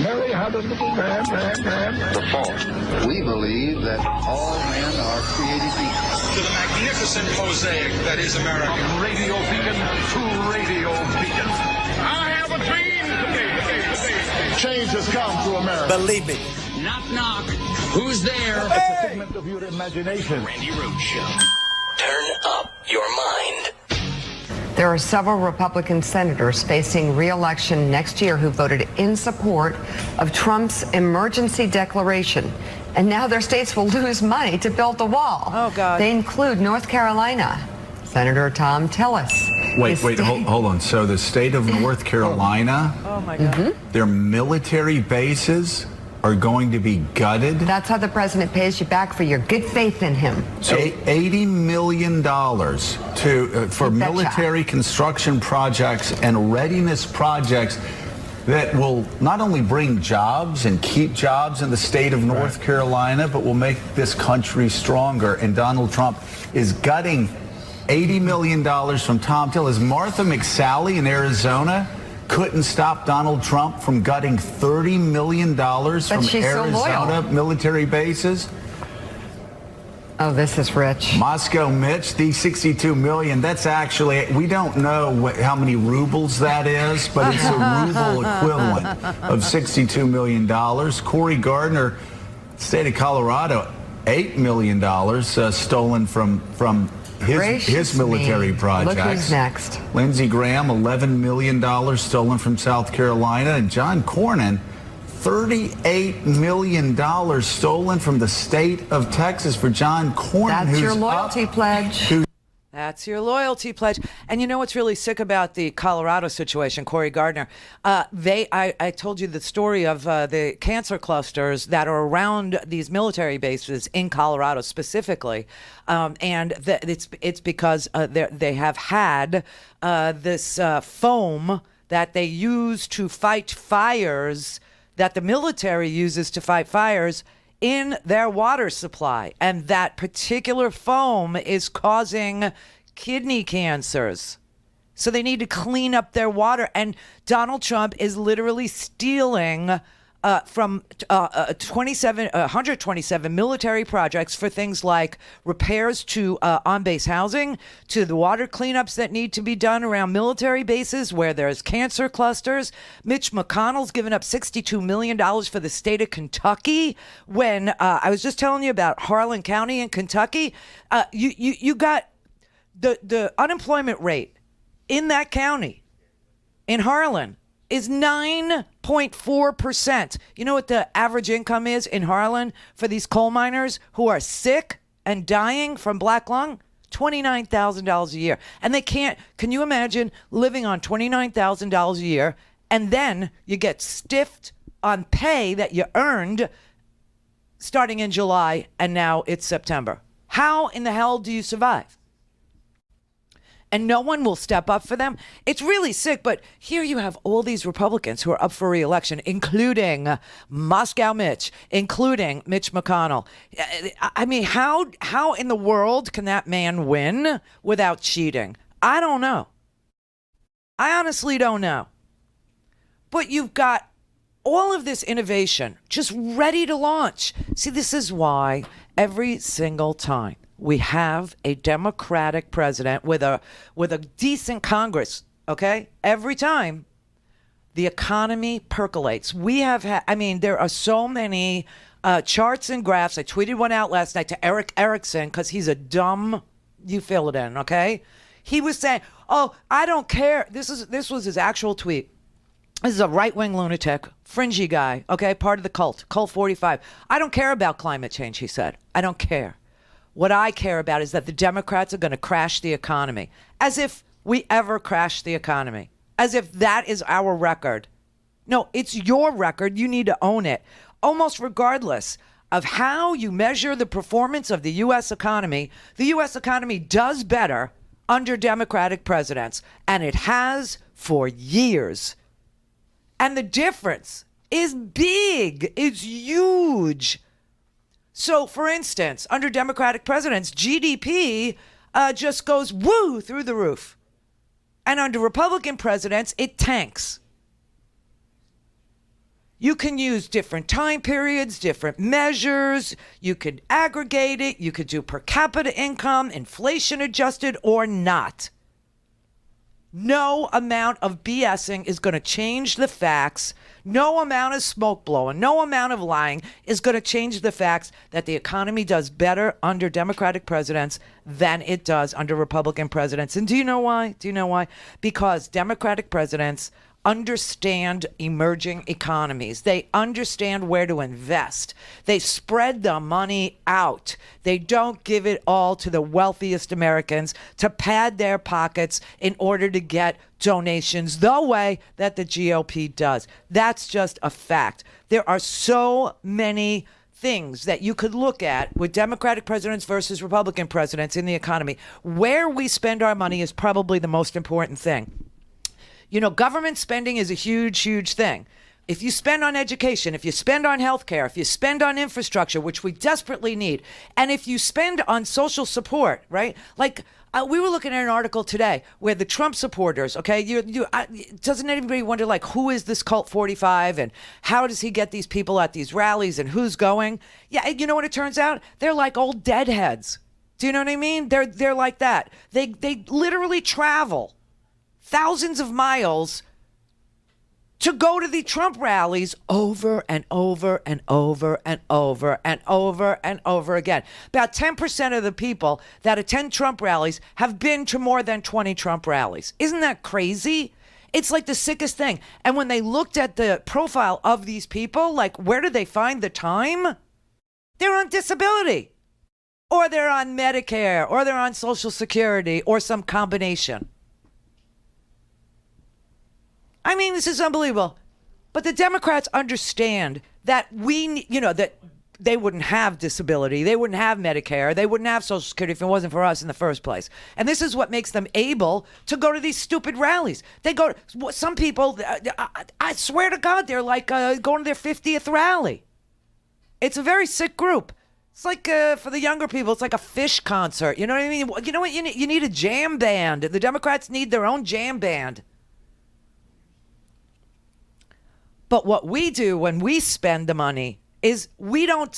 Mary had a little man. The fourth. We believe that all men are created equal. To the magnificent mosaic that is America. From radio beacon to radio beacon. I have a dream today. Change has come to America. Believe me. Knock, knock. Who's there? It's a figment of your imagination. Randi Rhodes Show. Turn up your mind. There are several Republican senators facing re-election next year who voted in support of Trump's emergency declaration. And now their states will lose money to build the wall. Oh, God. They include North Carolina, Senator Tom Tillis. Wait, hold on. So the state of North Carolina, Oh, my God. their military bases are going to be gutted. That's how the president pays you back for your good faith in him. So $80 million for military construction projects and readiness projects that will not only bring jobs and keep jobs in the state of North Carolina, but will make this country stronger. And Donald Trump is gutting $80 million from Tom Tillis. Martha McSally in Arizona couldn't stop Donald Trump from gutting $30 million from Arizona military bases. Oh, this is rich. Moscow Mitch, the $62 million, that's actually, we don't know how many rubles that is, but it's a ruble equivalent of $62 million. Cory Gardner, state of Colorado, $8 million stolen from his military projects. Look who's next. Lindsey Graham, $11 million stolen from South Carolina. And John Cornyn, $38 million stolen from the state of Texas for John Cornyn. That's your loyalty pledge. That's your loyalty pledge. And you know what's really sick about the Colorado situation, Cory Gardner? I told you the story of the cancer clusters that are around these military bases in Colorado specifically. And it's because they have had this foam that they use to fight fires, that the military uses to fight fires in their water supply. And that particular foam is causing kidney cancers. So they need to clean up their water. And Donald Trump is literally stealing from 127 military projects for things like repairs to on-base housing, to the water cleanups that need to be done around military bases where there's cancer clusters. Mitch McConnell's given up $62 million for the state of Kentucky. When I was just telling you about Harlan County in Kentucky, you got the unemployment rate in that county, in Harlan, is 9.4%. You know what the average income is in Harlan for these coal miners who are sick and dying from black lung? $29,000 a year. And they can't, can you imagine living on $29,000 a year and then you get stiffed on pay that you earned starting in July, and now it's September. How in the hell do you survive? And no one will step up for them. It's really sick, but here you have all these Republicans who are up for re-election, including Moscow Mitch, including Mitch McConnell. I mean, how in the world can that man win without cheating? I don't know. I honestly don't know. But you've got all of this innovation just ready to launch. See, this is why every single time we have a Democratic president with a decent Congress, okay? Every time the economy percolates. We have had, I mean, there are so many charts and graphs. I tweeted one out last night to Eric Erickson because he's a dumb, you fill it in, okay? He was saying, oh, I don't care. This was his actual tweet. This is a right-wing lunatic, fringy guy, okay, part of the cult 45. I don't care about climate change, he said. I don't care. What I care about is that the Democrats are going to crash the economy. As if we ever crashed the economy. As if that is our record. No, it's your record. You need to own it. Almost regardless of how you measure the performance of the U.S. economy, the U.S. economy does better under Democratic presidents, and it has for years. And the difference is big. It's huge. So, for instance, under Democratic presidents, GDP just goes woo through the roof. And under Republican presidents, it tanks. You can use different time periods, different measures. You could aggregate it. You could do per capita income, inflation adjusted or not. No amount of BSing is going to change the facts. No amount of smoke blowing, no amount of lying is going to change the facts that the economy does better under Democratic presidents than it does under Republican presidents. And do you know why? Do you know why? Because Democratic presidents understand emerging economies. They understand where to invest. They spread the money out. They don't give it all to the wealthiest Americans to pad their pockets in order to get donations the way that the GOP does. That's just a fact. There are so many things that you could look at with Democratic presidents versus Republican presidents in the economy. Where we spend our money is probably the most important thing. You know, government spending is a huge, huge thing. If you spend on education, if you spend on healthcare, if you spend on infrastructure, which we desperately need, and if you spend on social support, right? Like we were looking at an article today where the Trump supporters, okay, doesn't anybody wonder, like, who is this cult 45 and how does he get these people at these rallies and who's going? Yeah, you know what it turns out? They're like old deadheads. Do you know what I mean? They're like that. They literally travel thousands of miles to go to the Trump rallies over and over and over and over and over and over again. About 10% of the people that attend Trump rallies have been to more than 20 Trump rallies. Isn't that crazy? It's like the sickest thing. And when they looked at the profile of these people, like, where do they find the time? They're on disability, or they're on Medicare, or they're on Social Security, or some combination. I mean, this is unbelievable. But the Democrats understand that that they wouldn't have disability. They wouldn't have Medicare. They wouldn't have Social Security if it wasn't for us in the first place. And this is what makes them able to go to these stupid rallies. They go, some people, I swear to God, they're like going to their 50th rally. It's a very sick group. It's like, for the younger people, it's like a Fish concert. You know what I mean? You know what? You need a jam band. The Democrats need their own jam band. But what we do when we spend the money is we don't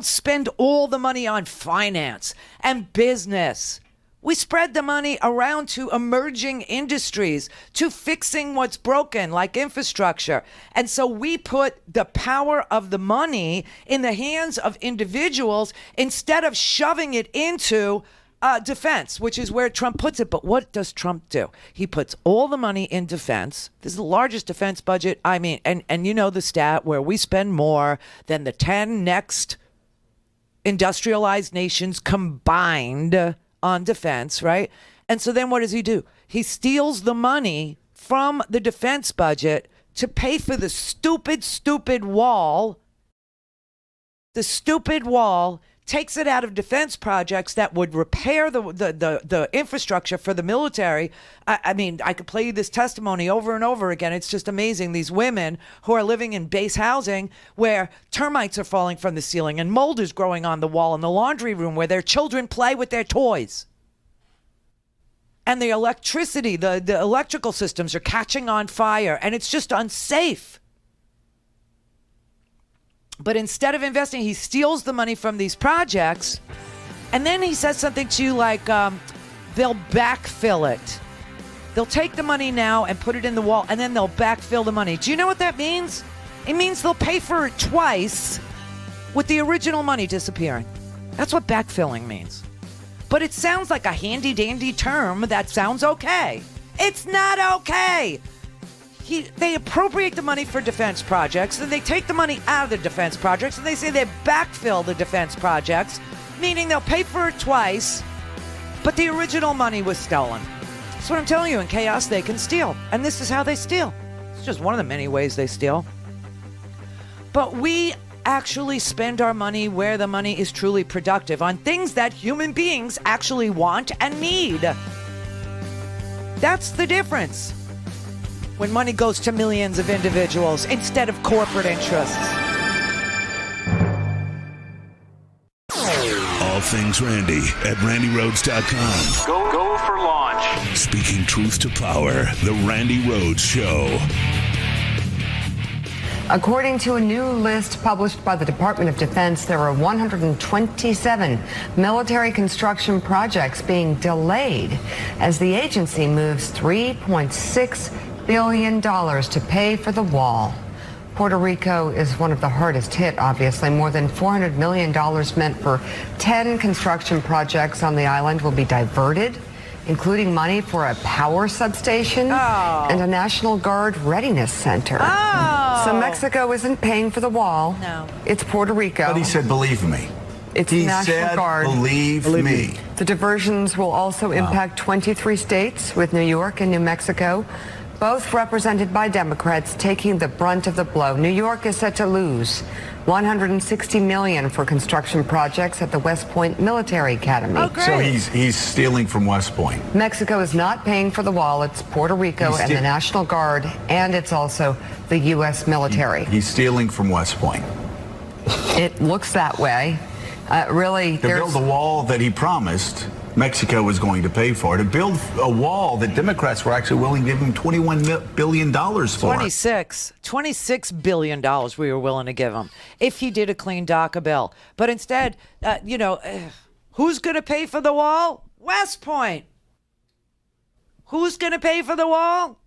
spend all the money on finance and business. We spread the money around to emerging industries, to fixing what's broken, like infrastructure. And so we put the power of the money in the hands of individuals instead of shoving it into defense, which is where Trump puts it. But what does Trump do? He puts all the money in defense. This is the largest defense budget. I mean, and you know the stat where we spend more than the 10 next industrialized nations combined on defense, right? And so then what does he do? He steals the money from the defense budget to pay for the stupid wall. The stupid wall takes it out of defense projects that would repair the infrastructure for the military. I mean, I could play you this testimony over and over again. It's just amazing. These women who are living in base housing where termites are falling from the ceiling and mold is growing on the wall in the laundry room where their children play with their toys. And the electricity, the electrical systems are catching on fire, and it's just unsafe. But instead of investing, he steals the money from these projects, and then he says something to you like, they'll backfill it. They'll take the money now and put it in the wall, and then they'll backfill the money. Do you know what that means? It means they'll pay for it twice with the original money disappearing. That's what backfilling means. But it sounds like a handy-dandy term that sounds okay. It's not okay. They appropriate the money for defense projects, then they take the money out of the defense projects, and they say they backfill the defense projects, meaning they'll pay for it twice, but the original money was stolen. That's what I'm telling you. In chaos, they can steal. And this is how they steal. It's just one of the many ways they steal. But we actually spend our money where the money is truly productive, on things that human beings actually want and need. That's the difference. When money goes to millions of individuals instead of corporate interests. All things Randi at RandiRhodes.com. Go for launch. Speaking truth to power, the Randi Rhodes Show. According to a new list published by the Department of Defense, there are 127 military construction projects being delayed as the agency moves $3.6 billion to pay for the wall. Puerto Rico is one of the hardest hit, obviously. More than $400 million meant for 10 construction projects on the island will be diverted, including money for a power substation and a National Guard readiness center. So Mexico isn't paying for the wall. No. It's Puerto Rico. But he said, believe me. It's the National Guard. Believe me. The diversions will also impact 23 states, with New York and New Mexico both represented by Democrats taking the brunt of the blow. New York is set to lose $160 million for construction projects at the West Point Military Academy. Oh, great. So he's stealing from West Point. Mexico is not paying for the wall. It's Puerto Rico and the National Guard, and it's also the U.S. military. He's stealing from West Point. It looks that way. Really, to build the wall that he promised Mexico was going to pay for, to build a wall that Democrats were actually willing to give him $21 billion for. $26 billion we were willing to give him if he did a clean DACA bill. But instead, who's going to pay for the wall? West Point. Who's going to pay for the wall?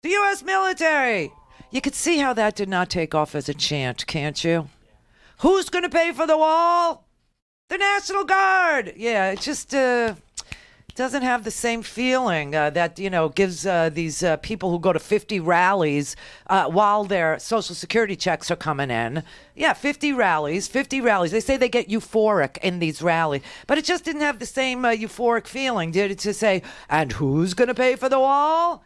The U.S. military. You could see how that did not take off as a chant, can't you? Who's going to pay for the wall? The National Guard. Yeah, it just doesn't have the same feeling that, gives these people who go to 50 rallies while their Social Security checks are coming in. Yeah, 50 rallies. They say they get euphoric in these rallies. But it just didn't have the same euphoric feeling, did it, to say, and who's going to pay for the wall?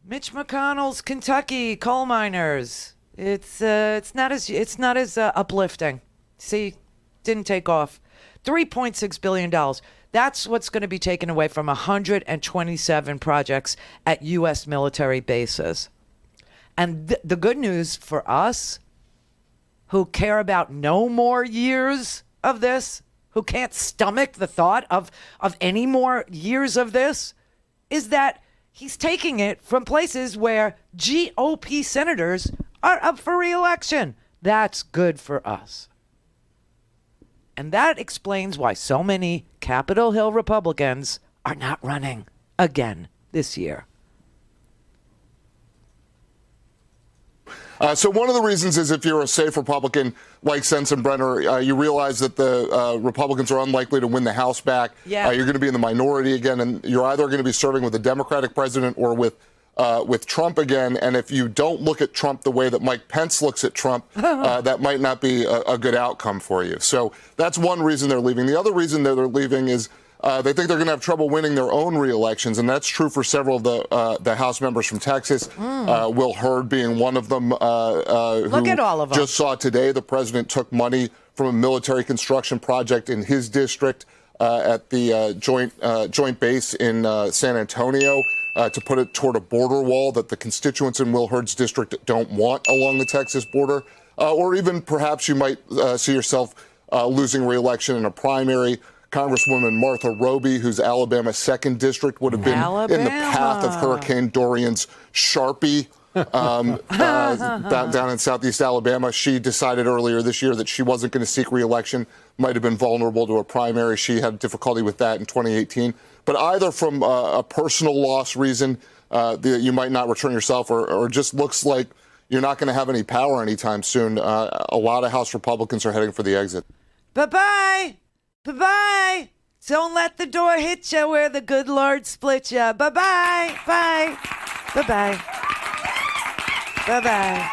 Mitch McConnell's Kentucky coal miners. It's not as uplifting. See, didn't take off. $3.6 billion. That's what's going to be taken away from 127 projects at U.S. military bases. And the good news for us, who care about no more years of this, who can't stomach the thought of any more years of this, is that he's taking it from places where GOP senators are up for re-election. That's good for us. And that explains why so many Capitol Hill Republicans are not running again this year. So one of the reasons is if you're a safe Republican like Sensenbrenner, you realize that the Republicans are unlikely to win the House back. Yeah. You're going to be in the minority again, and you're either going to be serving with a Democratic president or with Trump again. And if you don't look at Trump the way that Mike Pence looks at Trump, that might not be a good outcome for you. So that's one reason they're leaving. The other reason that they're leaving is they think they're going to have trouble winning their own re-elections, and that's true for several of the House members from Texas. Will Hurd being one of them. Look at all of them. Just saw today the president took money from a military construction project in his district at the joint base in San Antonio to put it toward a border wall that the constituents in Will Hurd's district don't want along the Texas border. Or even perhaps you might see yourself losing re-election in a primary. Congresswoman Martha Roby, whose Alabama 2nd District would have been in the path of Hurricane Dorian's Sharpie down in southeast Alabama. She decided earlier this year that she wasn't going to seek re-election, might have been vulnerable to a primary. She had difficulty with that in 2018. But either from a personal loss reason, you might not return yourself, or just looks like you're not going to have any power anytime soon. A lot of House Republicans are heading for the exit. Bye-bye. Bye-bye. Don't let the door hit you where the good Lord split you. Bye-bye. Bye. Bye-bye. Bye-bye.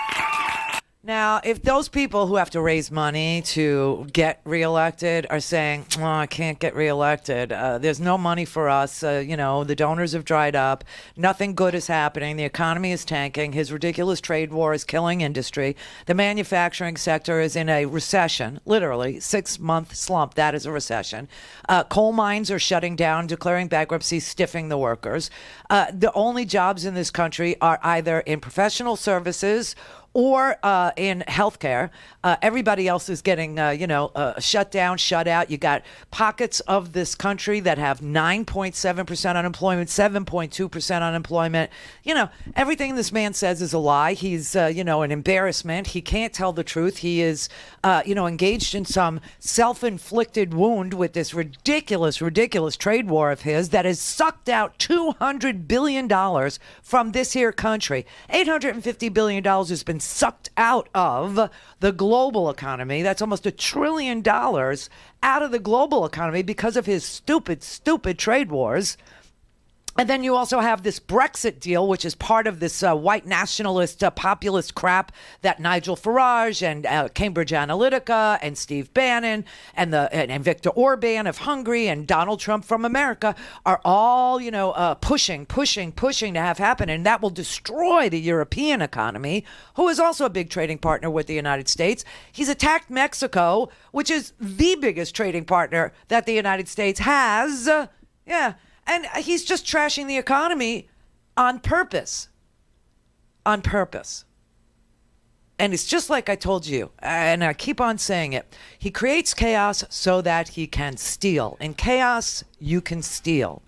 Now, if those people who have to raise money to get reelected are saying, oh, I can't get reelected, there's no money for us, the donors have dried up, nothing good is happening, the economy is tanking, his ridiculous trade war is killing industry, the manufacturing sector is in a recession, literally, 6-month slump, that is a recession. Coal mines are shutting down, declaring bankruptcy, stiffing the workers. The only jobs in this country are either in professional services or in healthcare. Everybody else is getting, shut down, shut out. You got pockets of this country that have 9.7% unemployment, 7.2% unemployment. Everything this man says is a lie. He's, an embarrassment. He can't tell the truth. He is, engaged in some self-inflicted wound with this ridiculous trade war of his that has sucked out $200 billion from this here country. $850 billion has been sucked out of the global economy. That's almost $1 trillion out of the global economy because of his stupid trade wars. And then you also have this Brexit deal, which is part of this white nationalist populist crap that Nigel Farage and Cambridge Analytica and Steve Bannon and Viktor Orban of Hungary and Donald Trump from America are all, pushing to have happen. And that will destroy the European economy, who is also a big trading partner with the United States. He's attacked Mexico, which is the biggest trading partner that the United States has. And he's just trashing the economy on purpose. On purpose. And it's just like I told you, and I keep on saying it. He creates chaos so that he can steal. In chaos, you can steal.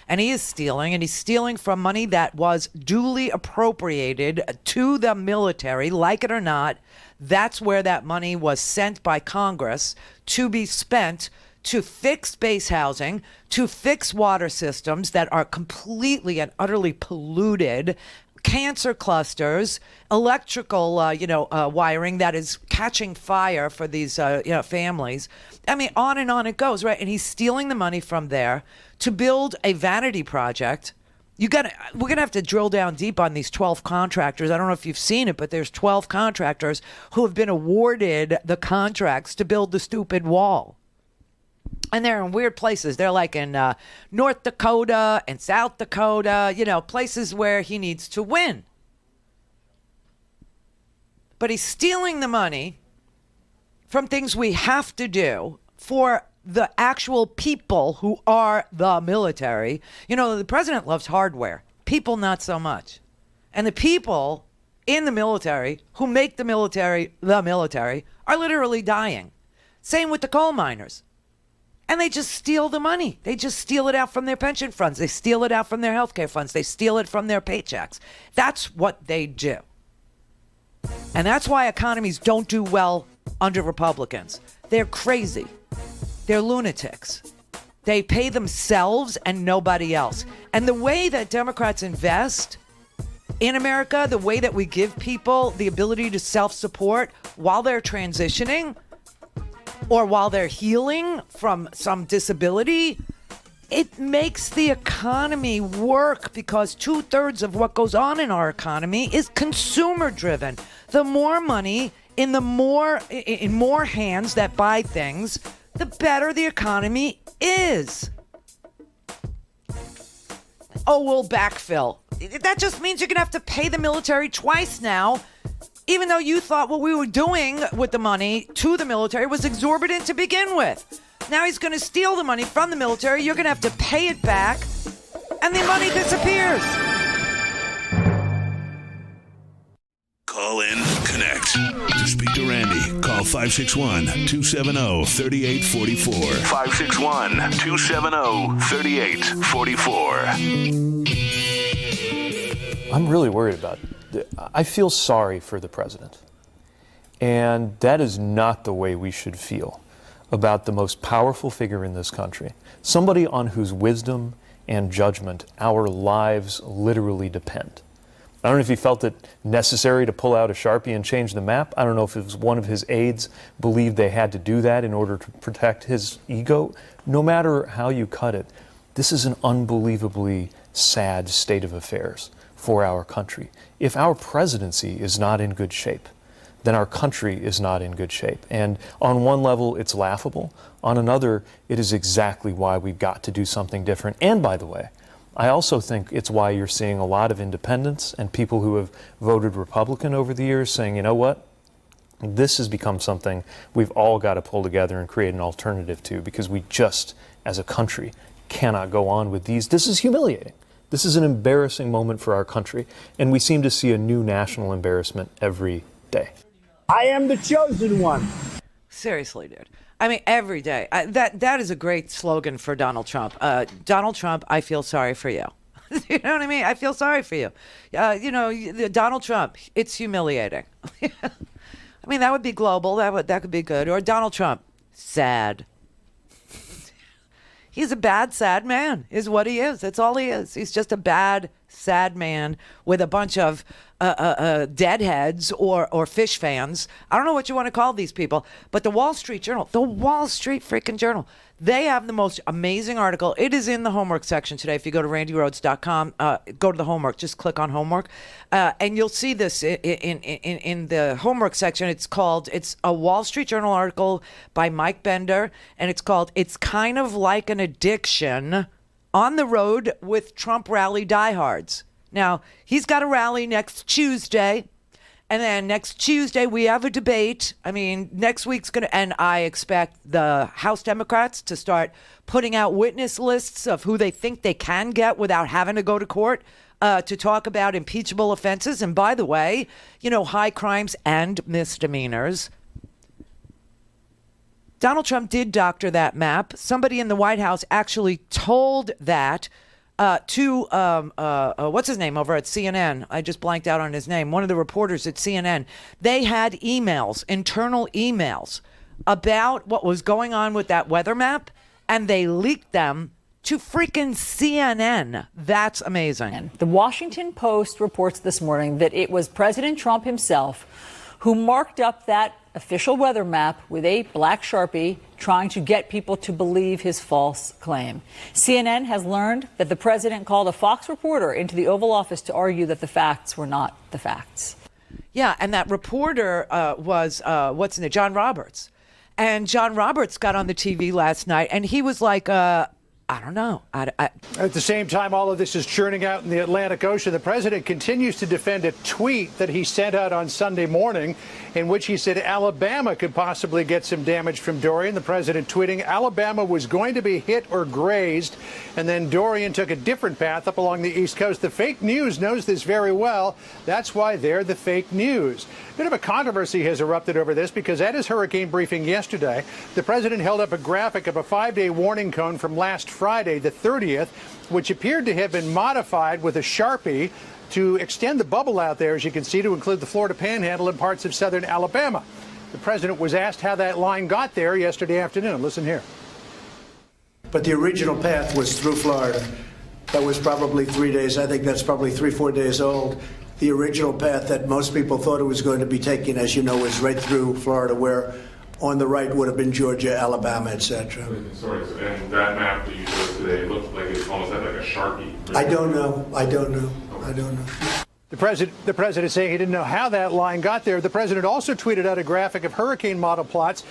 And he is stealing, and he's stealing from money that was duly appropriated to the military, like it or not. That's where that money was sent by Congress to be spent to fix base housing, to fix water systems that are completely and utterly polluted, cancer clusters, electrical, wiring that is catching fire for these, families. I mean, on and on it goes, right? And he's stealing the money from there to build a vanity project. We're going to have to drill down deep on these 12 contractors. I don't know if you've seen it, but there's 12 contractors who have been awarded the contracts to build the stupid wall. And they're in weird places. They're like in North Dakota and South Dakota, places where he needs to win. But he's stealing the money from things we have to do for the actual people who are the military. The president loves hardware. People, not so much. And the people in the military who make the military are literally dying. Same with the coal miners. And they just steal the money. They just steal it out from their pension funds. They steal it out from their healthcare funds. They steal it from their paychecks. That's what they do. And that's why economies don't do well under Republicans. They're crazy. They're lunatics. They pay themselves and nobody else. And the way that Democrats invest in America, the way that we give people the ability to self-support while they're transitioning, or while they're healing from some disability, it makes the economy work because 2/3 of what goes on in our economy is consumer driven. The more money in more hands that buy things, the better the economy is. oh, we'll backfill. That just means you're going to have to pay the military twice now, even though you thought what we were doing with the money to the military was exorbitant to begin with. Now he's going to steal the money from the military. You're going to have to pay it back, and the money disappears. Call in, connect. To speak to Randi, call 561-270-3844. 561-270-3844. I'm really worried about it. I feel sorry for the president. And that is not the way we should feel about the most powerful figure in this country. Somebody on whose wisdom and judgment our lives literally depend. I don't know if he felt it necessary to pull out a Sharpie and change the map. I don't know if it was one of his aides believed they had to do that in order to protect his ego. No matter how you cut it, this is an unbelievably sad state of affairs for our country. If our presidency is not in good shape, then our country is not in good shape. And on one level, it's laughable. On another, it is exactly why we've got to do something different. And by the way, I also think it's why you're seeing a lot of independents and people who have voted Republican over the years saying, you know what, this has become something we've all got to pull together and create an alternative to, because we just, as a country, cannot go on with these. This is humiliating. This is an embarrassing moment for our country, and we seem to see a new national embarrassment every day. I am the chosen one. Seriously, dude. I mean, every day. That is a great slogan for Donald Trump. Donald Trump, I feel sorry for you. You know what I mean? I feel sorry for you. Donald Trump, it's humiliating. I mean, that would be global. That could be good. Or Donald Trump, sad. He's a bad, sad man, is what he is. That's all he is. He's just a bad, sad man with a bunch of deadheads or fish fans. I don't know what you want to call these people, but the Wall Street Journal, freaking Journal, they have the most amazing article. It is in the homework section today. If you go to randirhodes.com, go to the homework, just click on homework, and you'll see this in the homework section. It's a Wall Street Journal article by Mike Bender, and it's called "It's Kind of Like an Addiction on the Road with Trump Rally Diehards." Now, he's got a rally next Tuesday, and then next Tuesday we have a debate. I mean, next week's going to, and I expect the House Democrats to start putting out witness lists of who they think they can get without having to go to court to talk about impeachable offenses. And by the way, high crimes and misdemeanors. Donald Trump did doctor that map. Somebody in the White House actually told that to what's his name over at CNN? I just blanked out on his name. One of the reporters at CNN. They had emails, internal emails, about what was going on with that weather map, and they leaked them to freaking CNN. That's amazing. The Washington Post reports this morning that it was President Trump himself who marked up that official weather map with a black Sharpie, trying to get people to believe his false claim. CNN has learned that the president called a Fox reporter into the Oval Office to argue that the facts were not the facts. Yeah, and that reporter was, John Roberts. And John Roberts got on the TV last night, and he was like, I don't know. At the same time, all of this is churning out in the Atlantic Ocean. The president continues to defend a tweet that he sent out on Sunday morning in which he said Alabama could possibly get some damage from Dorian. The president tweeting Alabama was going to be hit or grazed, and then Dorian took a different path up along the East Coast. The fake news knows this very well. That's why they're the fake news. A bit of a controversy has erupted over this because at his hurricane briefing yesterday, the president held up a graphic of a 5-day warning cone from last Friday, the 30th, which appeared to have been modified with a Sharpie to extend the bubble out there, as you can see, to include the Florida Panhandle and parts of southern Alabama. The president was asked how that line got there yesterday afternoon. Listen here. But the original path was through Florida. That was probably 3 days. I think that's probably 3-4 days old. The original path that most people thought it was going to be taking, as you know, was right through Florida, where on the right would have been Georgia, Alabama, etc. Sorry, and that map that you showed today looked like it almost had like a Sharpie. I don't know. The president saying he didn't know how that line got there. The president also tweeted out a graphic of hurricane model plots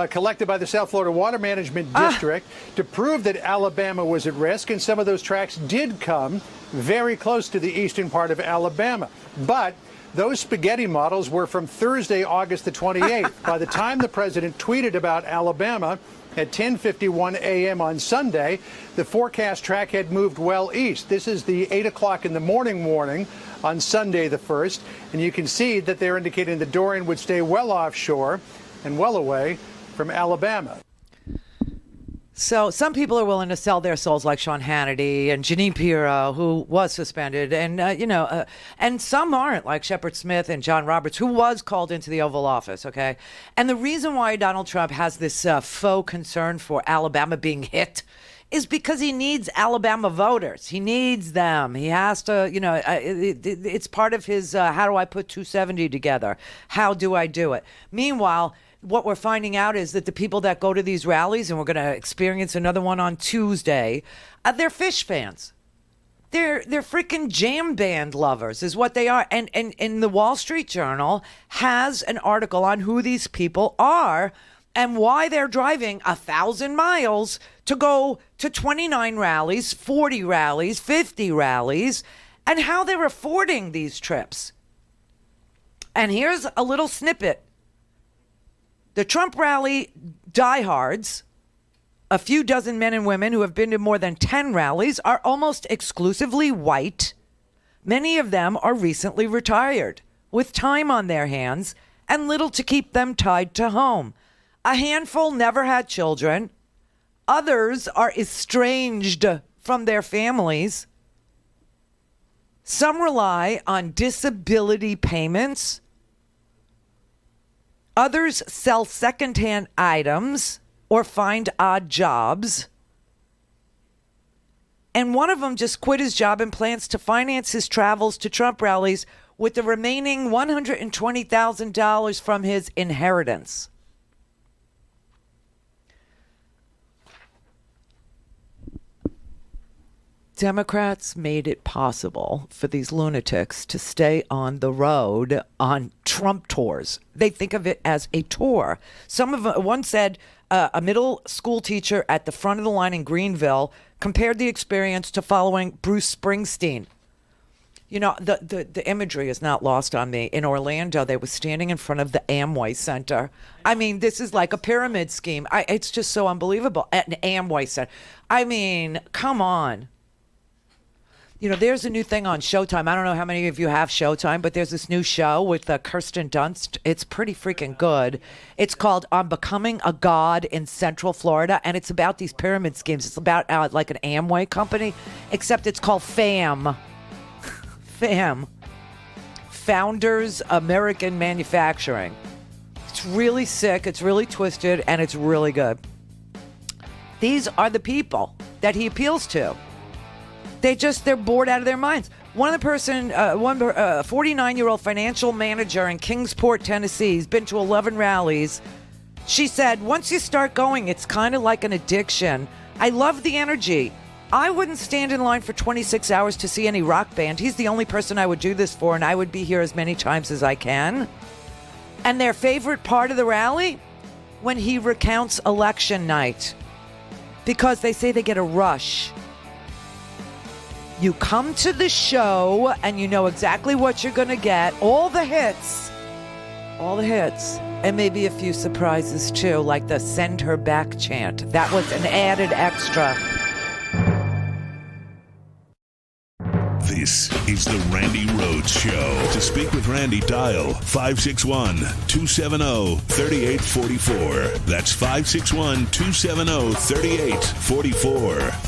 collected by the South Florida Water Management District to prove that Alabama was at risk, and some of those tracks did come very close to the eastern part of Alabama. But those spaghetti models were from Thursday, August the 28th. By the time the president tweeted about Alabama at 10:51 a.m. on Sunday, the forecast track had moved well east. This is the 8 o'clock in the morning warning on Sunday the 1st. And you can see that they're indicating that Dorian would stay well offshore and well away from Alabama. So some people are willing to sell their souls, like Sean Hannity and Jeanine Pirro, who was suspended, and and some aren't, like Shepard Smith and John Roberts, who was called into the Oval Office. Okay, and the reason why Donald Trump has this faux concern for Alabama being hit is because he needs Alabama voters. He needs them. He has to, it's part of his. How do I put 270 together? How do I do it? Meanwhile, what we're finding out is that the people that go to these rallies, and we're going to experience another one on Tuesday, they're Fish fans. They're freaking jam band lovers is what they are. And the Wall Street Journal has an article on who these people are and why they're driving 1,000 miles to go to 29 rallies, 40 rallies, 50 rallies, and how they're affording these trips. And here's a little snippet. The Trump rally diehards, a few dozen men and women who have been to more than 10 rallies, are almost exclusively white. Many of them are recently retired, with time on their hands and little to keep them tied to home. A handful never had children. Others are estranged from their families. Some rely on disability payments. Others sell secondhand items or find odd jobs. And one of them just quit his job and plans to finance his travels to Trump rallies with the remaining $120,000 from his inheritance. Democrats made it possible for these lunatics to stay on the road on Trump tours. They think of it as a tour. One said a middle school teacher at the front of the line in Greenville compared the experience to following Bruce Springsteen. You know, the imagery is not lost on me. In Orlando, they were standing in front of the Amway Center. I mean, this is like a pyramid scheme. It's just so unbelievable. At an Amway Center. I mean, come on. You know, there's a new thing on Showtime. I don't know how many of you have Showtime, but there's this new show with Kirsten Dunst. It's pretty freaking good. It's called I'm Becoming a God in Central Florida, and it's about these pyramid schemes. It's about like an Amway company, except it's called FAM. FAM. Founders American Manufacturing. It's really sick, it's really twisted, and it's really good. These are the people that he appeals to. They're bored out of their minds. One 49-year-old financial manager in Kingsport, Tennessee, has been to 11 rallies. She said, once you start going, it's kind of like an addiction. I love the energy. I wouldn't stand in line for 26 hours to see any rock band. He's the only person I would do this for, and I would be here as many times as I can. And their favorite part of the rally? When he recounts election night. Because they say they get a rush. You come to the show and you know exactly what you're going to get. All the hits, and maybe a few surprises too, like the send her back chant. That was an added extra. This is the Randi Rhodes Show. To speak with Randi, dial 561-270-3844. That's 561-270-3844.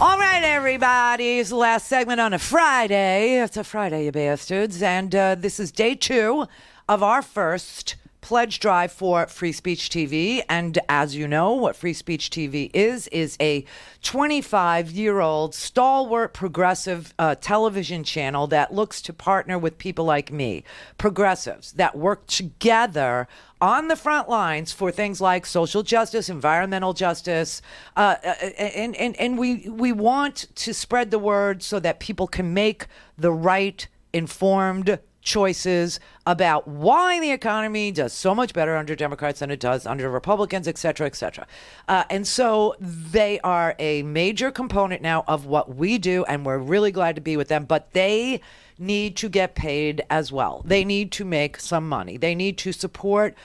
All right, everybody. It's the last segment on a Friday. It's a Friday, you bastards. And this is day 2 of our first pledge drive for Free Speech TV. And as you know, what Free Speech TV is a 25-year-old stalwart progressive television channel that looks to partner with people like me, progressives that work together on the front lines for things like social justice, environmental justice, and we want to spread the word so that people can make the right, informed choices about why the economy does so much better under Democrats than it does under Republicans, et cetera, et cetera. And so they are a major component now of what we do, and we're really glad to be with them. But they need to get paid as well. They need to make some money. They need to support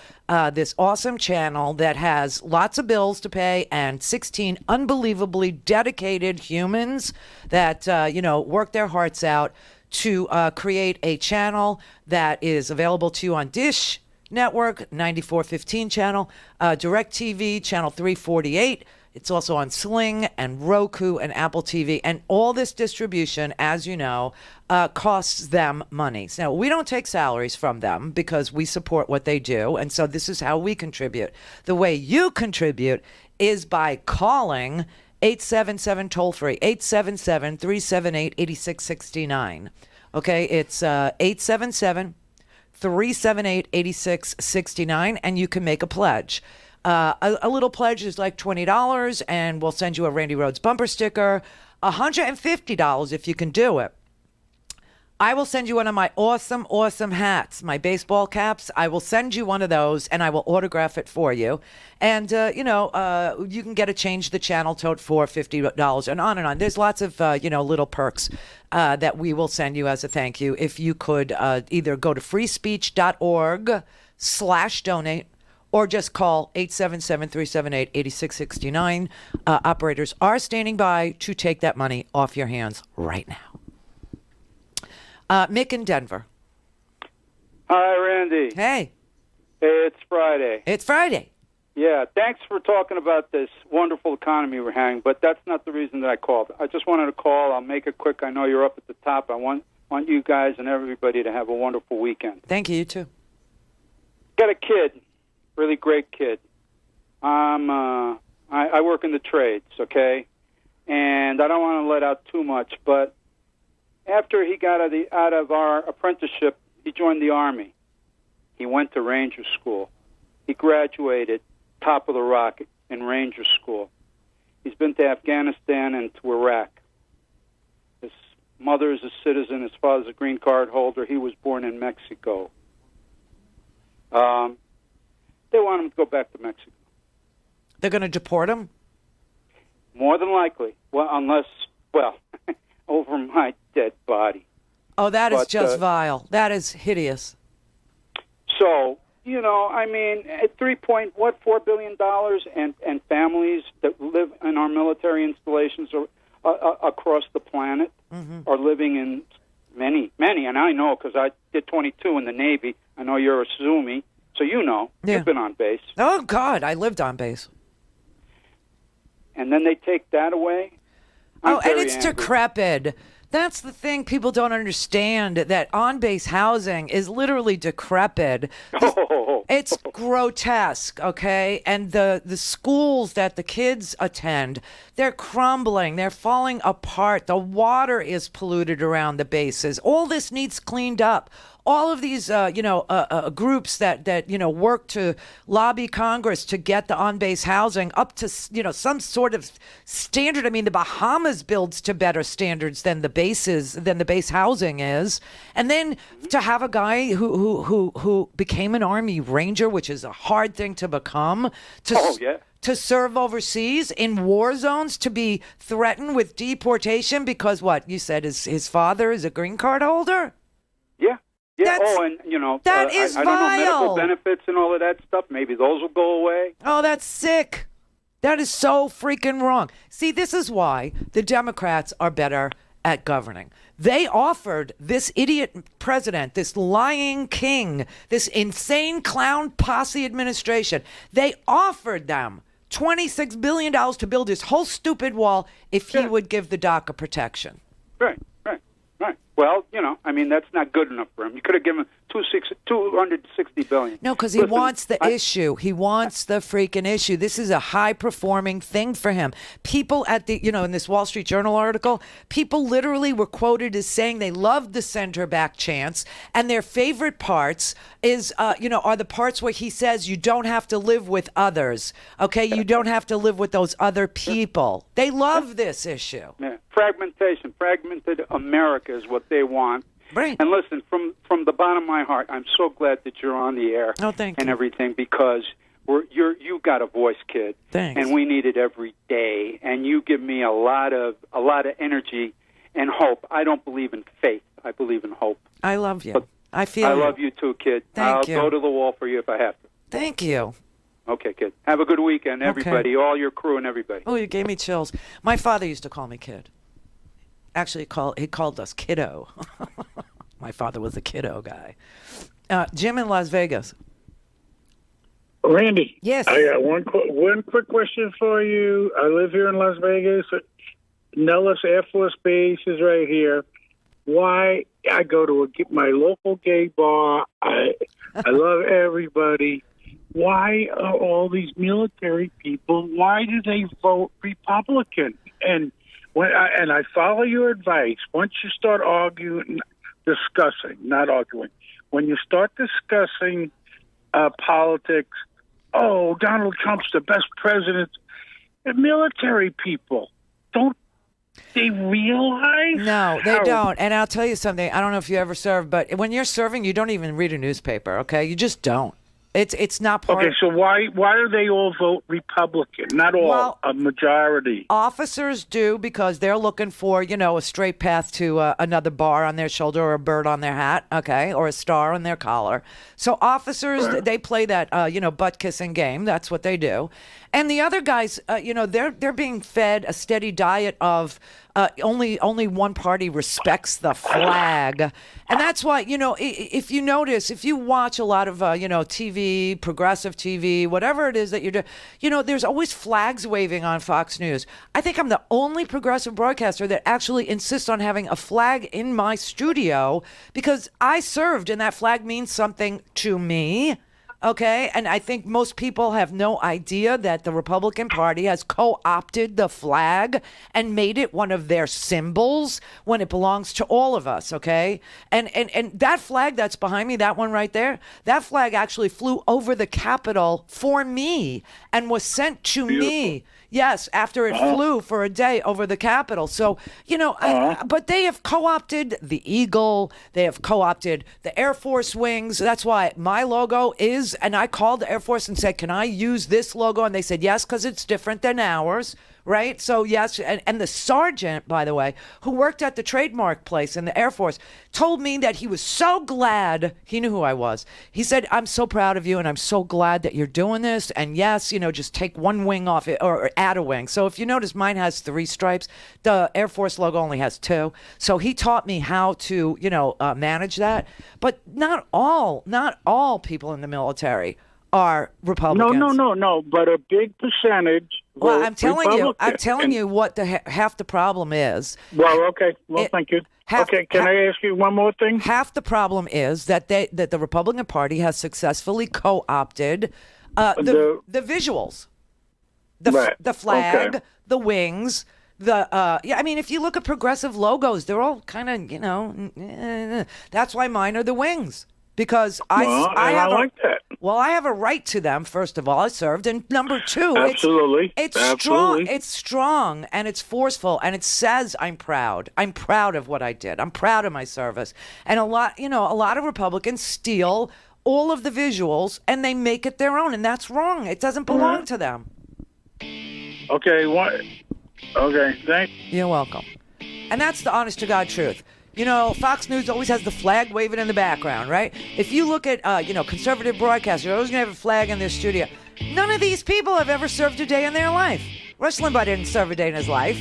this awesome channel that has lots of bills to pay and 16 unbelievably dedicated humans that, work their hearts out to create a channel that is available to you on Dish Network, 9415 channel, DirecTV, channel 348. It's also on Sling and Roku and Apple TV. And all this distribution, as you know, costs them money. So we don't take salaries from them because we support what they do. And so this is how we contribute. The way you contribute is by calling 877 toll-free, 877-378-8669. Okay, it's 877-378-8669, and you can make a pledge. A little pledge is like $20, and we'll send you a Randi Rhodes bumper sticker. $150 if you can do it. I will send you one of my awesome, awesome hats, my baseball caps. I will send you one of those, and I will autograph it for you. And, you can get a Change the Channel tote for $50 and on and on. There's lots of, little perks that we will send you as a thank you. If you could either go to freespeech.org/donate or just call 877-378-8669. Operators are standing by to take that money off your hands right now. Mick in Denver. Hi, Randy. Hey. It's Friday. It's Friday. Yeah, thanks for talking about this wonderful economy we're having, but that's not the reason that I called. I just wanted to call. I'll make it quick. I know you're up at the top. I want you guys and everybody to have a wonderful weekend. Thank you. You too. Got a kid, really great kid. I work in the trades, okay? And I don't want to let out too much, but after he got out of our apprenticeship, he joined the Army. He went to Ranger School. He graduated top of the rock in Ranger School. He's been to Afghanistan and to Iraq. His mother is a citizen. His father's a green card holder. He was born in Mexico. They want him to go back to Mexico. They're going to deport him? More than likely. Well, over my dead body. Oh, that is just vile. That is hideous. So, at $4 billion and families that live in our military installations across the planet are living in many, and I know because I did 22 in the Navy. I know you're a Zoomy, so you've been on base. Oh, God, I lived on base. And then they take that away? And it's decrepit. That's the thing people don't understand, that on-base housing is literally decrepit. It's grotesque, okay? And the schools that the kids attend, they're crumbling. They're falling apart. The water is polluted around the bases. All this needs cleaned up. All of these, groups that work to lobby Congress to get the on-base housing up to, some sort of standard. I mean, the Bahamas builds to better standards than the base housing is. And then to have a guy who became an Army Ranger, which is a hard thing to become, to serve overseas in war zones, to be threatened with deportation because what you said is his father is a green card holder. Yeah. That is I vile. don't know, medical benefits and all of that stuff. Maybe those will go away. Oh, that's sick. That is so freaking wrong. See, this is why the Democrats are better at governing. They offered this idiot president, this lying king, this insane clown posse administration, they offered them $26 billion to build his whole stupid wall if he would give the DACA protection. Right. Well, that's not good enough for him. You could have given him $260 billion. No, because he wants the issue. He wants the freaking issue. This is a high-performing thing for him. People at the, in this Wall Street Journal article, people literally were quoted as saying they loved the center-back chants, and their favorite parts is, are the parts where he says you don't have to live with others, okay? You don't have to live with those other people. They love this issue. Yeah. Fragmented America is what they want. Right. And listen, from the bottom of my heart, I'm so glad that you're on the air and everything, because you've got a voice, kid. Thanks. And we need it every day. And you give me a lot of energy and hope. I don't believe in faith. I believe in hope. I love you. But I feel I you. love you too, kid. Thank I'll you. go to the wall for you if I have to. Thank you. Okay, kid. Have a good weekend, everybody, all your crew and everybody. Oh, you gave me chills. My father used to call me kid. Actually, he called us kiddo. My father was a kiddo guy. Jim in Las Vegas. Randy. Yes. I got one quick question for you. I live here in Las Vegas. Nellis Air Force Base is right here. Why I go to my local gay bar. I love everybody. Why are all these military people? Why do they vote Republican? And I follow your advice. Once you start discussing, not arguing, when you start discussing politics, oh, Donald Trump's the best president. The military people, don't they realize? No, they don't. And I'll tell you something. I don't know if you ever served, but when you're serving, you don't even read a newspaper, okay? You just don't. It's not part Okay, so why do they all vote Republican? Not all, Well, a majority. Officers do, because they're looking for, a straight path to another bar on their shoulder, or a bird on their hat, okay, or a star on their collar. So officers, they play that, butt-kissing game. That's what they do. And the other guys, they're being fed a steady diet of only one party respects the flag. And that's why, if you notice, if you watch a lot of, TV, progressive TV, whatever it is that you're doing, there's always flags waving on Fox News. I think I'm the only progressive broadcaster that actually insists on having a flag in my studio, because I served and that flag means something to me. Okay, and I think most people have no idea that the Republican Party has co-opted the flag and made it one of their symbols when it belongs to all of us, okay? And that flag that's behind me, that one right there, that flag actually flew over the Capitol for me and was sent to me. Yes, after it flew for a day over the Capitol. So, but they have co-opted the Eagle. They have co-opted the Air Force wings. That's why my logo is, and I called the Air Force and said, can I use this logo? And they said, yes, because it's different than ours. Right? So, yes. And the sergeant, by the way, who worked at the trademark place in the Air Force, told me that he was so glad. He knew who I was. He said, I'm so proud of you, and I'm so glad that you're doing this. And yes, just take one wing off it, or add a wing. So if you notice, mine has 3 stripes. The Air Force logo only has 2. So he taught me how to, manage that. But not all people in the military are Republicans. No. But a big percentage. Well, I'm telling you what half the problem is. Well, okay. Well, thank you. Can I ask you one more thing? Half the problem is that the Republican Party has successfully co-opted the visuals, the flag, the wings. If you look at progressive logos, they're all kind of, that's why mine are the wings. Because I like that. Well, I have a right to them. First of all, I served, and number 2, it's strong. It's strong and it's forceful, and it says I'm proud. I'm proud of what I did. I'm proud of my service. And a lot of Republicans steal all of the visuals and they make it their own, and that's wrong. It doesn't belong to them. Okay. What? Okay. Thanks. You're welcome. And that's the honest to God truth. Fox News always has the flag waving in the background, right? If you look at, conservative broadcasters, they're always going to have a flag in their studio. None of these people have ever served a day in their life. Rush Limbaugh didn't serve a day in his life.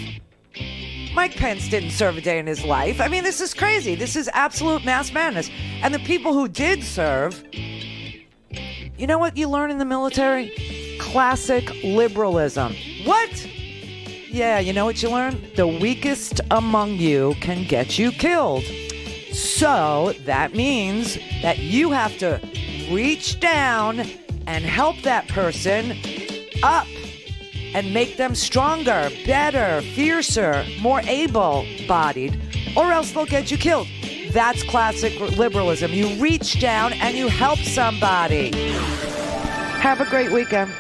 Mike Pence didn't serve a day in his life. I mean, this is crazy. This is absolute mass madness. And the people who did serve, you know what you learn in the military? Classic liberalism. What? Yeah, you know what you learn? The weakest among you can get you killed. So that means that you have to reach down and help that person up and make them stronger, better, fiercer, more able-bodied, or else they'll get you killed. That's classic liberalism. You reach down and you help somebody. Have a great weekend.